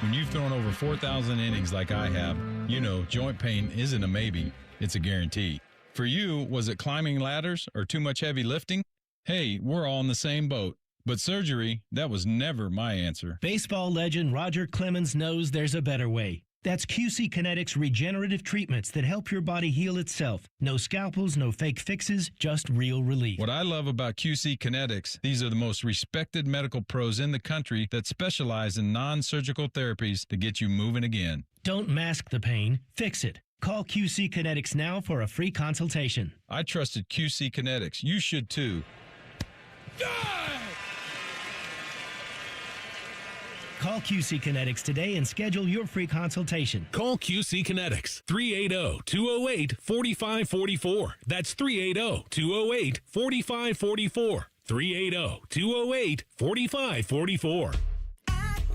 When you've thrown over 4,000 innings like I have, you know joint pain isn't a maybe, it's a guarantee. For you, was it climbing ladders or too much heavy lifting? Hey, we're all in the same boat. But surgery, that was never my answer. Baseball legend Roger Clemens knows there's a better way. That's QC Kinetics regenerative treatments that help your body heal itself. No scalpels, no fake fixes, just real relief. What I love about QC Kinetics, these are the most respected medical pros in the country that specialize in non-surgical therapies to get you moving again. Don't mask the pain, fix it. Call QC Kinetics now for a free consultation. I trusted QC Kinetics. You should too. Call QC Kinetics today and schedule your free consultation. Call QC Kinetics, 380-208-4544. That's 380-208-4544. 380-208-4544.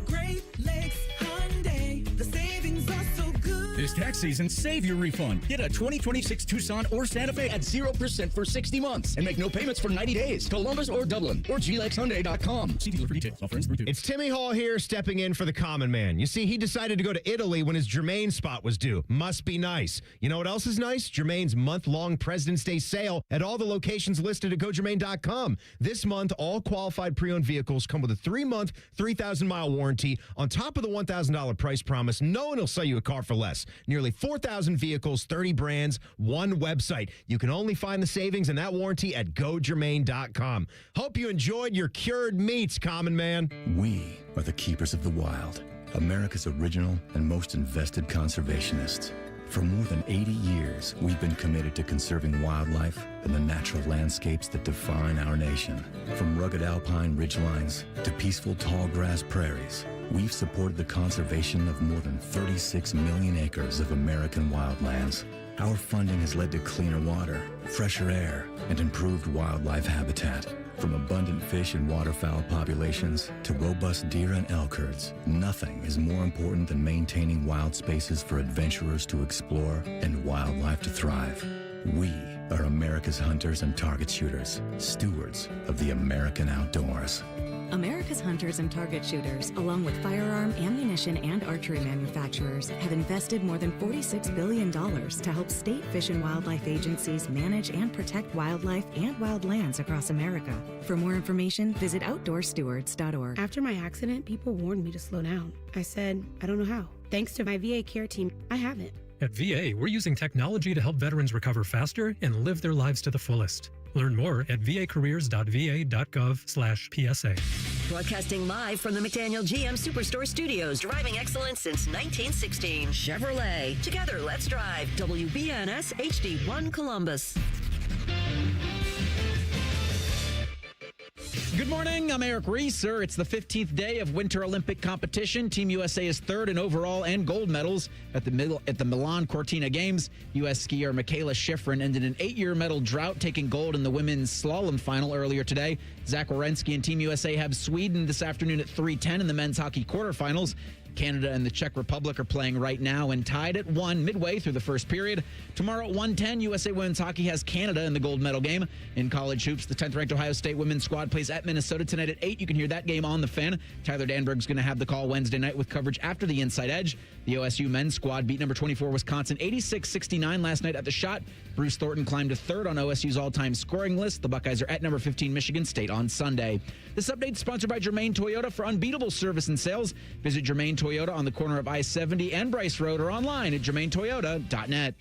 Great Lakes Hyundai, the savings are so good. This tax season, save your refund. Get a 2026 Tucson or Santa Fe at 0% for 60 months and make no payments for 90 days. Columbus or Dublin or glexhyundai.com. See dealer for details. Offer ends through 2. It's Timmy Hall here stepping in for the common man. You see, he decided to go to Italy when his Germain spot was due. Must be nice. You know what else is nice? Germain's month-long President's Day sale at all the locations listed at GoGermain.com. This month, all qualified pre-owned vehicles come with a 3-month, 3,000-mile warranty. On top of the $1,000 price promise, no one will sell you a car for less. Nearly 4,000 vehicles, 30 brands, one website. You can only find the savings and that warranty at GoGermain.com. Hope you enjoyed your cured meats, common man. We are the keepers of the wild, America's original and most invested conservationists. For more than 80 years, we've been committed to conserving wildlife and the natural landscapes that define our nation. From rugged alpine ridgelines to peaceful tall grass prairies, we've supported the conservation of more than 36 million acres of American wildlands. Our funding has led to cleaner water, fresher air, and improved wildlife habitat. From abundant fish and waterfowl populations to robust deer and elk herds, nothing is more important than maintaining wild spaces for adventurers to explore and wildlife to thrive. We are America's hunters and target shooters, stewards of the American outdoors. America's hunters and target shooters, along with firearm, ammunition, and archery manufacturers, have invested more than $46 billion to help state fish and wildlife agencies manage and protect wildlife and wildlands across America. For more information, visit outdoorstewards.org. After my accident, people warned me to slow down. I said, I don't know how. Thanks to my VA care team, I haven't. At VA, we're using technology to help veterans recover faster and live their lives to the fullest. Learn more at vacareers.va.gov/PSA. Broadcasting live from the McDaniel GM Superstore Studios, driving excellence since 1916. Chevrolet. Together, let's drive. WBNS HD1 Columbus. Good morning, I'm Eric Reeser. It's the 15th day of Winter Olympic competition. Team USA is third in overall and gold medals at the Milan Cortina Games. U.S. skier Michaela Schifrin ended an 8-year medal drought, taking gold in the women's slalom final earlier today. Zach Wierenski and Team USA have Sweden this afternoon at 3:10 in the men's hockey quarterfinals. Canada and the Czech Republic are playing right now and tied at 1 midway through the first period. Tomorrow at 1:10, USA women's hockey has Canada in the gold medal game. In college hoops, the 10th-ranked Ohio State women's squad plays at Minnesota tonight at 8. You can hear that game on the Fan. Tyler Danberg's going to have the call Wednesday night with coverage after the Inside Edge. The OSU men's squad beat number 24 Wisconsin 86-69 last night at the Shot. Bruce Thornton climbed to third on OSU's all-time scoring list. The Buckeyes are at number 15 Michigan State on Sunday. This update is sponsored by Germain Toyota. For unbeatable service and sales, visit Germain Toyota on the corner of I-70 and Bryce Road or online at germaintoyota.net.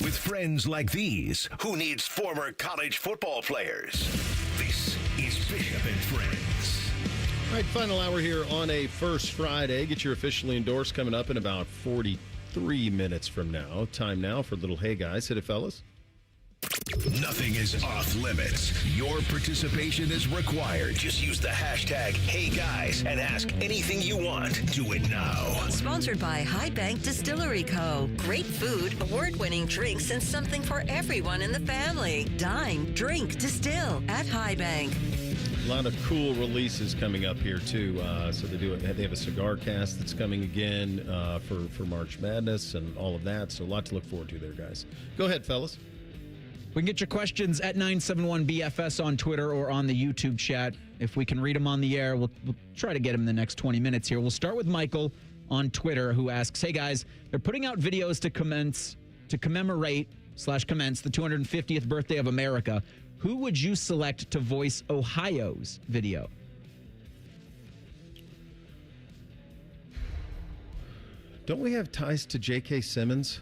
With friends like these, who needs former college football players? This is Bishop and Friends. All right, final hour here on a First Friday. Get your officially endorsed coming up in about 43 minutes from now. Time now for a little Hey Guys. Hit it, fellas. Nothing is off limits. Your participation is required. Just use the hashtag #HeyGuys and ask anything you want. Do it now. Sponsored by High Bank Distillery Co. Great food, award-winning drinks, and something for everyone in the family. Dine, drink, distill at High Bank. A lot of cool releases coming up here too. So they have a cigar cast that's coming again for March Madness and all of that. So a lot to look forward to there, guys. Go ahead, fellas. We can get your questions at 971BFS on Twitter or on the YouTube chat. If we can read them on the air, we'll try to get them in the next 20 minutes here. We'll start with Michael on Twitter, who asks, hey guys, they're putting out videos to commemorate the 250th birthday of America. Who would you select to voice Ohio's video? Don't we have ties to J.K. Simmons?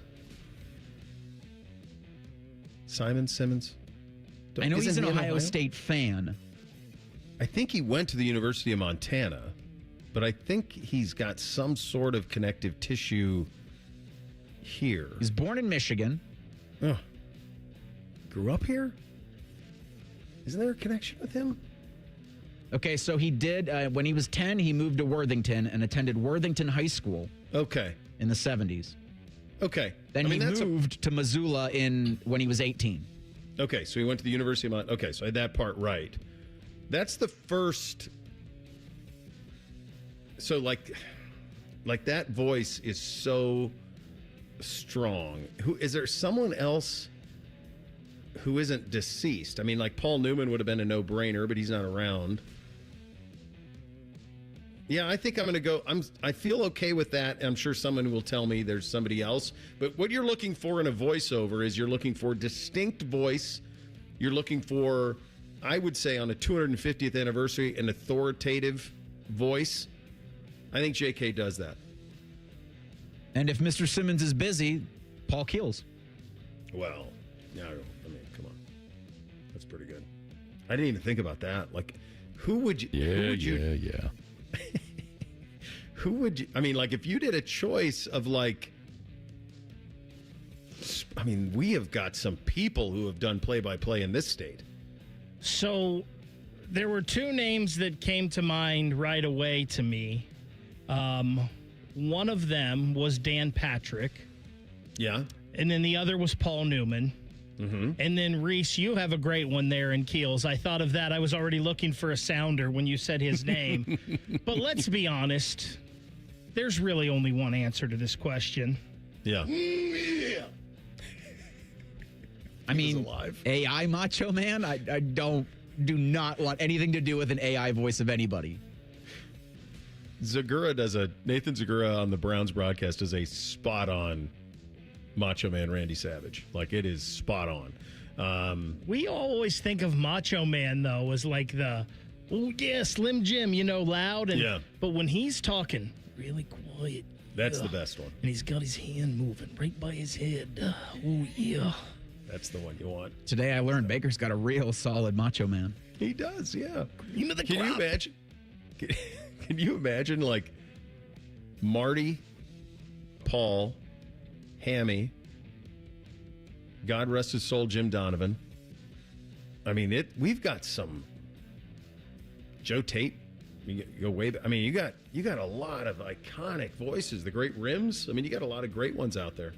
Simon Simmons? I know he's Isn't an he in Ohio State fan. I think he went to the University of Montana, but I think he's got some sort of connective tissue here. He's born in Michigan. Oh. Grew up here? Isn't there a connection with him? Okay, so he did, when he was 10, he moved to Worthington and attended Worthington High School. Okay. In the 70s. Okay. Then he moved to Missoula when he was 18. Okay, so he went to the University of Montana. Okay, so I had that part right. That's the first. So like that voice is so strong. Is there someone else who isn't deceased? I mean, like Paul Newman would have been a no-brainer, but he's not around. Yeah, I think I'm going to go. I feel okay with that. I'm sure someone will tell me there's somebody else. But what you're looking for in a voiceover is you're looking for distinct voice. You're looking for, I would say, on a 250th anniversary, an authoritative voice. I think JK does that. And if Mr. Simmons is busy, Paul Keels. Well, no, I mean, come on. That's pretty good. I didn't even think about that. Like, who would you... Yeah. Who would you... I mean, like, if you did a choice of, like... I mean, we have got some people who have done play-by-play in this state. So, there were two names that came to mind right away to me. One of them was Dan Patrick. Yeah. And then the other was Paul Newman. Mm-hmm. And then, Reese, you have a great one there in Keels. I thought of that. I was already looking for a sounder when you said his name. But let's be honest. There's really only one answer to this question. Yeah. I mean, AI Macho Man? I do not want anything to do with an AI voice of anybody. Nathan Zagura on the Browns broadcast does a spot-on Macho Man Randy Savage. Like, it is spot on. We always think of Macho Man, though, as like the, Slim Jim, loud. But when he's talking really quiet. That's the best one. And he's got his hand moving right by his head. Oh, yeah. That's the one you want. Today I learned Baker's got a real solid Macho Man. He does, yeah. Cream of the Can you imagine? Can you imagine, like, Marty, Paul, Hammy, God rest his soul, Jim Donovan. I mean, we've got some Joe Tate. You go way back. I mean, you got a lot of iconic voices. The Great Rims. I mean, you got a lot of great ones out there.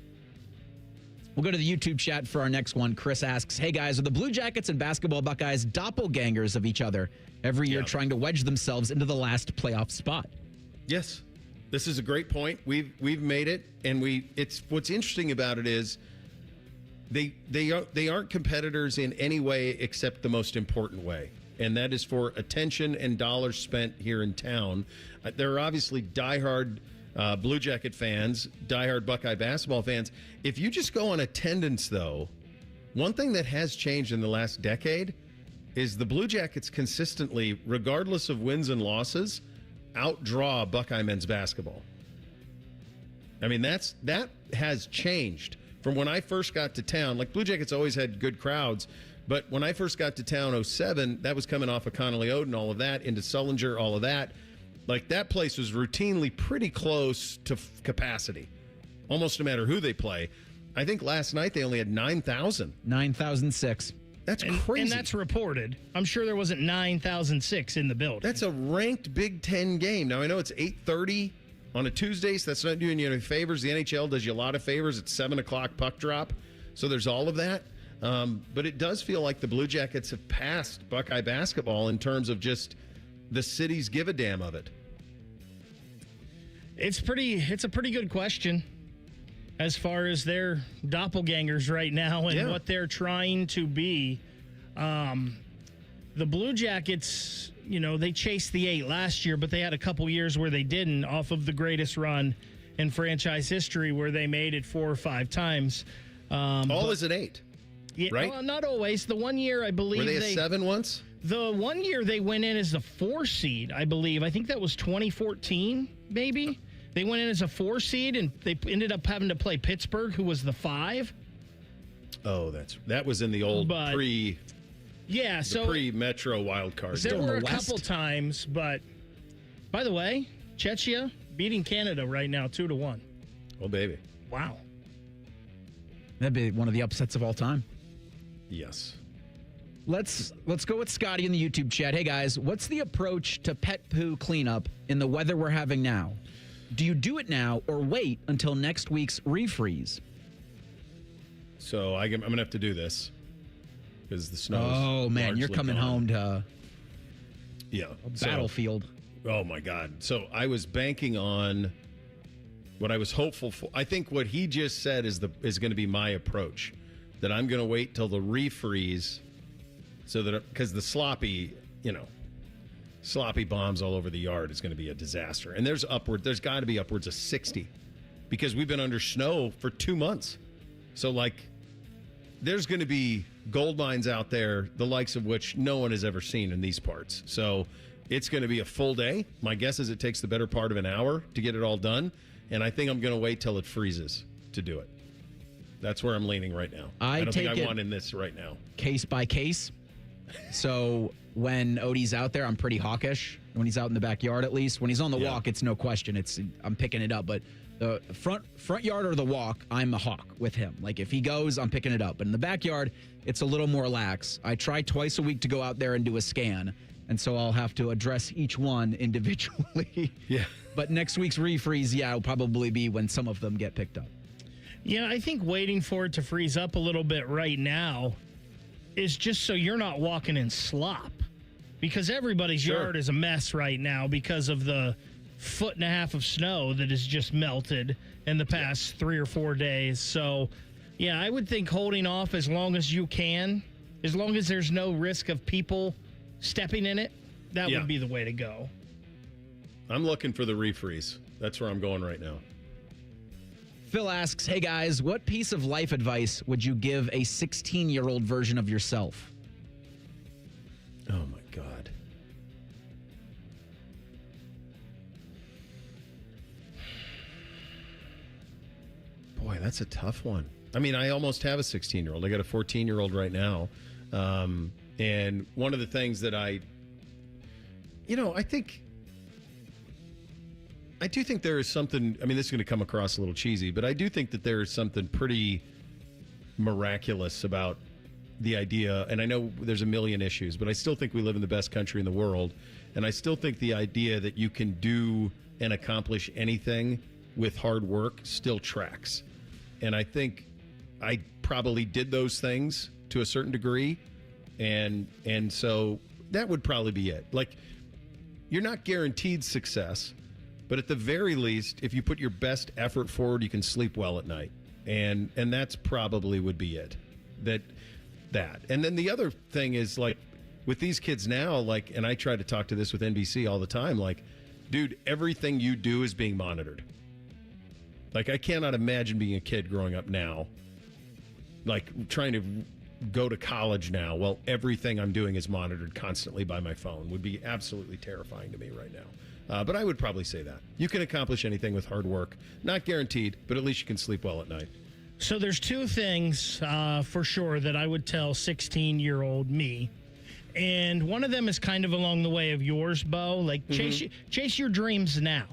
We'll go to the YouTube chat for our next one. Chris asks, hey guys, are the Blue Jackets and basketball Buckeyes doppelgangers of each other every year trying to wedge themselves into the last playoff spot? Yes. This is a great point. We've made it, and it's what's interesting about it is they aren't competitors in any way except the most important way, and that is for attention and dollars spent here in town. There are obviously diehard Blue Jacket fans, diehard Buckeye basketball fans. If you just go on attendance, though, one thing that has changed in the last decade is the Blue Jackets consistently, regardless of wins and losses, outdraw Buckeye men's basketball. I mean, that has changed from when I first got to town. Like, Blue Jackets always had good crowds, but when I first got to town, 2007, that was coming off of Connolly Oden, all of that, into Sullinger, all of that. Like, that place was routinely pretty close to capacity, almost no matter who they play. I think last night they only had 9,000. 9,006. That's crazy. And that's reported. I'm sure there wasn't 9,006 in the building. That's a ranked Big Ten game. Now, I know it's 8:30 on a Tuesday, so that's not doing you any favors. The NHL does you a lot of favors. It's 7 o'clock puck drop, so there's all of that. But it does feel like the Blue Jackets have passed Buckeye basketball in terms of just the city's give a damn of it. It's a pretty good question as far as their doppelgangers right now and what they're trying to be. The Blue Jackets, they chased the 8 last year, but they had a couple years where they didn't, off of the greatest run in franchise history where they made it 4 or 5 times. Is an 8, right? Well, not always. The one year, I believe were they a 7 once? The one year they went in as the 4 seed, I believe. I think that was 2014, maybe. They went in as a 4 seed, and they ended up having to play Pittsburgh, who was the 5. Oh, that was in the old pre Metro wild card. There were a couple times, but by the way, Czechia beating Canada right now 2-1. Oh, baby. Wow. That'd be one of the upsets of all time. Yes. Let's go with Scotty in the YouTube chat. Hey guys, what's the approach to pet poo cleanup in the weather we're having now? Do you do it now or wait until next week's refreeze? So I'm going to have to do this because the snow. Oh man, you're coming home to a battlefield. Oh my God! So I was banking on what I was hopeful for. I think what he just said is going to be my approach. That I'm going to wait till the refreeze, so that because the sloppy bombs all over the yard is going to be a disaster. And there's got to be upwards of 60 because we've been under snow for 2 months. So there's going to be gold mines out there, the likes of which no one has ever seen in these parts. So it's going to be a full day. My guess is it takes the better part of an hour to get it all done. And I think I'm going to wait till it freezes to do it. That's where I'm leaning right now. I don't think I want in this right now. Case by case. So when Odie's out there, I'm pretty hawkish. When he's out in the backyard, at least. When he's on the walk, it's no question. I'm picking it up. But the front yard or the walk, I'm a hawk with him. Like if he goes, I'm picking it up. But in the backyard, it's a little more lax. I try twice a week to go out there and do a scan. And so I'll have to address each one individually. Yeah. But next week's refreeze, will probably be when some of them get picked up. Yeah, I think waiting for it to freeze up a little bit right now is just so you're not walking in slop. Because everybody's yard is a mess right now because of the 1.5 feet of snow that has just melted in the past 3 or 4 days. So, yeah, I would think holding off as long as you can, as long as there's no risk of people stepping in it, that would be the way to go. I'm looking for the refreeze. That's where I'm going right now. Phil asks, hey guys, what piece of life advice would you give a 16-year-old version of yourself? Oh my God. Boy, that's a tough one. I mean, I almost have a 16-year-old. I got a 14-year-old right now. And one of the things that I do think there is something, I mean, this is going to come across a little cheesy, but I do think that there is something pretty miraculous about the idea, and I know there's a million issues, but I still think we live in the best country in the world, and I still think the idea that you can do and accomplish anything with hard work still tracks. And I think I probably did those things to a certain degree, and so that would probably be it. Like, you're not guaranteed success, but at the very least, if you put your best effort forward, you can sleep well at night. And that's probably would be it. That. And then the other thing is, like, with these kids now, like, and I try to talk to this with NBC all the time, like, dude, everything you do is being monitored. Like, I cannot imagine being a kid growing up now, like, trying to go to college now. Well, everything I'm doing is monitored constantly by my phone. Would be absolutely terrifying to me right now. But I would probably say that. You can accomplish anything with hard work. Not guaranteed, but at least you can sleep well at night. So there's two things for sure that I would tell 16-year-old me. And one of them is kind of along the way of yours, Bo. Like, chase your dreams now.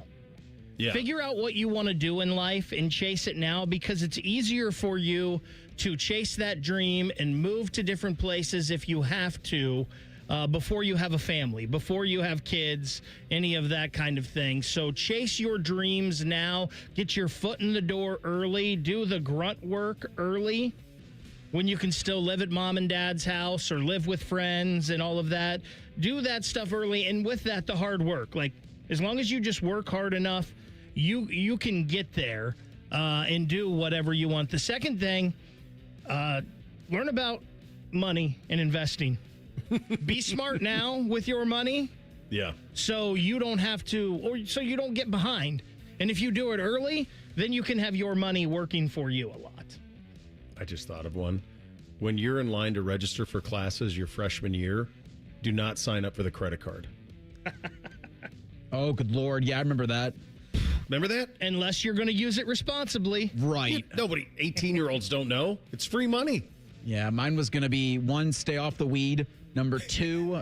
Yeah. Figure out what you want to do in life and chase it now, because it's easier for you to chase that dream and move to different places if you have to before you have a family, before you have kids, any of that kind of thing. So chase your dreams now. Get your foot in the door early. Do the grunt work early when you can still live at mom and dad's house or live with friends and all of that. Do that stuff early, and with that, the hard work. Like, as long as you just work hard enough, you can get there and do whatever you want. The second thing, learn about money and investing. Be smart now with your money. Yeah. So you don't have to, or so you don't get behind. And if you do it early, then you can have your money working for you a lot. I just thought of one. When you're in line to register for classes your freshman year, do not sign up for the credit card. Oh, good Lord. Yeah, I remember that. Remember that? Unless you're going to use it responsibly. Right. Yeah, nobody, 18-year-olds don't know. It's free money. Yeah, mine was going to be 1, stay off the weed. Number 2,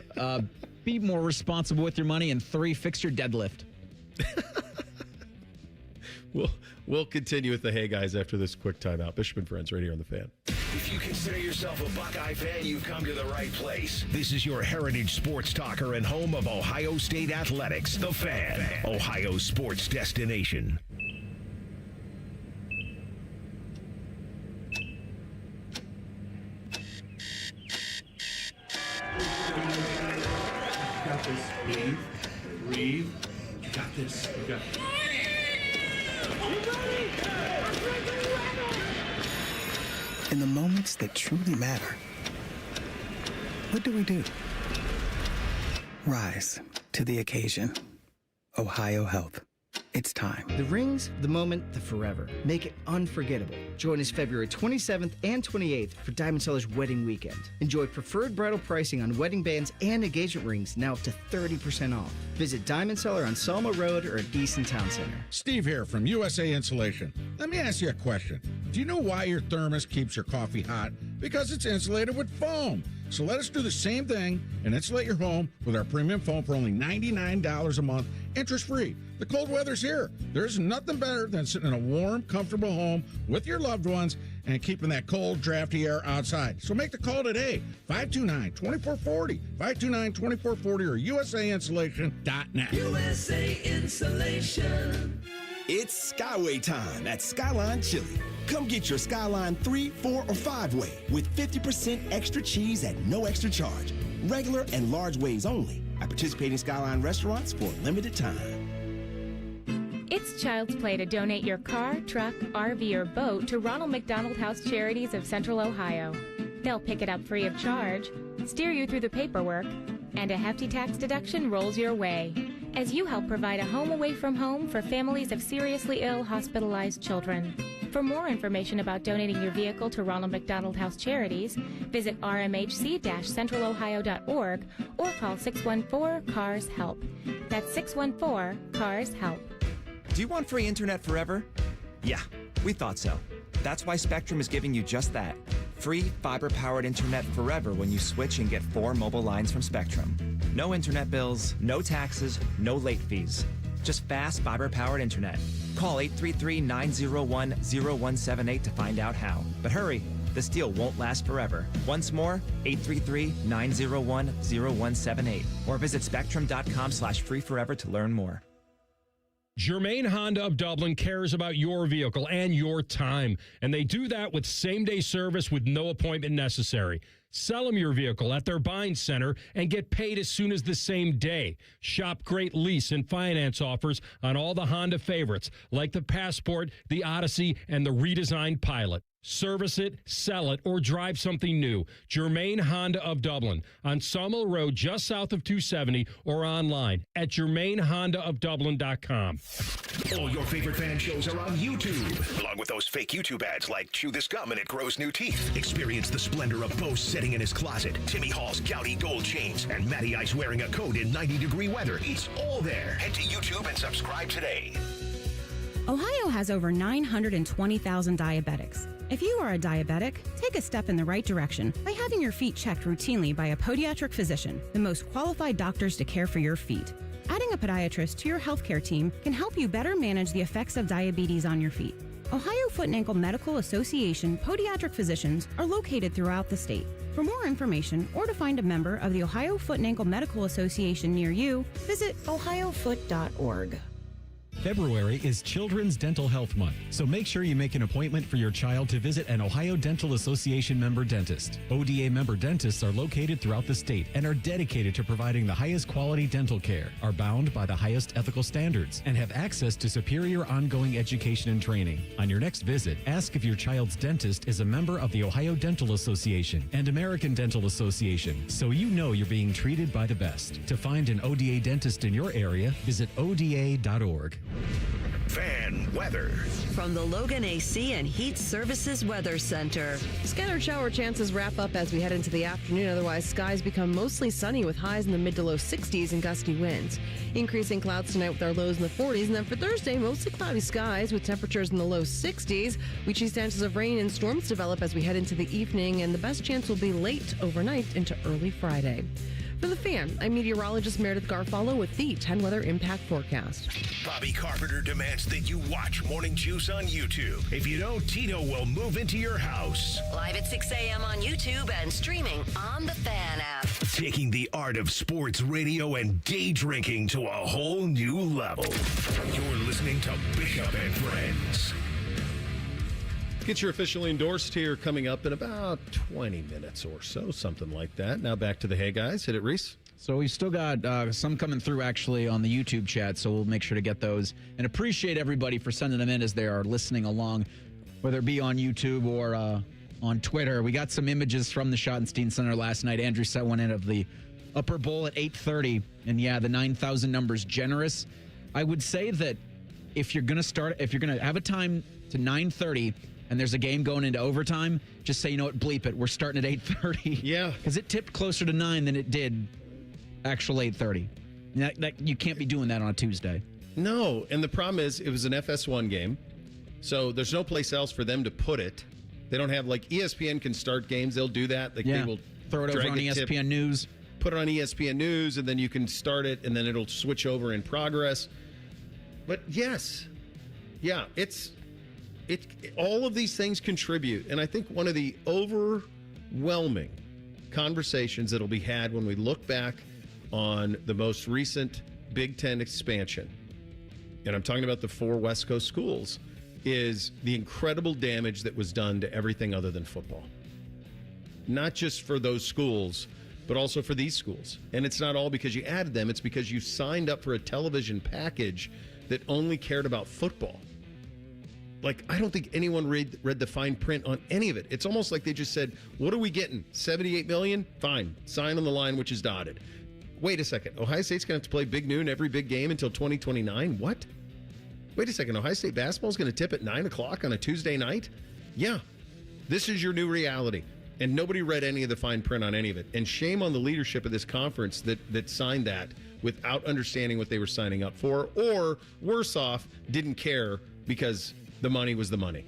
be more responsible with your money. And 3, fix your deadlift. We'll continue with the Hey Guys after this quick timeout. Bishop and Friends right here on The Fan. If you consider yourself a Buckeye fan, you've come to the right place. This is your heritage sports talker and home of Ohio State Athletics, The Fan, Ohio's sports destination. You got this. Breathe. You got this. You got this. In the moments that truly matter, what do? Rise to the occasion. Ohio Health. It's time. The rings, the moment, the forever. Make it unforgettable. Join us February 27th and 28th for Diamond Seller's Wedding Weekend. Enjoy preferred bridal pricing on wedding bands and engagement rings now up to 30% off. Visit Diamond Seller on Selma Road or at Easton Town Center. Steve here from USA Insulation. Let me ask you a question. Do you know why your thermos keeps your coffee hot? Because it's insulated with foam. So let us do the same thing and insulate your home with our premium foam for only $99 a month, interest-free. The cold weather's here. There's nothing better than sitting in a warm, comfortable home with your loved ones and keeping that cold, drafty air outside. So make the call today, 529-2440, 529-2440 or USAinsulation.net. USA Insulation. It's Skyway time at Skyline Chili. Come get your Skyline 3, 4, or 5-way with 50% extra cheese at no extra charge. Regular and large ways only at participating Skyline restaurants for a limited time. It's child's play to donate your car, truck, RV, or boat to Ronald McDonald House Charities of Central Ohio. They'll pick it up free of charge, steer you through the paperwork, and a hefty tax deduction rolls your way as you help provide a home away from home for families of seriously ill hospitalized children. For more information about donating your vehicle to Ronald McDonald House Charities, visit rmhc-centralohio.org or call 614-CARS-HELP. That's 614-CARS-HELP. Do you want free internet forever? Yeah, we thought so. That's why Spectrum is giving you just that. Free fiber-powered internet forever when you switch and get 4 mobile lines from Spectrum. No internet bills, no taxes, no late fees. Just fast fiber-powered internet. Call 833-901-0178 to find out how. But hurry, this deal won't last forever. Once more, 833-901-0178. Or visit spectrum.com/freeforever to learn more. Germain Honda of Dublin cares about your vehicle and your time, and they do that with same-day service with no appointment necessary. Sell them your vehicle at their buying center and get paid as soon as the same day. Shop great lease and finance offers on all the Honda favorites, like the Passport, the Odyssey, and the redesigned Pilot. Service it, sell it, or drive something new. Germain Honda of Dublin on Sawmill Road just south of 270 or online at germainhondaofdublin.com. All your favorite fan shows are on YouTube, along with those fake YouTube ads like Chew This Gum and It Grows New Teeth. Experience the splendor of Bo sitting in his closet, Timmy Hall's gouty gold chains, and Matty Ice wearing a coat in 90-degree weather. It's all there. Head to YouTube and subscribe today. Ohio has over 920,000 diabetics. If you are a diabetic, take a step in the right direction by having your feet checked routinely by a podiatric physician, the most qualified doctors to care for your feet. Adding a podiatrist to your healthcare team can help you better manage the effects of diabetes on your feet. Ohio Foot and Ankle Medical Association podiatric physicians are located throughout the state. For more information or to find a member of the Ohio Foot and Ankle Medical Association near you, visit ohiofoot.org. February is Children's Dental Health Month, so make sure you make an appointment for your child to visit an Ohio Dental Association member dentist. ODA member dentists are located throughout the state and are dedicated to providing the highest quality dental care, are bound by the highest ethical standards, and have access to superior ongoing education and training. On your next visit, ask if your child's dentist is a member of the Ohio Dental Association and American Dental Association, so you know you're being treated by the best. To find an ODA dentist in your area, visit ODA.org. Fan weather. From the Logan AC and Heat Services Weather Center. Scattered shower chances wrap up as we head into the afternoon. Otherwise, skies become mostly sunny with highs in the mid to low 60s and gusty winds. Increasing clouds tonight with our lows in the 40s. And then for Thursday, mostly cloudy skies with temperatures in the low 60s. We see chances of rain and storms develop as we head into the evening. And the best chance will be late overnight into early Friday. For the Fan, I'm meteorologist Meredith Garfalo with the 10 Weather Impact Forecast. Bobby Carpenter demands that you watch Morning Juice on YouTube. If you don't, Tito will move into your house. Live at 6 a.m. on YouTube and streaming on the Fan app. Taking the art of sports radio and day drinking to a whole new level. You're listening to Bishop and Friends. Get your officially endorsed here coming up in about 20 minutes or so, something like that. Now back to the Hey Guys. Hit it, Reese. So we've still got some coming through actually on the YouTube chat, so we'll make sure to get those. And appreciate everybody for sending them in as they are listening along, whether it be on YouTube or on Twitter. We got some images from the Schottenstein Center last night. Andrew set one in of the upper bowl at 8:30, and yeah, the 9,000 number's generous. I would say that if you're going to have a time to 9:30, and there's a game going into overtime, just say, you know what, bleep it. We're starting at 8:30. Yeah. Because it tipped closer to 9 than it did actual 8:30. You can't be doing that on a Tuesday. No, and the problem is it was an FS1 game, so there's no place else for them to put it. They don't have, like, ESPN can start games. They'll do that. They will throw it over on ESPN News. Put it on ESPN News, and then you can start it, and then it'll switch over in progress. But, yes, yeah, all of these things contribute, and I think one of the overwhelming conversations that'll be had when we look back on the most recent Big Ten expansion, and I'm talking about the 4 West Coast schools, is the incredible damage that was done to everything other than football. Not just for those schools, but also for these schools. And it's not all because you added them, it's because you signed up for a television package that only cared about football. Like, I don't think anyone read the fine print on any of it. It's almost like they just said, what are we getting? $78 million? Fine. Sign on the line, which is dotted. Wait a second. Ohio State's going to have to play Big Noon every big game until 2029? What? Wait a second. Ohio State basketball is going to tip at 9 o'clock on a Tuesday night? Yeah. This is your new reality. And nobody read any of the fine print on any of it. And shame on the leadership of this conference that signed that without understanding what they were signing up for, or worse off, didn't care because the money was the money.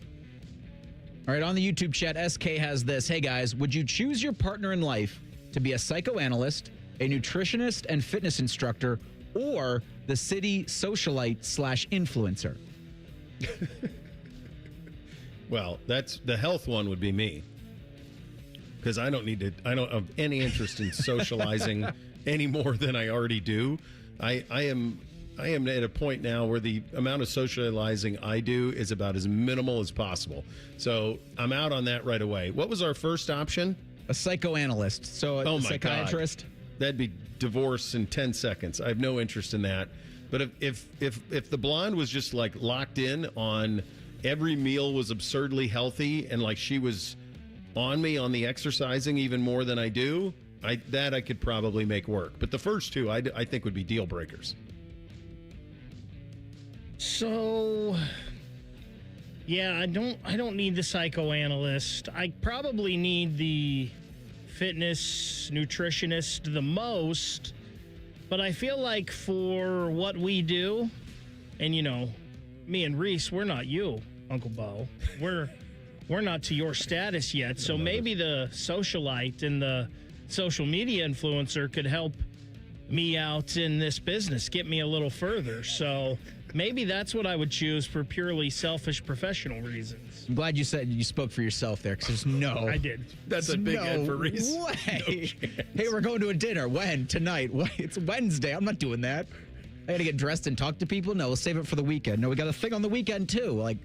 All right, on the YouTube chat, SK has this. Hey, guys, would you choose your partner in life to be a psychoanalyst, a nutritionist and fitness instructor, or the city socialite/influencer? Well, that's the health one would be me. Because I don't have any interest in socializing any more than I already do. I am at a point now where the amount of socializing I do is about as minimal as possible. So I'm out on that right away. What was our first option? A psychoanalyst. So a psychiatrist. God. That'd be divorce in 10 seconds. I have no interest in that. But if the blonde was just like locked in on every meal was absurdly healthy and like she was on me on the exercising even more than I do, I could probably make work. But the first two I think would be deal breakers. So, yeah, I don't need the psychoanalyst. I probably need the fitness nutritionist the most. But I feel like for what we do, and you know, me and Reese, we're not you, Uncle Bo. We're not to your status yet. So maybe the socialite and the social media influencer could help me out in this business, get me a little further. So maybe that's what I would choose for purely selfish professional reasons. I'm glad you said you spoke for yourself there, because no. I did. That's a big head for Reese. Way. No Hey, we're going to a dinner. When? Tonight. It's Wednesday. I'm not doing that. I got to get dressed and talk to people? No, we'll save it for the weekend. No, we got a thing on the weekend, too. Like,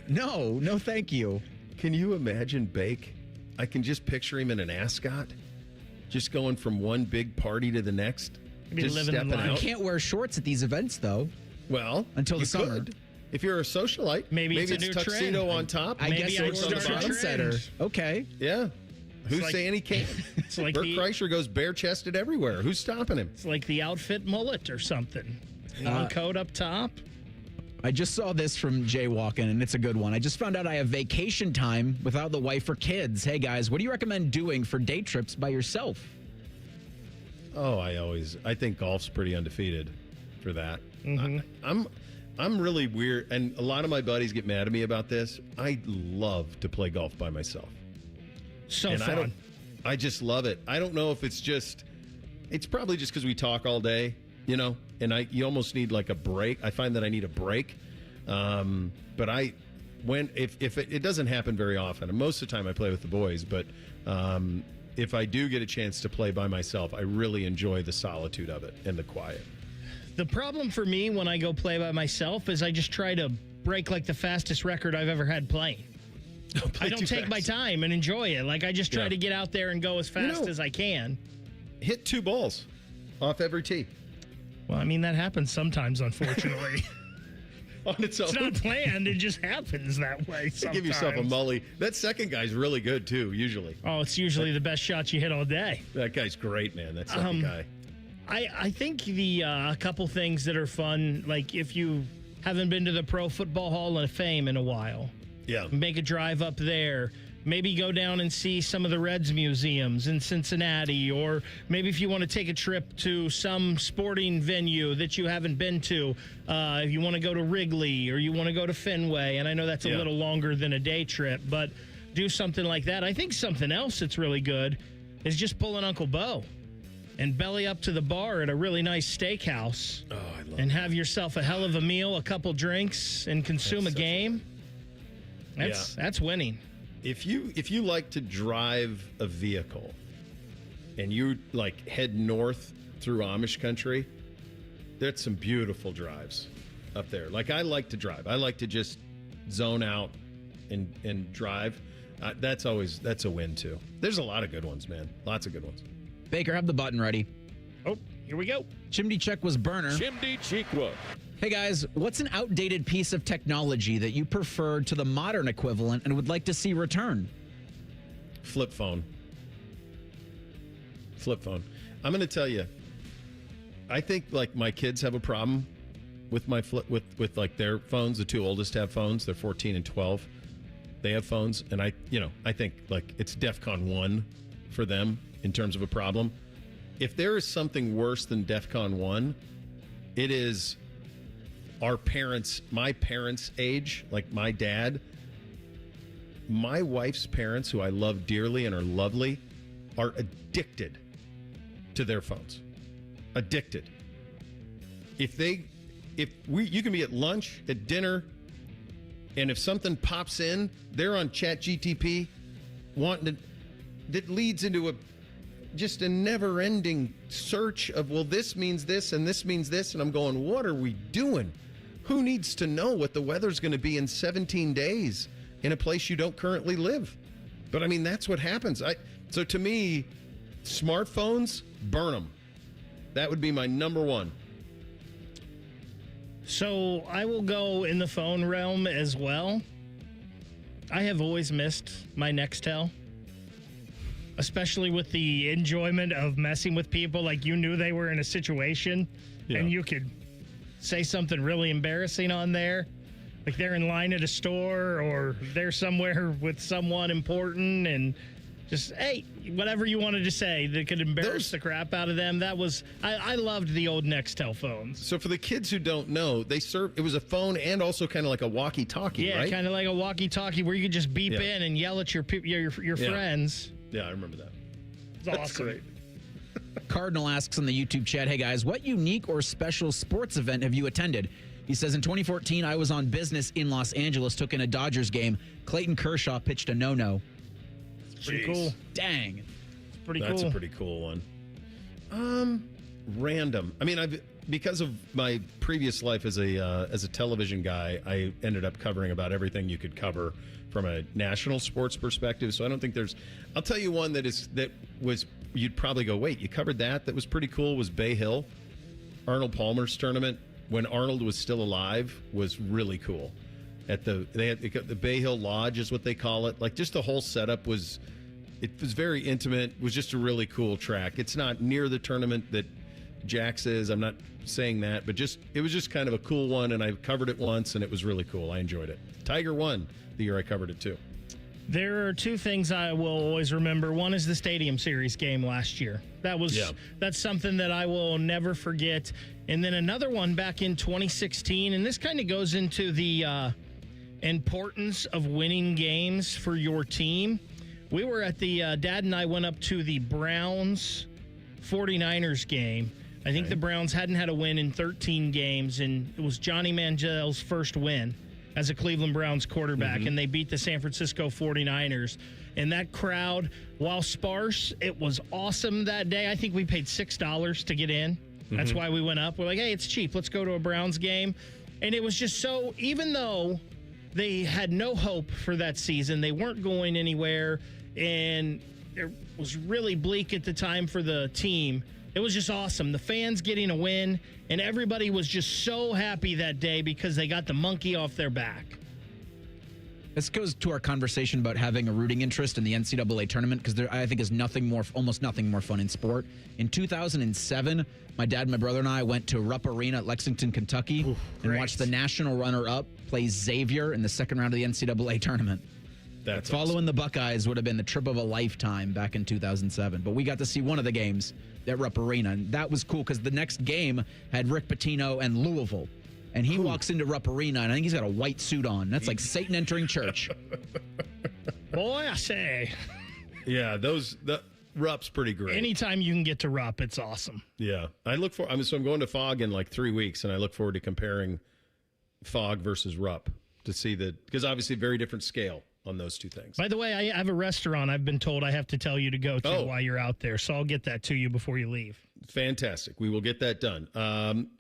no, thank you. Can you imagine Bake? I can just picture him in an ascot, just going from one big party to the next. Just stepping out. You can't wear shorts at these events, though. Well, until the summer. Could. If you're a socialite, maybe it's a new tuxedo trend. On top. I guess shorts on the bottom. Trendsetter. Okay. Yeah. Who's saying he can't? It's like Bert Kreischer goes bare-chested everywhere. Who's stopping him? It's like the outfit mullet or something. Long coat up top. I just saw this from Jay Walken, and it's a good one. I just found out I have vacation time without the wife or kids. Hey, guys, what do you recommend doing for day trips by yourself? Oh, I think golf's pretty undefeated for that. I'm really weird, and a lot of my buddies get mad at me about this. I love to play golf by myself. So fun. I just love it. I don't know if it's probably just because we talk all day, and you almost need like a break. I find that I need a break. But if it doesn't happen very often, and most of the time I play with the boys, but if I do get a chance to play by myself, I really enjoy the solitude of it and the quiet. The problem for me when I go play by myself is I just try to break like the fastest record I've ever had playing. I don't take my time and enjoy it. Like I just try to get out there and go as fast as I can. Hit 2 balls off every tee. Well, I mean, that happens sometimes, unfortunately. On its own. It's not planned. It just happens that way sometimes. Give yourself a mully. That second guy's really good, too, usually. Oh, it's usually the best shot you hit all day. That guy's great, man. That second guy. I think a couple things that are fun, like if you haven't been to the Pro Football Hall of Fame in a while, make a drive up there. Maybe go down and see some of the Reds museums in Cincinnati, or maybe if you want to take a trip to some sporting venue that you haven't been to, if you want to go to Wrigley or you want to go to Fenway, and I know that's a little longer than a day trip, but do something like that. I think something else that's really good is just pulling Uncle Bo and belly up to the bar at a really nice steakhouse and have yourself a hell of a meal, a couple drinks, and consume a game. That's winning. If you like to drive a vehicle and you like head north through Amish country, there's some beautiful drives up there. Like I like to drive. I like to just zone out and drive. That's a win too. There's a lot of good ones, man. Lots of good ones. Baker, have the button ready. Oh, here we go. Chimney check was burner. Chimney Cheekwa. Hey guys, what's an outdated piece of technology that you prefer to the modern equivalent and would like to see return? Flip phone. I'm going to tell you, I think like my kids have a problem with my with like their phones. The 2 oldest have phones. They're 14 and 12. They have phones, and I think like it's DEFCON 1 for them in terms of a problem. If there is something worse than DEFCON 1, it is my parents' age, like my dad. My wife's parents, who I love dearly and are lovely, are addicted to their phones. Addicted. You can be at lunch, at dinner, and if something pops in, they're on ChatGTP, that leads into just a never-ending search of, well, this means this and this means this, and I'm going, what are we doing? Who needs to know what the weather's going to be in 17 days in a place you don't currently live? But I mean, that's what happens. So to me, smartphones, burn them. That would be my number one. So I will go in the phone realm as well. I have always missed my Nextel, especially with the enjoyment of messing with people. Like you knew they were in a situation and you could say something really embarrassing on there. Like they're in line at a store or they're somewhere with someone important and just, hey, whatever you wanted to say that could embarrass the crap out of them. That was, I loved the old Nextel phones. So for the kids who don't know, it was a phone and also kind of like a walkie-talkie, right? Yeah, kind of like a walkie-talkie where you could just beep in and yell at your friends. Yeah, I remember that. It's awesome. Great. Cardinal asks on the YouTube chat, hey guys, what unique or special sports event have you attended? He says, in 2014, I was on business in Los Angeles, took in a Dodgers game. Clayton Kershaw pitched a no-no. Pretty cool. Dang. That's a pretty cool one. Random. I mean, because of my previous life as a television guy, I ended up covering about everything you could cover from a national sports perspective. So I don't think I'll tell you one that was you'd probably go, wait, you covered that? That was pretty cool. Was Bay Hill. Arnold Palmer's tournament when Arnold was still alive was really cool. They had the Bay Hill Lodge is what they call it. Like just the whole setup was very intimate. It was just a really cool track. It's not near the tournament that Jax's. I'm not saying that, but it was just kind of a cool one, and I covered it once, and it was really cool. I enjoyed it. Tiger won the year I covered it, too. There are two things I will always remember. One is the Stadium Series game last year. That's something that I will never forget. And then another one back in 2016, and this kind of goes into the importance of winning games for your team. We were at the Dad and I went up to the Browns 49ers game. I think the Browns hadn't had a win in 13 games, and it was Johnny Manziel's first win as a Cleveland Browns quarterback, and they beat the San Francisco 49ers. And that crowd, while sparse, it was awesome that day. I think we paid $6 to get in. That's why we went up. We're like, hey, it's cheap. Let's go to a Browns game. And it was just so, even though they had no hope for that season, they weren't going anywhere, and it was really bleak at the time for the team. It was just awesome. The fans getting a win, and everybody was just so happy that day because they got the monkey off their back. This goes to our conversation about having a rooting interest in the NCAA tournament, because there, I think, is almost nothing more fun in sport. In 2007, my dad, my brother, and I went to Rupp Arena at Lexington, Kentucky, and watched the national runner-up play Xavier in the second round of the NCAA tournament. Following the Buckeyes would have been the trip of a lifetime back in 2007. But we got to see one of the games at Rupp Arena, and that was cool because the next game had Rick Pitino and Louisville. And he walks into Rupp Arena, and I think he's got a white suit on. That's like Satan entering church. Boy, I say. Yeah, the Rupp's pretty great. Anytime you can get to Rupp, it's awesome. Yeah. I'm going to Fog in like 3 weeks, and I look forward to comparing Fog versus Rupp to see because obviously very different scale on those two things. By the way, I have a restaurant I've been told I have to tell you to go to while you're out there, so I'll get that to you before you leave. Fantastic. We will get that done.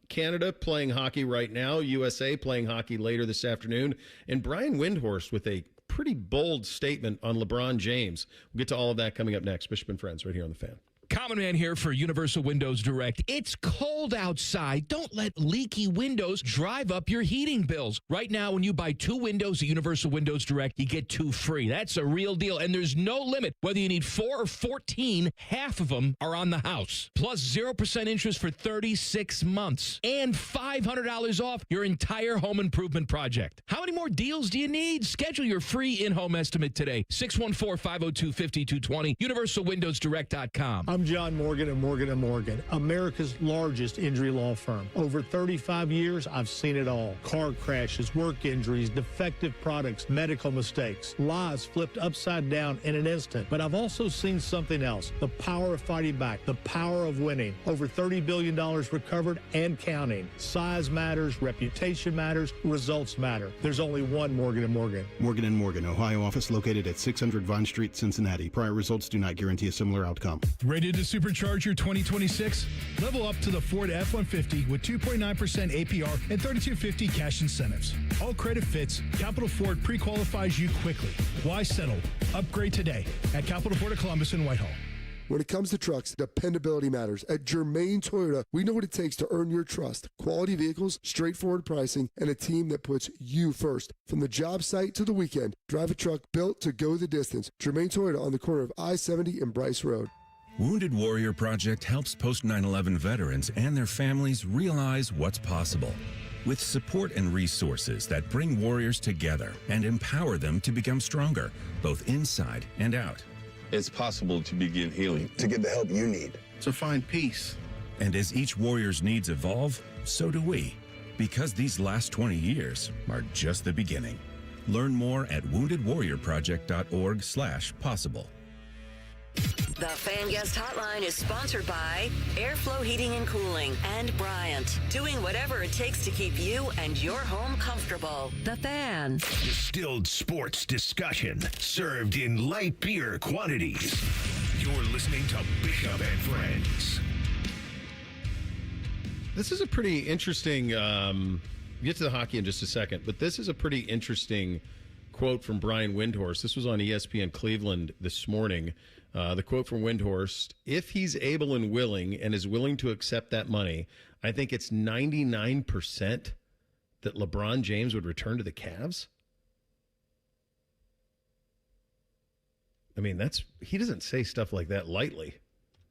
Canada playing hockey right now. USA playing hockey later this afternoon. And Brian Windhorst with a pretty bold statement on LeBron James. We'll get to all of that coming up next. Bishop and Friends right here on The Fan. Common Man here for Universal Windows Direct. It's cold outside. Don't let leaky windows drive up your heating bills. Right now, when you buy 2 windows at Universal Windows Direct, you get 2 free. That's a real deal, and there's no limit. Whether you need 4 or 14, half of them are on the house. Plus 0% interest for 36 months and $500 off your entire home improvement project. How many more deals do you need? Schedule your free in-home estimate today. 614-502-5220, universalwindowsdirect.com. I'm John Morgan of Morgan & Morgan, America's largest injury law firm. Over 35 years, I've seen it all. Car crashes, work injuries, defective products, medical mistakes, lives flipped upside down in an instant. But I've also seen something else, the power of fighting back, the power of winning. Over $30 billion recovered and counting. Size matters, reputation matters, results matter. There's only one Morgan & Morgan. Morgan & Morgan, Ohio office located at 600 Vine Street, Cincinnati. Prior results do not guarantee a similar outcome. Ready to supercharge your 2026? Level up to the Ford F-150 with 2.9% APR and $3,250 cash incentives. All credit fits. Capital Ford pre-qualifies you quickly. Why settle? Upgrade today at Capital Ford of Columbus and Whitehall. When it comes to trucks, dependability matters. At Germain Toyota, we know what it takes to earn your trust. Quality vehicles, straightforward pricing, and a team that puts you first. From the job site to the weekend, drive a truck built to go the distance. Germain Toyota on the corner of I-70 and Bryce Road. Wounded Warrior Project helps post 9/11 veterans and their families realize what's possible. With support and resources that bring warriors together and empower them to become stronger, both inside and out. It's possible to begin healing. To get the help you need. To find peace. And as each warrior's needs evolve, so do we. Because these last 20 years are just the beginning. Learn more at woundedwarriorproject.org/possible. The Fan Guest Hotline is sponsored by Airflow Heating and Cooling and Bryant, doing whatever it takes to keep you and your home comfortable. The Fan. Distilled sports discussion served in light beer quantities. You're listening to Bishop and Friends. This is a pretty interesting, we'll get to the hockey in just a second, but this is a pretty interesting quote from Brian Windhorst. This was on ESPN Cleveland this morning. The quote from Windhorst: if he's able and willing and is willing to accept that money, I think it's 99% that LeBron James would return to the Cavs. I mean, he doesn't say stuff like that lightly.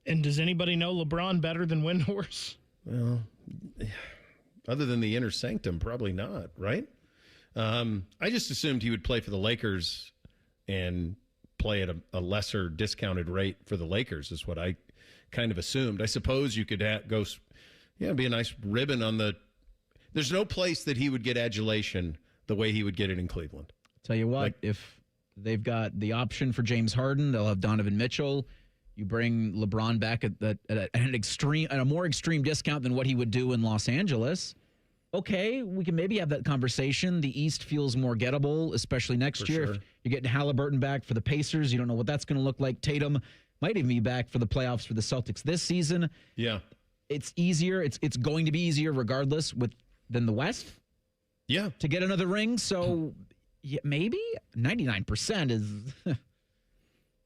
And does anybody know LeBron better than Windhorst? Well, other than the inner sanctum, probably not, right? I just assumed he would play for the Lakers and play at a lesser discounted rate for the Lakers is what I kind of assumed. I suppose you could be a nice ribbon on the... There's no place that he would get adulation the way he would get it in Cleveland. Tell you what, if they've got the option for James Harden, they'll have Donovan Mitchell. You bring LeBron back at a more extreme discount than what he would do in Los Angeles. Okay, we can maybe have that conversation. The East feels more gettable, especially next year. Sure. If you're getting Halliburton back for the Pacers, you don't know what that's going to look like. Tatum might even be back for the playoffs for the Celtics this season. Yeah. It's easier. It's going to be easier regardless than the West. Yeah. To get another ring. So maybe 99% is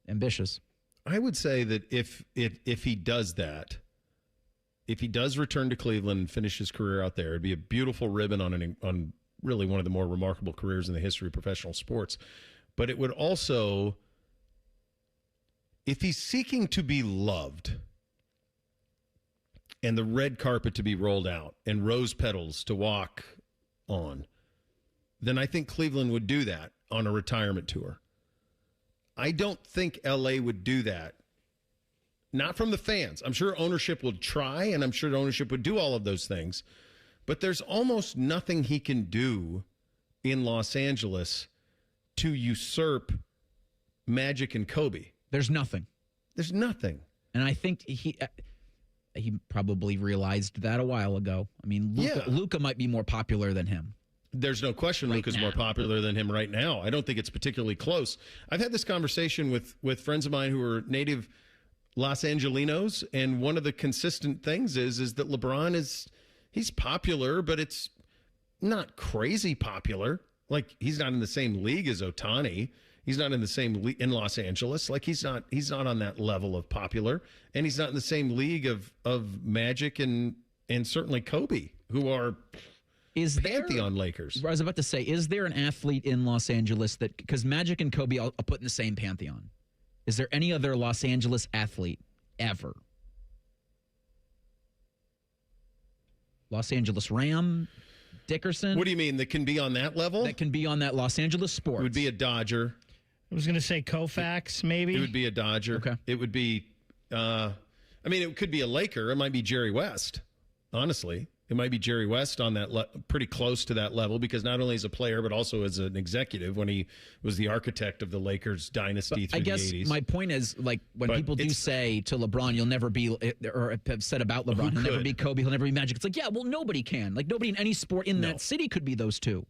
ambitious. I would say that if he does that, if he does return to Cleveland and finish his career out there, it'd be a beautiful ribbon on really one of the more remarkable careers in the history of professional sports. But it would also, if he's seeking to be loved and the red carpet to be rolled out and rose petals to walk on, then I think Cleveland would do that on a retirement tour. I don't think L.A. would do that. Not from the fans. I'm sure ownership would try, and I'm sure ownership would do all of those things. But there's almost nothing he can do in Los Angeles to usurp Magic and Kobe. There's nothing. There's nothing. And I think he probably realized that a while ago. I mean, Luka might be more popular than him. There's no question Luka's more popular than him right now. I don't think it's particularly close. I've had this conversation with friends of mine who are native Los Angelinos, and one of the consistent things is that LeBron he's popular, but it's not crazy popular. Like, he's not in the same league as Ohtani. He's not in the same league in Los Angeles. Like, he's not on that level of popular, and he's not in the same league of Magic and certainly Kobe, who are Pantheon Lakers. I was about to say, is there an athlete in Los Angeles that, because Magic and Kobe I'll put in the same pantheon, is there any other Los Angeles athlete ever? Los Angeles Ram, Dickerson? What do you mean, that can be on that level? That can be on that Los Angeles sports. It would be a Dodger. I was going to say Koufax, maybe. It would be a Dodger. Okay. It would be, it could be a Laker. It might be Jerry West, honestly. It might be Jerry West on that pretty close to that level, because not only as a player, but also as an executive when he was the architect of the Lakers dynasty through the 80s. My point is, like, when people do say to LeBron, you'll never be, or have said about LeBron, he'll never be Kobe, he'll never be Magic. It's like, yeah, well, nobody can. Like, nobody in any sport in that city could be those two.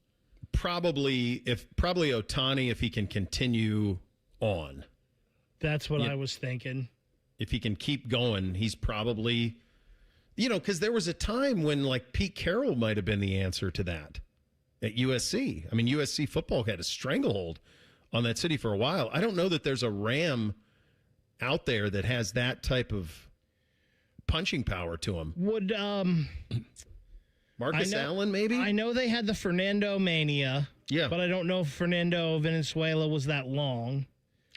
Probably Ohtani, if he can continue on. That's what I was thinking. If he can keep going, he's probably... because there was a time when, like, Pete Carroll might have been the answer to that at USC. I mean, USC football had a stranglehold on that city for a while. I don't know that there's a Ram out there that has that type of punching power to him. Would Marcus Allen, maybe? I know they had the Fernando Mania. Yeah. But I don't know if Fernando Venezuela was that long.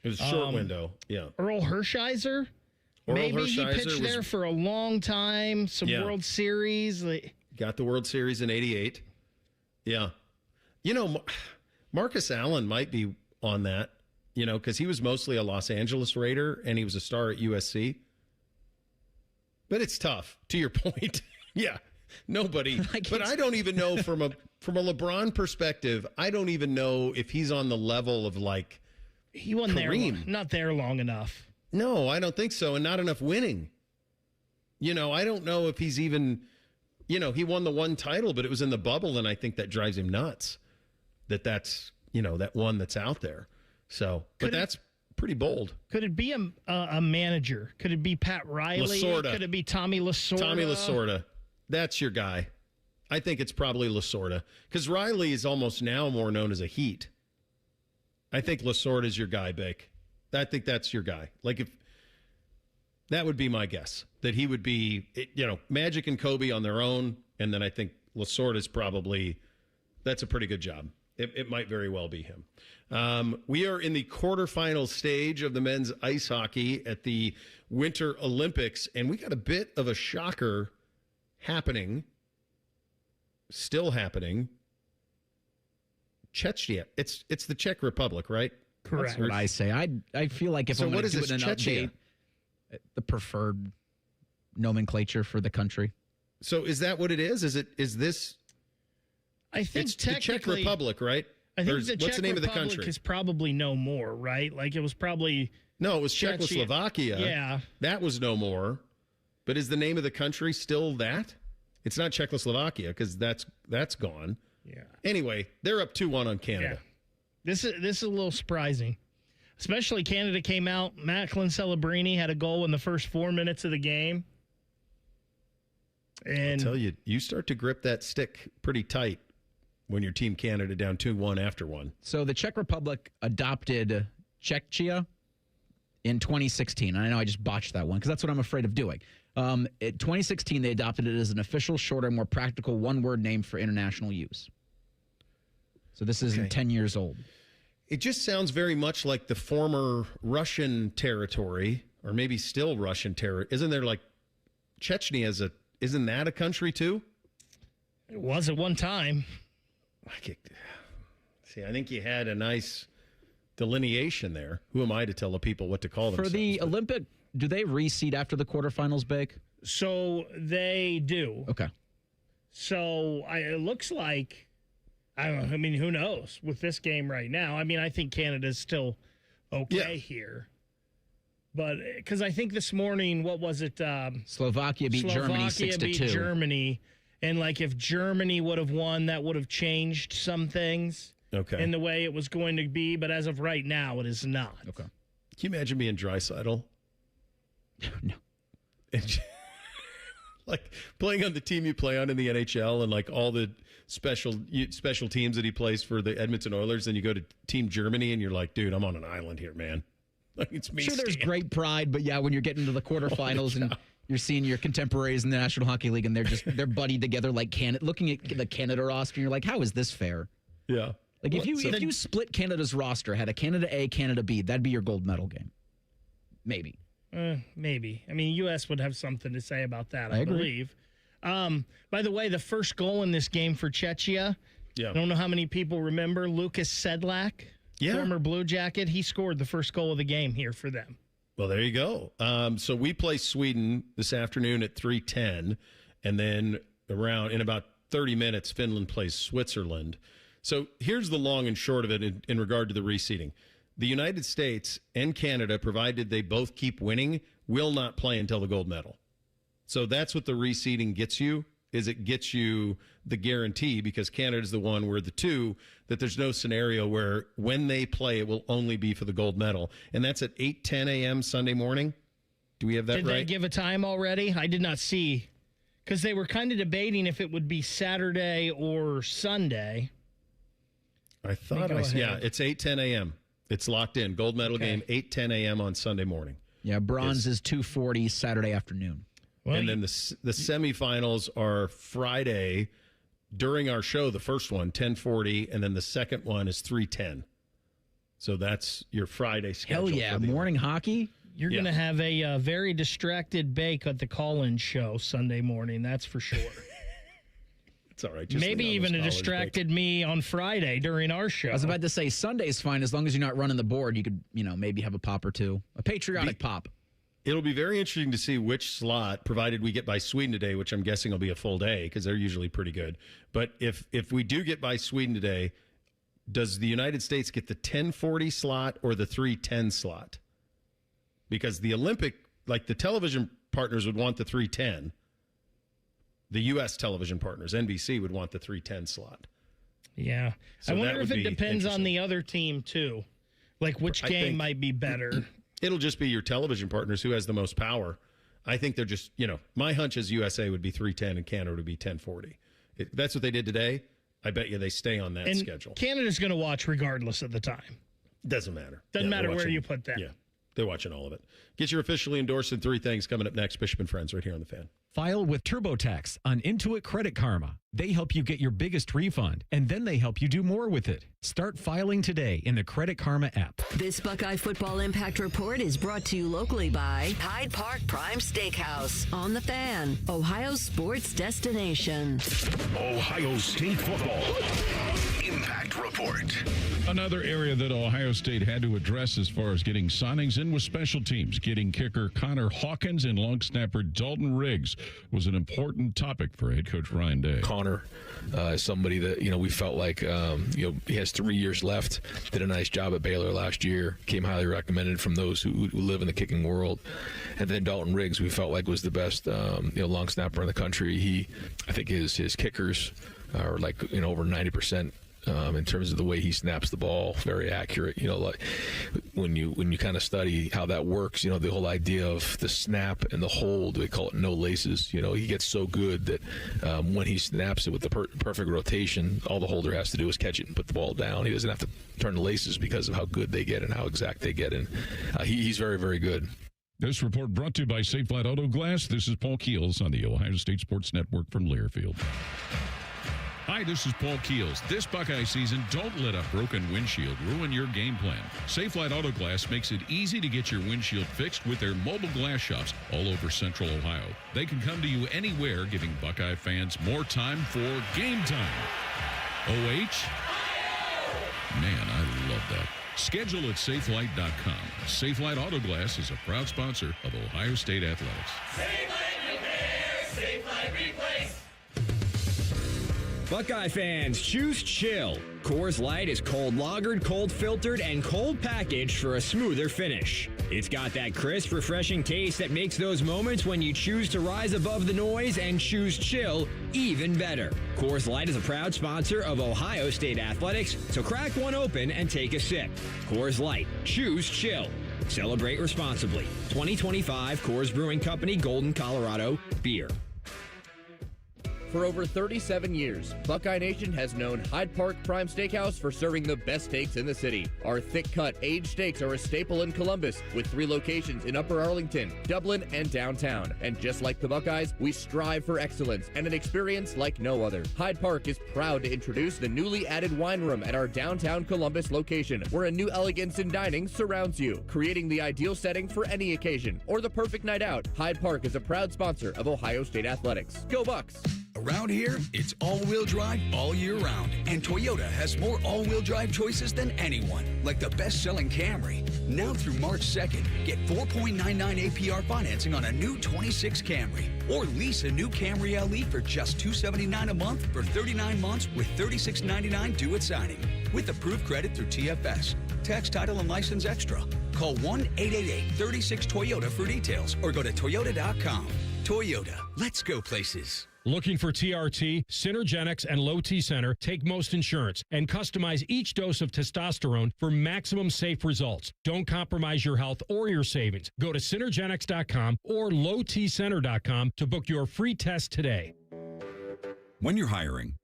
It was a short window, yeah. Earl Hershiser? Maybe he pitched there for a long time. Some World Series. Got the World Series in 88. Yeah. Marcus Allen might be on that, because he was mostly a Los Angeles Raider and he was a star at USC. But it's tough, to your point. Yeah. Nobody. But I don't even know from a LeBron perspective, I don't even know if he's on the level of, like, he wasn't Kareem. Not there long enough. No, I don't think so, and not enough winning. I don't know if he's even, he won the one title, but it was in the bubble, and I think that drives him nuts. That's that one that's out there. So, but that's pretty bold. Could it be a manager? Could it be Pat Riley? Lasorda. Could it be Tommy Lasorda? Tommy Lasorda. That's your guy. I think it's probably Lasorda, because Riley is almost now more known as a Heat. I think Lasorda is your guy, Bake. I think that's your guy. Like, if that would be my guess, that he would be, Magic and Kobe on their own, and then I think Lasorda is probably, that's a pretty good job. It might very well be him. We are in the quarterfinal stage of the men's ice hockey at the Winter Olympics, and we got a bit of a shocker happening, still happening. Chechnya. It's the Czech Republic, right? Correct. That's what I say. I feel like if So I'm what going to is do it this, in an Chechnya? update, the preferred nomenclature for the country. So is that what it is? Is this? I think It's the Czech technically, Republic, right? I think What's the Czech the name Republic of the country? is probably no more, right? Like it was probably No, it was Chechnya. Czechoslovakia. Yeah. That was no more. But is the name of the country still that? It's not Czechoslovakia because that's gone. Yeah. Anyway, they're up 2-1 on Canada. This is a little surprising. Especially Canada came out. Macklin Celebrini had a goal in the first 4 minutes of the game. And I'll tell you, you start to grip that stick pretty tight when your team Canada down 2-1 after one. So the Czech Republic adopted Czechia in 2016. I know I just botched that one because that's what I'm afraid of doing. In 2016, they adopted it as an official, shorter, more practical one-word name for international use. So this isn't 10 years old. It just sounds very much like the former Russian territory, or maybe still Russian territory. Isn't there like Chechnya isn't that a country too? it was at one time. See, I think you had a nice delineation there. Who am I to tell the people what to call themselves? For the Olympic, do they reseed after the quarterfinals, Bake? So they do. Okay. So it looks like, I don't know. I mean, who knows with this game right now? I mean, I think Canada's still okay here. But because I think this morning, what was it? Slovakia beat Germany 6-2. Germany. And like if Germany would have won, that would have changed some things in the way it was going to be. But as of right now, it is not. Okay. Can you imagine being Draisaitl? No. Like playing on the team you play on in the NHL and like all the special teams that he plays for the Edmonton Oilers, and you go to Team Germany and you're like, dude, I'm on an island here, man. Like it's me. Sure, there's great pride, but yeah, when you're getting to the quarterfinals and you're seeing your contemporaries in the National Hockey League and they're buddied together like Canada, looking at the Canada roster, and you're like, how is this fair? Yeah. Like if you split Canada's roster, had a Canada A, Canada B, that'd be your gold medal game. Maybe. Maybe. I mean, U.S. would have something to say about that, I agree. believe. By the way, the first goal in this game for Czechia, I don't know how many people remember, Lucas Sedlak, former Blue Jacket. He scored the first goal of the game here for them. Well, there you go. So we play Sweden this afternoon at 3:10, and then in about 30 minutes, Finland plays Switzerland. So here's the long and short of it in regard to the reseeding. The United States and Canada, provided they both keep winning, will not play until the gold medal. So that's what the reseeding gets you, is it gets you the guarantee, because Canada's the one where the two, that there's no scenario where when they play, it will only be for the gold medal. And that's at 8:10 a.m. Sunday morning. Do we have that right? Did they give a time already? I did not see. Because they were kind of debating if it would be Saturday or Sunday. I thought it's 8:10 a.m. It's locked in. Gold medal game, 8:10 a.m. on Sunday morning. Yeah, bronze is 2:40 Saturday afternoon. Well, and then the semifinals are Friday during our show, the first one, 10:40, and then the second one is 3:10. So that's your Friday schedule. Hell yeah, morning hockey? You're going to have a very distracted Bake at the call-in show Sunday morning, that's for sure. It's all right. Maybe even a distracted me on Friday during our show. I was about to say Sunday's fine as long as you're not running the board. You could, maybe have a pop or two, a patriotic pop. It'll be very interesting to see which slot, provided we get by Sweden today, which I'm guessing will be a full day because they're usually pretty good. But if we do get by Sweden today, does the United States get the 10:40 slot or the 3:10 slot? Because the Olympic, like the television partners would want the 3:10. The U.S. television partners, NBC, would want the 3:10 slot. Yeah. So I wonder if it depends on the other team, too. Like which game might be better. It'll just be your television partners who has the most power. I think they're just, my hunch is USA would be 3:10 and Canada would be 10:40. That's what they did today. I bet you they stay on that schedule. Canada's going to watch regardless of the time. Doesn't matter. Doesn't matter where you put that. Yeah. They're watching all of it. Get your officially endorsed in 3 things coming up next. Bishop and Friends right here on The Fan. File with TurboTax on Intuit Credit Karma. They help you get your biggest refund, and then they help you do more with it. Start filing today in the Credit Karma app. This Buckeye Football Impact Report is brought to you locally by Hyde Park Prime Steakhouse on The Fan, Ohio's sports destination. Ohio State football. Impact Report. Another area that Ohio State had to address as far as getting signings in was special teams. Getting kicker Connor Hawkins and long snapper Dalton Riggs was an important topic for head coach Ryan Day. Connor is somebody that, we felt like, he has 3 years left, did a nice job at Baylor last year, came highly recommended from those who live in the kicking world. And then Dalton Riggs, we felt like was the best, long snapper in the country. I think his kickers are over 90%. In terms of the way he snaps the ball, very accurate. Like when you kind of study how that works, the whole idea of the snap and the hold, they call it no laces. He gets so good that when he snaps it with the perfect rotation, all the holder has to do is catch it and put the ball down. He doesn't have to turn the laces because of how good they get and how exact they get. And he's very, very good. This report brought to you by Safe Flat Auto Glass. This is Paul Keels on the Ohio State Sports Network from Learfield. Hi, this is Paul Keels. This Buckeye season, don't let a broken windshield ruin your game plan. Safelite Auto Glass makes it easy to get your windshield fixed with their mobile glass shops all over Central Ohio. They can come to you anywhere, giving Buckeye fans more time for game time. OH? Man, I love that. Schedule at safelite.com. Safelite Auto Glass is a proud sponsor of Ohio State Athletics. Safelite Repair, Safelite Replace. Buckeye fans, choose chill. Coors Light is cold lagered, cold filtered, and cold packaged for a smoother finish. It's got that crisp, refreshing taste that makes those moments when you choose to rise above the noise and choose chill even better. Coors Light is a proud sponsor of Ohio State Athletics, so crack one open and take a sip. Coors Light, choose chill. Celebrate responsibly. 2025 Coors Brewing Company, Golden, Colorado, beer. For over 37 years, Buckeye Nation has known Hyde Park Prime Steakhouse for serving the best steaks in the city. Our thick-cut, aged steaks are a staple in Columbus, with 3 locations in Upper Arlington, Dublin, and downtown. And just like the Buckeyes, we strive for excellence and an experience like no other. Hyde Park is proud to introduce the newly added wine room at our downtown Columbus location, where a new elegance in dining surrounds you, creating the ideal setting for any occasion or the perfect night out. Hyde Park is a proud sponsor of Ohio State Athletics. Go Bucks! Around here, it's all-wheel drive all year round. And Toyota has more all-wheel drive choices than anyone, like the best-selling Camry. Now through March 2nd, get 4.99 APR financing on a new 26 Camry. Or lease a new Camry LE for just $279 a month for 39 months with $36.99 due at signing. With approved credit through TFS. Tax, title, and license extra. Call 1-888-36-TOYOTA for details or go to Toyota.com. Toyota, let's go places. Looking for TRT, Synergenics, and Low T Center take most insurance and customize each dose of testosterone for maximum safe results. Don't compromise your health or your savings. Go to Synergenics.com or LowTCenter.com to book your free test today. When you're hiring,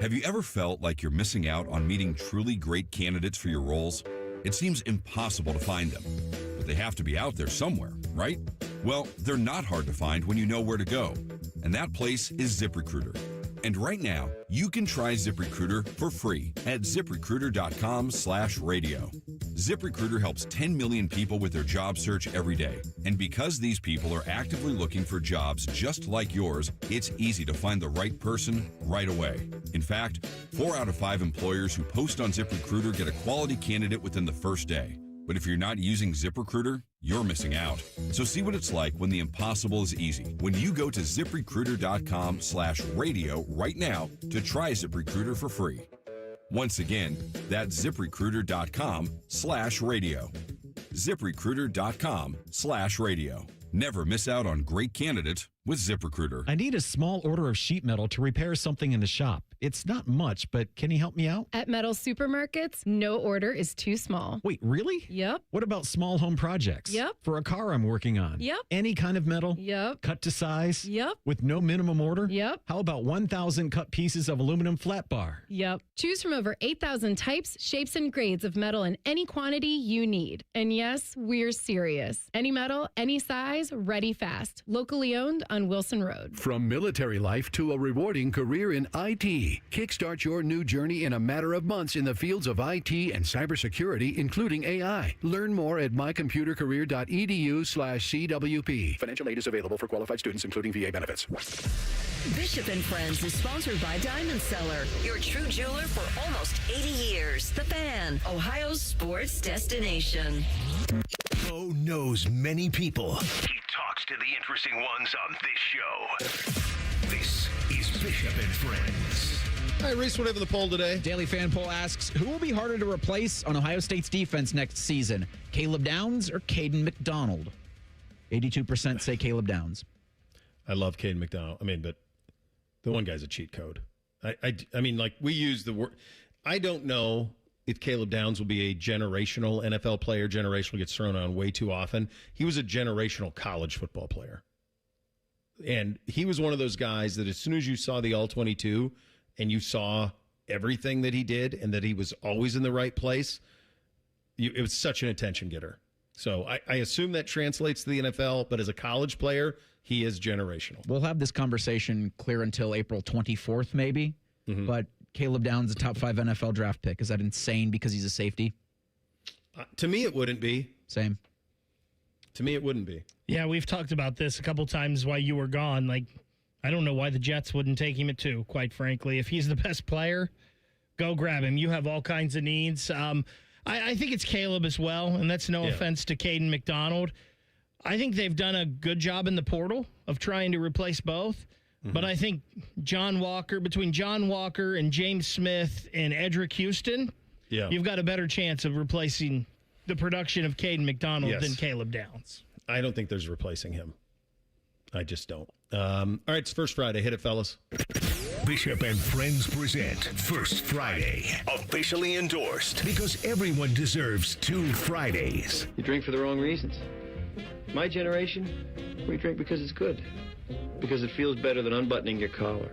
have you ever felt like you're missing out on meeting truly great candidates for your roles? It seems impossible to find them, but they have to be out there somewhere, right? Well, they're not hard to find when you know where to go. And that place is ZipRecruiter. And right now, you can try ZipRecruiter for free at ZipRecruiter.com/radio. ZipRecruiter helps 10 million people with their job search every day. And because these people are actively looking for jobs just like yours, it's easy to find the right person right away. In fact, 4 out of 5 employers who post on ZipRecruiter get a quality candidate within the first day. But if you're not using ZipRecruiter, you're missing out. So see what it's like when the impossible is easy. When you go to ZipRecruiter.com/radio right now to try ZipRecruiter for free. Once again, that's ZipRecruiter.com/radio. ZipRecruiter.com/radio. Never miss out on great candidates with ZipRecruiter. I need a small order of sheet metal to repair something in the shop. It's not much, but can you help me out? At metal supermarkets, no order is too small. Wait, really? Yep. What about small home projects? Yep. For a car I'm working on? Yep. Any kind of metal? Yep. Cut to size? Yep. With no minimum order? Yep. How about 1,000 cut pieces of aluminum flat bar? Yep. Choose from over 8,000 types, shapes, and grades of metal in any quantity you need. And yes, we're serious. Any metal, any size, ready fast. Locally owned on Wilson Road. From military life to a rewarding career in IT, kickstart your new journey in a matter of months in the fields of IT and cybersecurity, including AI. Learn more at mycomputercareer.edu/CWP. Financial aid is available for qualified students, including VA benefits. Bishop and Friends is sponsored by Diamond Seller, your true jeweler for almost 80 years. The Fan, Ohio's sports destination. Bo knows many people. He talks to the interesting ones on this show. This is Bishop and Friends. All right, Reese, whatever the poll today. Daily Fan Poll asks, who will be harder to replace on Ohio State's defense next season? Caleb Downs or Caden McDonald? 82% say Caleb Downs. I love Caden McDonald. I mean, but the one guy's a cheat code. I mean, like, we use the word. I don't know if Caleb Downs will be a generational NFL player. Generational gets thrown on way too often. He was a generational college football player. And he was one of those guys that as soon as you saw the All-22 and you saw everything that he did and that he was always in the right place, it was such an attention getter. So I assume that translates to the NFL, but as a college player, he is generational. We'll have this conversation clear until April 24th, maybe. Mm-hmm. But Caleb Downs, a top 5 NFL draft pick. Is that insane because he's a safety? To me, it wouldn't be. Same. To me, it wouldn't be. Yeah, we've talked about this a couple times while you were gone. Like, I don't know why the Jets wouldn't take him at 2, quite frankly. If he's the best player, go grab him. You have all kinds of needs. I think it's Caleb as well, and that's no offense to Caden McDonald. I think they've done a good job in the portal of trying to replace both. Mm-hmm. But I think between John Walker and James Smith and Edric Houston, you've got a better chance of replacing the production of Caden McDonald than Caleb Downs. I don't think there's replacing him. I just don't. All right, it's First Friday. Hit it, fellas. Bishop and Friends present First Friday. Officially endorsed because everyone deserves 2 Fridays. You drink for the wrong reasons. My generation, we drink because it's good. Because it feels better than unbuttoning your collar.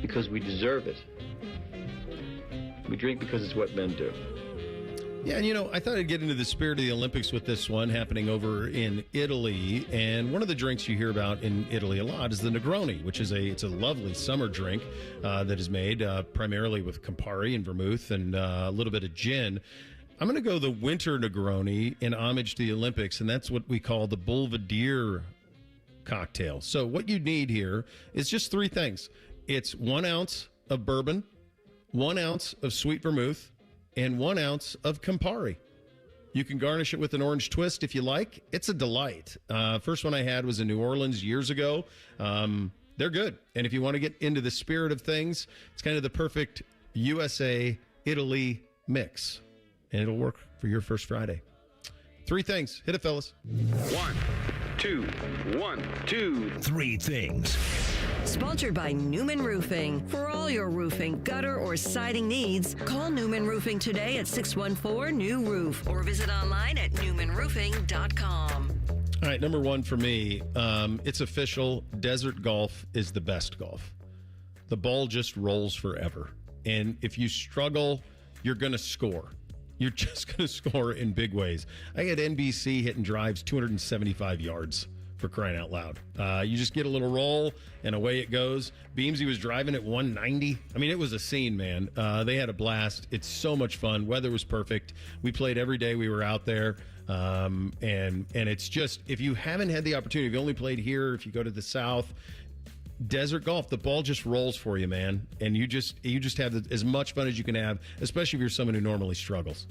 Because we deserve it. We drink because it's what men do. Yeah, and I thought I'd get into the spirit of the Olympics with this one happening over in Italy. And one of the drinks you hear about in Italy a lot is the Negroni, which is a lovely summer drink that is made primarily with Campari and vermouth and a little bit of gin. I'm going to go the winter Negroni in homage to the Olympics, and that's what we call the Belvedere cocktail. So what you need here is just 3 things. It's 1 ounce of bourbon, 1 ounce of sweet vermouth, and 1 ounce of Campari. You can garnish it with an orange twist if you like. It's a delight. First one I had was in New Orleans years ago. They're good. And if you want to get into the spirit of things, it's kind of the perfect USA-Italy mix. And it'll work for your First Friday. 3 things. Hit it, fellas. 1, 2, 1, 2, 3 things. Sponsored by Newman Roofing. For all your roofing, gutter, or siding needs, call Newman Roofing today at 614-NEW-ROOF or visit online at newmanroofing.com. All right, number 1 for me, it's official. Desert golf is the best golf. The ball just rolls forever. And if you struggle, you're going to score. You're just going to score in big ways. I had NBC hitting drives 275 yards, for crying out loud. You just get a little roll, and away it goes. Beamsy was driving at 190. I mean, it was a scene, man. They had a blast. It's so much fun. Weather was perfect. We played every day we were out there. And it's just, if you haven't had the opportunity, if you only played here, if you go to the South, desert golf, the ball just rolls for you, man. And you just have as much fun as you can have, especially if you're someone who normally struggles.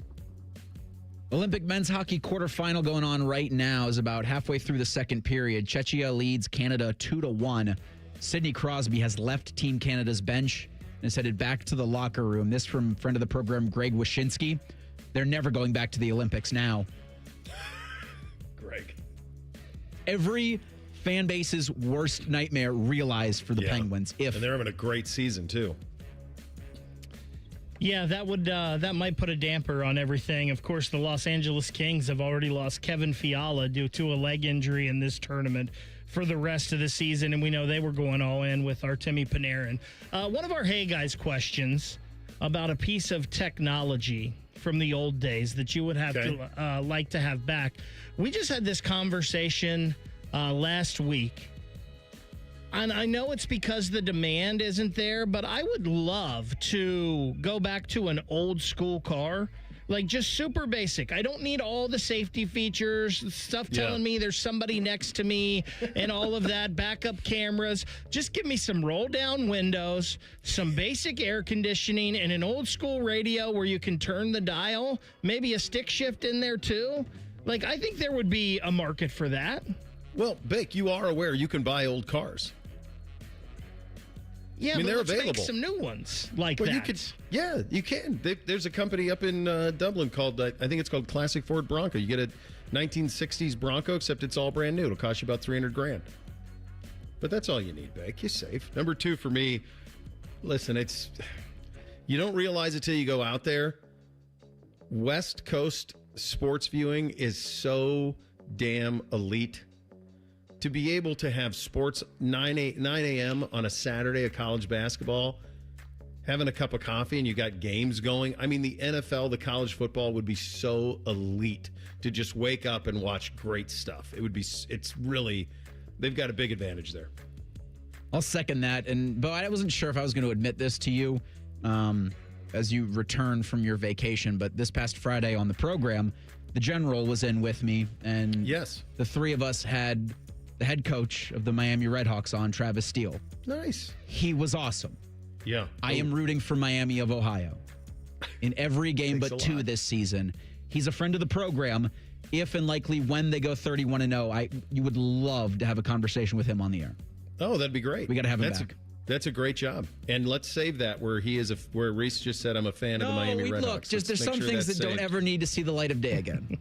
Olympic men's hockey quarterfinal going on right now is about halfway through the second period. Czechia leads Canada 2-1. Sidney Crosby has left Team Canada's bench and is headed back to the locker room. This from friend of the program, Greg Wyshynski. They're never going back to the Olympics now. Greg. Every fan base's worst nightmare realized for the Penguins. And they're having a great season, too. Yeah, that might put a damper on everything. Of course, the Los Angeles Kings have already lost Kevin Fiala due to a leg injury in this tournament for the rest of the season, and we know they were going all in with Artemi Panarin. One of our Hey Guys questions about a piece of technology from the old days that you would have to like to have back. We just had this conversation last week. And I know it's because the demand isn't there, but I would love to go back to an old school car, like just super basic. I don't need all the safety features, stuff telling me there's somebody next to me and all of that, backup cameras. Just give me some roll down windows, some basic air conditioning, and an old school radio where you can turn the dial, maybe a stick shift in there too. Like, I think there would be a market for that. Well, Bick, you are aware you can buy old cars. Yeah, I mean, but they're let's available. make some new ones like that. You can. There's a company up in Dublin called, I think it's called Classic Ford Bronco. You get a 1960s Bronco, except it's all brand new. It'll cost you about $300,000. But that's all you need, Beck. You're safe. Number 2 for me, listen, you don't realize it till you go out there. West Coast sports viewing is so damn elite. To be able to have sports 9 a.m. on a Saturday of college basketball, having a cup of coffee and you got games going. I mean, the NFL, the college football would be so elite to just wake up and watch great stuff. It's really, they've got a big advantage there. I'll second that. But I wasn't sure if I was going to admit this to you as you return from your vacation. But this past Friday on the program, the general was in with me. And the three of us had the head coach of the Miami Redhawks on, Travis Steele. Nice. He was awesome. Yeah. I am rooting for Miami of Ohio in every game but 2 this season. He's a friend of the program. If and likely when they go 31-0, you would love to have a conversation with him on the air. Oh, that'd be great. We got to have him back. That's a great job. And let's save that where where Reese just said, I'm a fan of the Miami Redhawks. Look, there's some things that don't ever need to see the light of day again.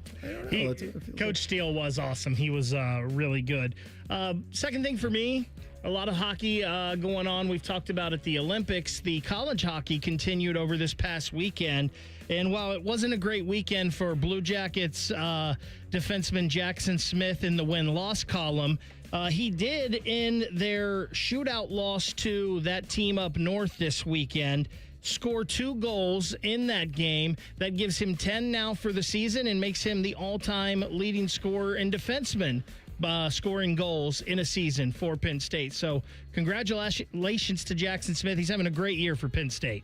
Coach Steele was awesome. He was really good. Second thing for me, a lot of hockey going on. We've talked about at the Olympics. The college hockey continued over this past weekend. And while it wasn't a great weekend for Blue Jackets defenseman Jackson Smith in the win-loss column, he did in their shootout loss to that team up north this weekend score 2 goals in that game. That gives him 10 now for the season and makes him the all-time leading scorer and defenseman scoring goals in a season for Penn State. So congratulations to Jackson Smith. He's having a great year for Penn State.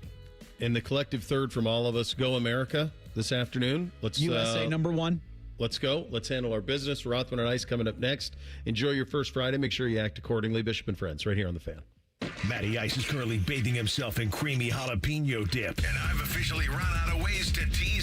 And the collective third from all of us, Go America, this afternoon. USA number 1. Let's go. Let's handle our business. Rothman and Ice coming up next. Enjoy your first Friday. Make sure you act accordingly. Bishop and Friends, right here on The Fan. Matty Ice is currently bathing himself in creamy jalapeno dip. And I've officially run out of ways to tease